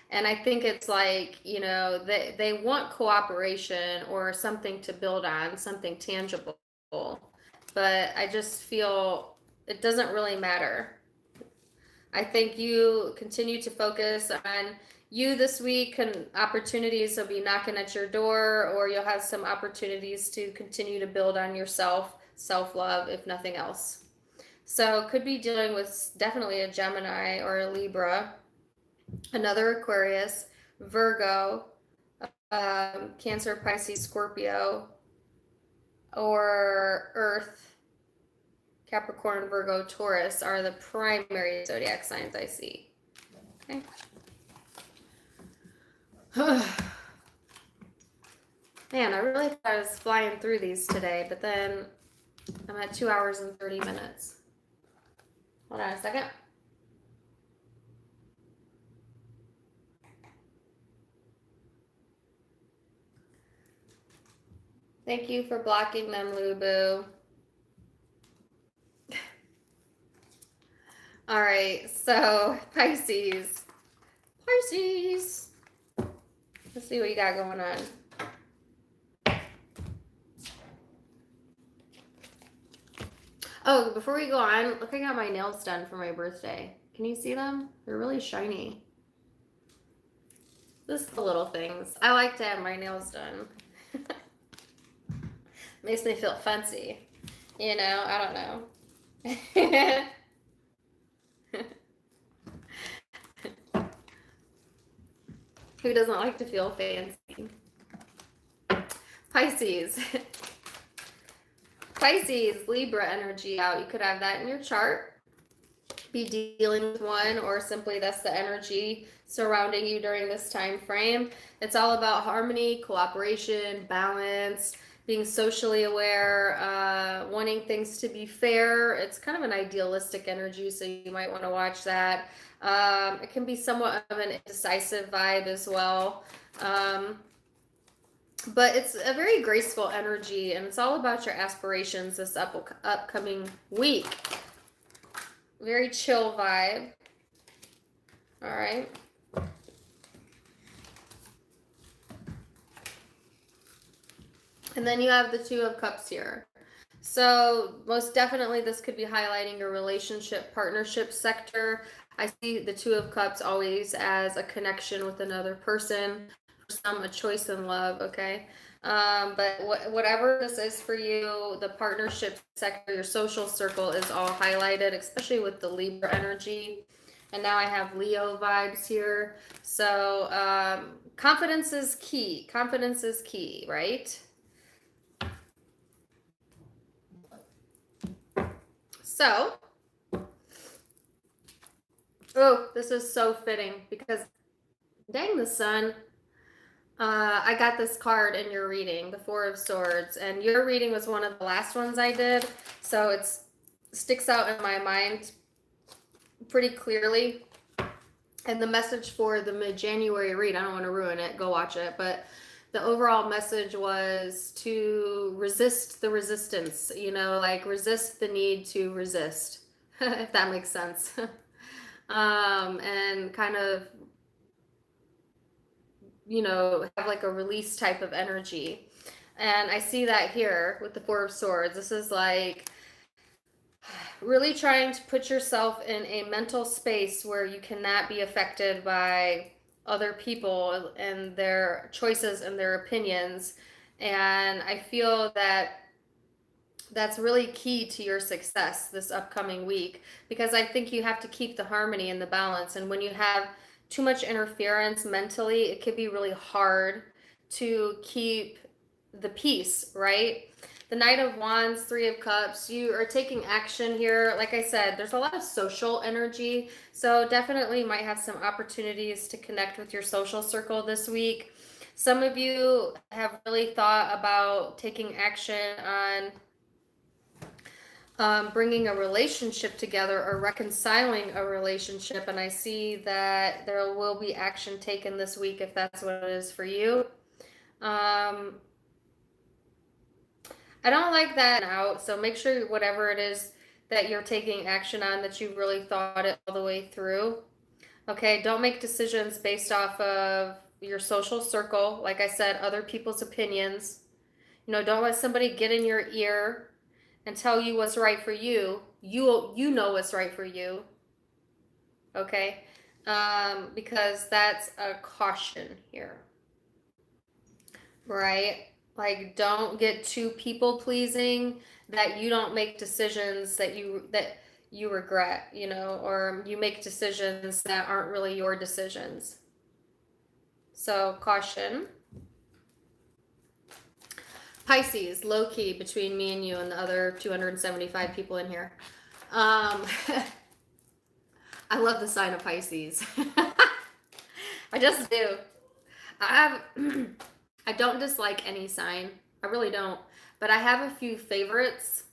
And I think it's like, you know, they want cooperation or something to build on, something tangible. But I just feel it doesn't really matter. I think you continue to focus on you this week, and opportunities will be knocking at your door, or you'll have some opportunities to continue to build on yourself, self-love, if nothing else. So could be dealing with definitely a Gemini or a Libra, another Aquarius, Virgo, Cancer, Pisces, Scorpio, or Earth, Capricorn, Virgo, Taurus are the primary zodiac signs I see. Okay. Man, I really thought I was flying through these today, but then I'm at 2 hours and 30 minutes. Hold on a second. Thank you for blocking them, Lubu. All right, so Pisces. Pisces. Let's see what you got going on. Oh, before we go on, look, I got my nails done for my birthday. Can you see them? They're really shiny. Just the little things. I like to have my nails done. Makes me feel fancy. You know, I don't know. Who doesn't like to feel fancy? Pisces. Pisces, Libra energy out. You could have that in your chart. Be dealing with one, or simply that's the energy surrounding you during this time frame. It's all about harmony, cooperation, balance, being socially aware, wanting things to be fair. It's kind of an idealistic energy, so you might want to watch that. It can be somewhat of an indecisive vibe as well. But it's a very graceful energy, and it's all about your aspirations this upcoming week. Very chill vibe. All right. And then you have the Two of Cups here. So most definitely this could be highlighting your relationship, partnership sector. I see the Two of Cups always as a connection with another person. For some, a choice in love, okay? But whatever this is for you, the partnership sector, your social circle is all highlighted, especially with the Libra energy. And now I have Leo vibes here. So confidence is key. Confidence is key, right? So, oh, this is so fitting because dang the sun. I got this card in your reading, the Four of Swords, and your reading was one of the last ones I did, so it sticks out in my mind pretty clearly. And the message for the mid-January read, I don't want to ruin it, go watch it, but the overall message was to resist the resistance, you know, like resist the need to resist, if that makes sense. And kind of, you know, have like a release type of energy. And I see that here with the Four of Swords. This is like really trying to put yourself in a mental space where you cannot be affected by other people and their choices and their opinions. And I feel that that's really key to your success this upcoming week, because I think you have to keep the harmony and the balance. And when you have too much interference mentally, it can be really hard to keep the peace, right? The Knight of Wands, Three of Cups, you are taking action here. Like I said, there's a lot of social energy, so definitely might have some opportunities to connect with your social circle this week. Some of you have really thought about taking action on bringing a relationship together or reconciling a relationship, and I see that there will be action taken this week if that's what it is for you. I don't like that out, so make sure whatever it is that you're taking action on, that you really thought it all the way through. Okay, don't make decisions based off of your social circle. Like I said, other people's opinions. You know, don't let somebody get in your ear and tell you what's right for you. You know what's right for you. Okay? Because that's a caution here. Right? Like, don't get too people pleasing that you don't make decisions that you regret, you know, or you make decisions that aren't really your decisions. So, caution. Pisces, low key between me and you and the other 275 people in here. I love the sign of Pisces. I just do. I don't dislike any sign. I really don't. But I have a few favorites.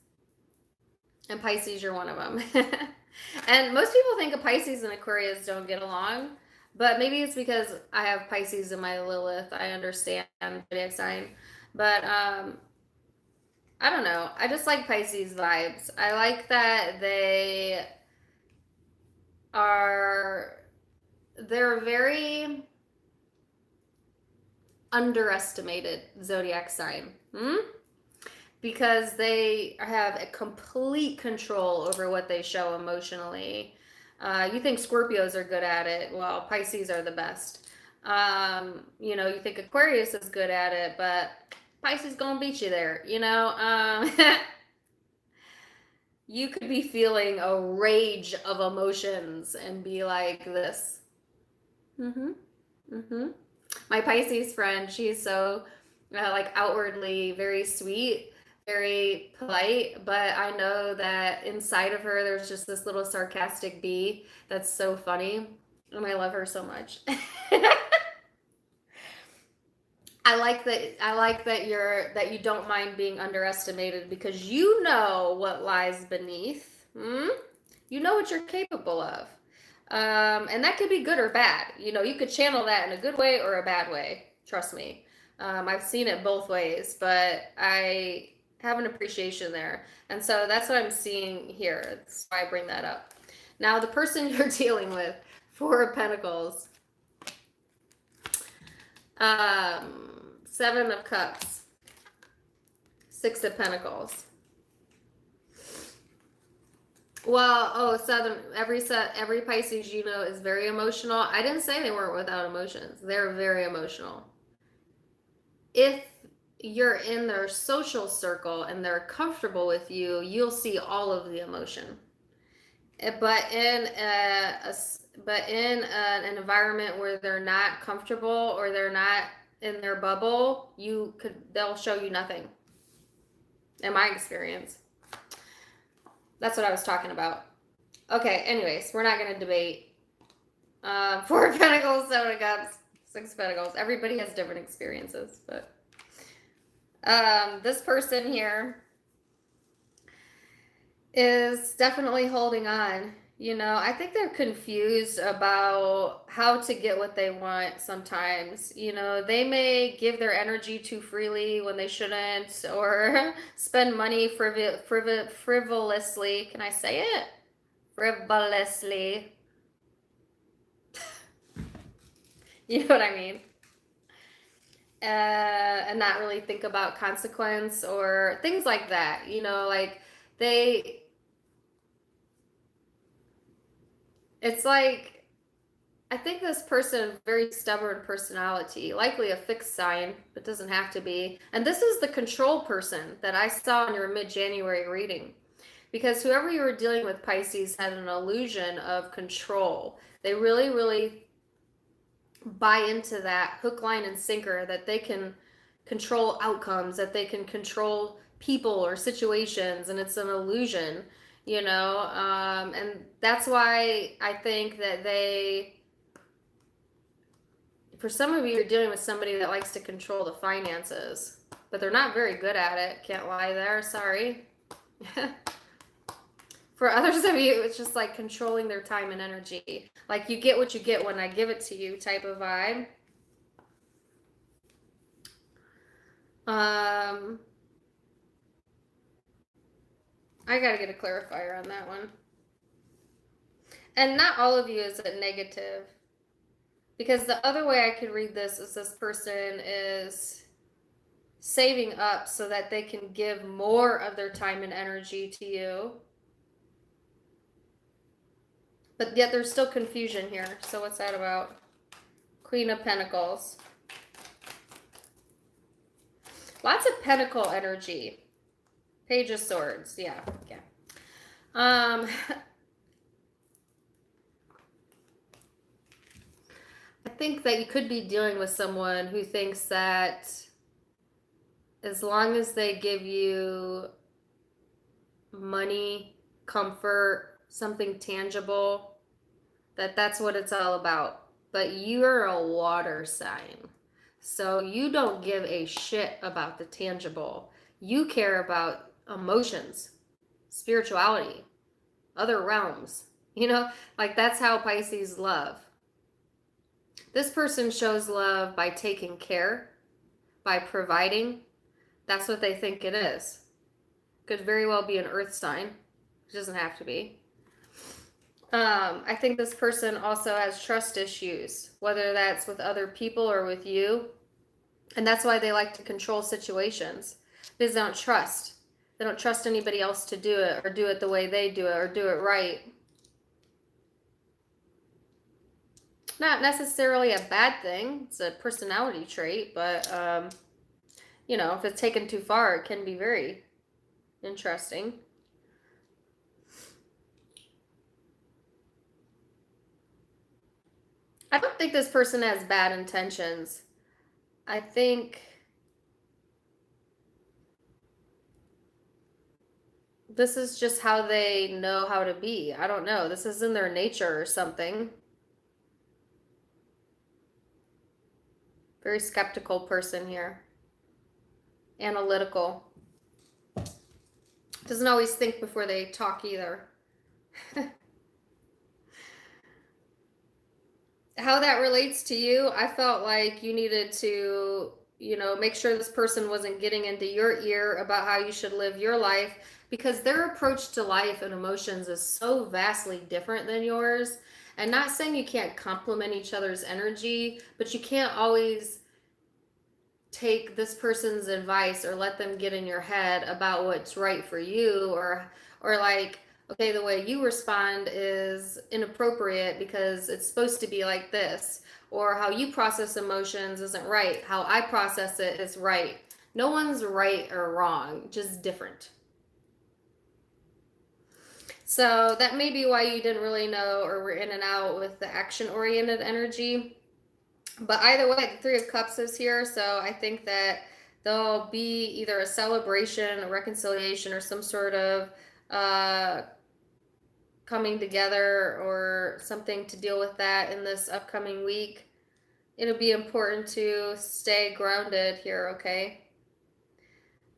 And Pisces, you're one of them. And most people think of Pisces and Aquarius don't get along. But maybe it's because I have Pisces in my Lilith. I understand Zodiac sign. But I don't know. I just like Pisces vibes. I like that are, they're very underestimated zodiac sign. Because they have a complete control over what they show emotionally. You think Scorpios are good at it. Well, Pisces are the best. You think Aquarius is good at it, but Pisces gonna beat you there. You could be feeling a rage of emotions and be like this. Mm-hmm. Mm-hmm. My Pisces friend, she's so like outwardly very sweet, very polite, but I know that inside of her there's just this little sarcastic bee that's so funny, and I love her so much. I like that you don't mind being underestimated because you know what lies beneath. You know what you're capable of. And that could be good or bad. You could channel that in a good way or a bad way. Trust me. I've seen it both ways, but I have an appreciation there. And so that's what I'm seeing here. That's why I bring that up. Now, the person you're dealing with, Four of Pentacles, Seven of Cups, Six of Pentacles. Well, every Pisces is very emotional. I didn't say they weren't without emotions. They're very emotional. If you're in their social circle and they're comfortable with you, you'll see all of the emotion. But in an environment where they're not comfortable or they're not in their bubble, they'll show you nothing. In my experience. That's what I was talking about. Okay, anyways, we're not going to debate. Four of Pentacles, Seven of Cups, Six of Pentacles. Everybody has different experiences, but this person here is definitely holding on. I think they're confused about how to get what they want sometimes. They may give their energy too freely when they shouldn't, or spend money frivolously. Can I say it? Frivolously. You know what I mean? And not really think about consequence or things like that. It's like, I think this person, very stubborn personality, likely a fixed sign, but doesn't have to be. And this is the control person that I saw in your mid-January reading. Because whoever you were dealing with, Pisces, had an illusion of control. They really, really buy into that hook, line, and sinker, that they can control outcomes, that they can control people or situations, and it's an illusion. And that's why I think that for some of you, you're dealing with somebody that likes to control the finances, but they're not very good at it. Can't lie there. Sorry. For others of you, it's just like controlling their time and energy. Like, you get what you get when I give it to you type of vibe. I gotta get a clarifier on that one. And not all of you is a negative. Because the other way I could read this is this person is saving up so that they can give more of their time and energy to you. But yet there's still confusion here. So what's that about? Queen of Pentacles. Lots of pentacle energy. Page of Swords. Yeah. I think that you could be dealing with someone who thinks that as long as they give you money, comfort, something tangible, that's what it's all about. But you're a water sign. So you don't give a shit about the tangible. You care about emotions, spirituality, other realms. Like, that's how Pisces love. This person shows love by taking care, by providing. That's what they think it is. Could very well be an earth sign. It doesn't have to be. I think this person also has trust issues, whether that's with other people or with you. And that's why they like to control situations. Because they don't trust. They don't trust anybody else to do it, or do it the way they do it, or do it right. Not necessarily a bad thing. It's a personality trait, but, you know, if it's taken too far, it can be very interesting. I don't think this person has bad intentions. I think this is just how they know how to be. I don't know. This is in their nature or something. Very skeptical person here. Analytical. Doesn't always think before they talk either. How that relates to you, I felt like you needed to, you know, make sure this person wasn't getting into your ear about how you should live your life, because their approach to life and emotions is so vastly different than yours. And not saying you can't complement each other's energy, but you can't always take this person's advice or let them get in your head about what's right for you, or like, okay, the way you respond is inappropriate because it's supposed to be like this, or how you process emotions isn't right, how I process it is right. No one's right or wrong, just different. So that may be why you didn't really know, or were in and out with the action-oriented energy. But either way, the Three of Cups is here, so I think that there'll be either a celebration, a reconciliation, or some sort of coming together or something to deal with that in this upcoming week. It'll be important to stay grounded here, okay?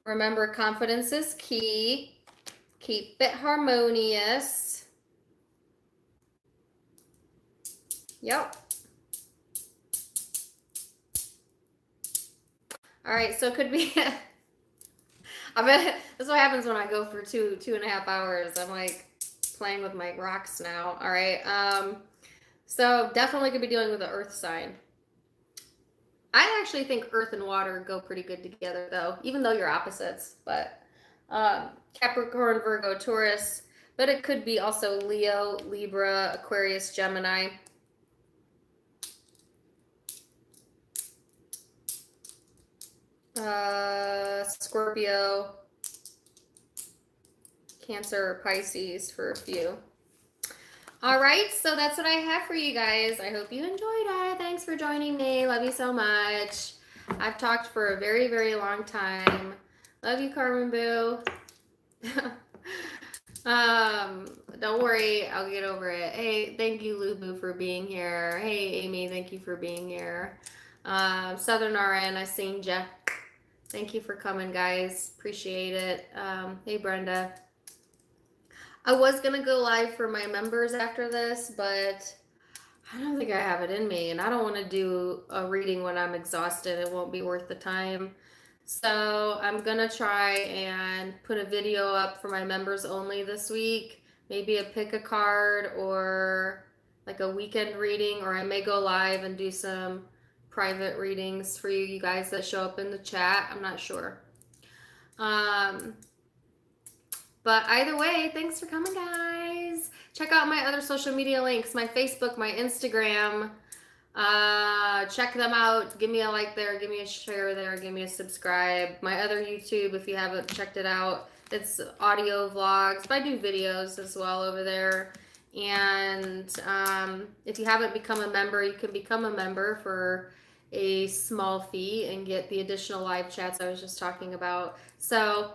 Remember, confidence is key. Keep it harmonious. Yep. All right, so it could be... I bet that's what happens when I go for 2.5 hours. I'm like playing with my rocks now. All right. So definitely could be dealing with the earth sign. I actually think earth and water go pretty good together, though, even though you're opposites. But Capricorn, Virgo, Taurus. But it could be also Leo, Libra, Aquarius, Gemini. Scorpio, Cancer, Pisces for a few. All right, so that's what I have for you guys. I hope you enjoyed it. Thanks for joining me. Love you so much. I've talked for a very, very long time. Love you, Carmen Boo. Don't worry, I'll get over it. Hey, thank you, Lubu, for being here. Hey, Amy, thank you for being here. Southern RN, I seen ya. Thank you for coming, guys. Appreciate it. Hey, Brenda. I was going to go live for my members after this, but I don't think I have it in me, and I don't want to do a reading when I'm exhausted. It won't be worth the time. So I'm going to try and put a video up for my members only this week. Maybe a pick a card or like a weekend reading, or I may go live and do some private readings for you guys that show up in the chat. I'm not sure. But either way, thanks for coming, guys. Check out my other social media links, my Facebook, my Instagram. Check them out. Give me a like there. Give me a share there. Give me a subscribe. My other YouTube, if you haven't checked it out, it's audio vlogs, but I do videos as well over there. And if you haven't become a member, you can become a member for a small fee and get the additional live chats I was just talking about. So,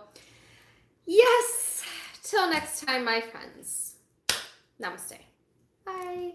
yes, till next time, my friends. Namaste. Bye.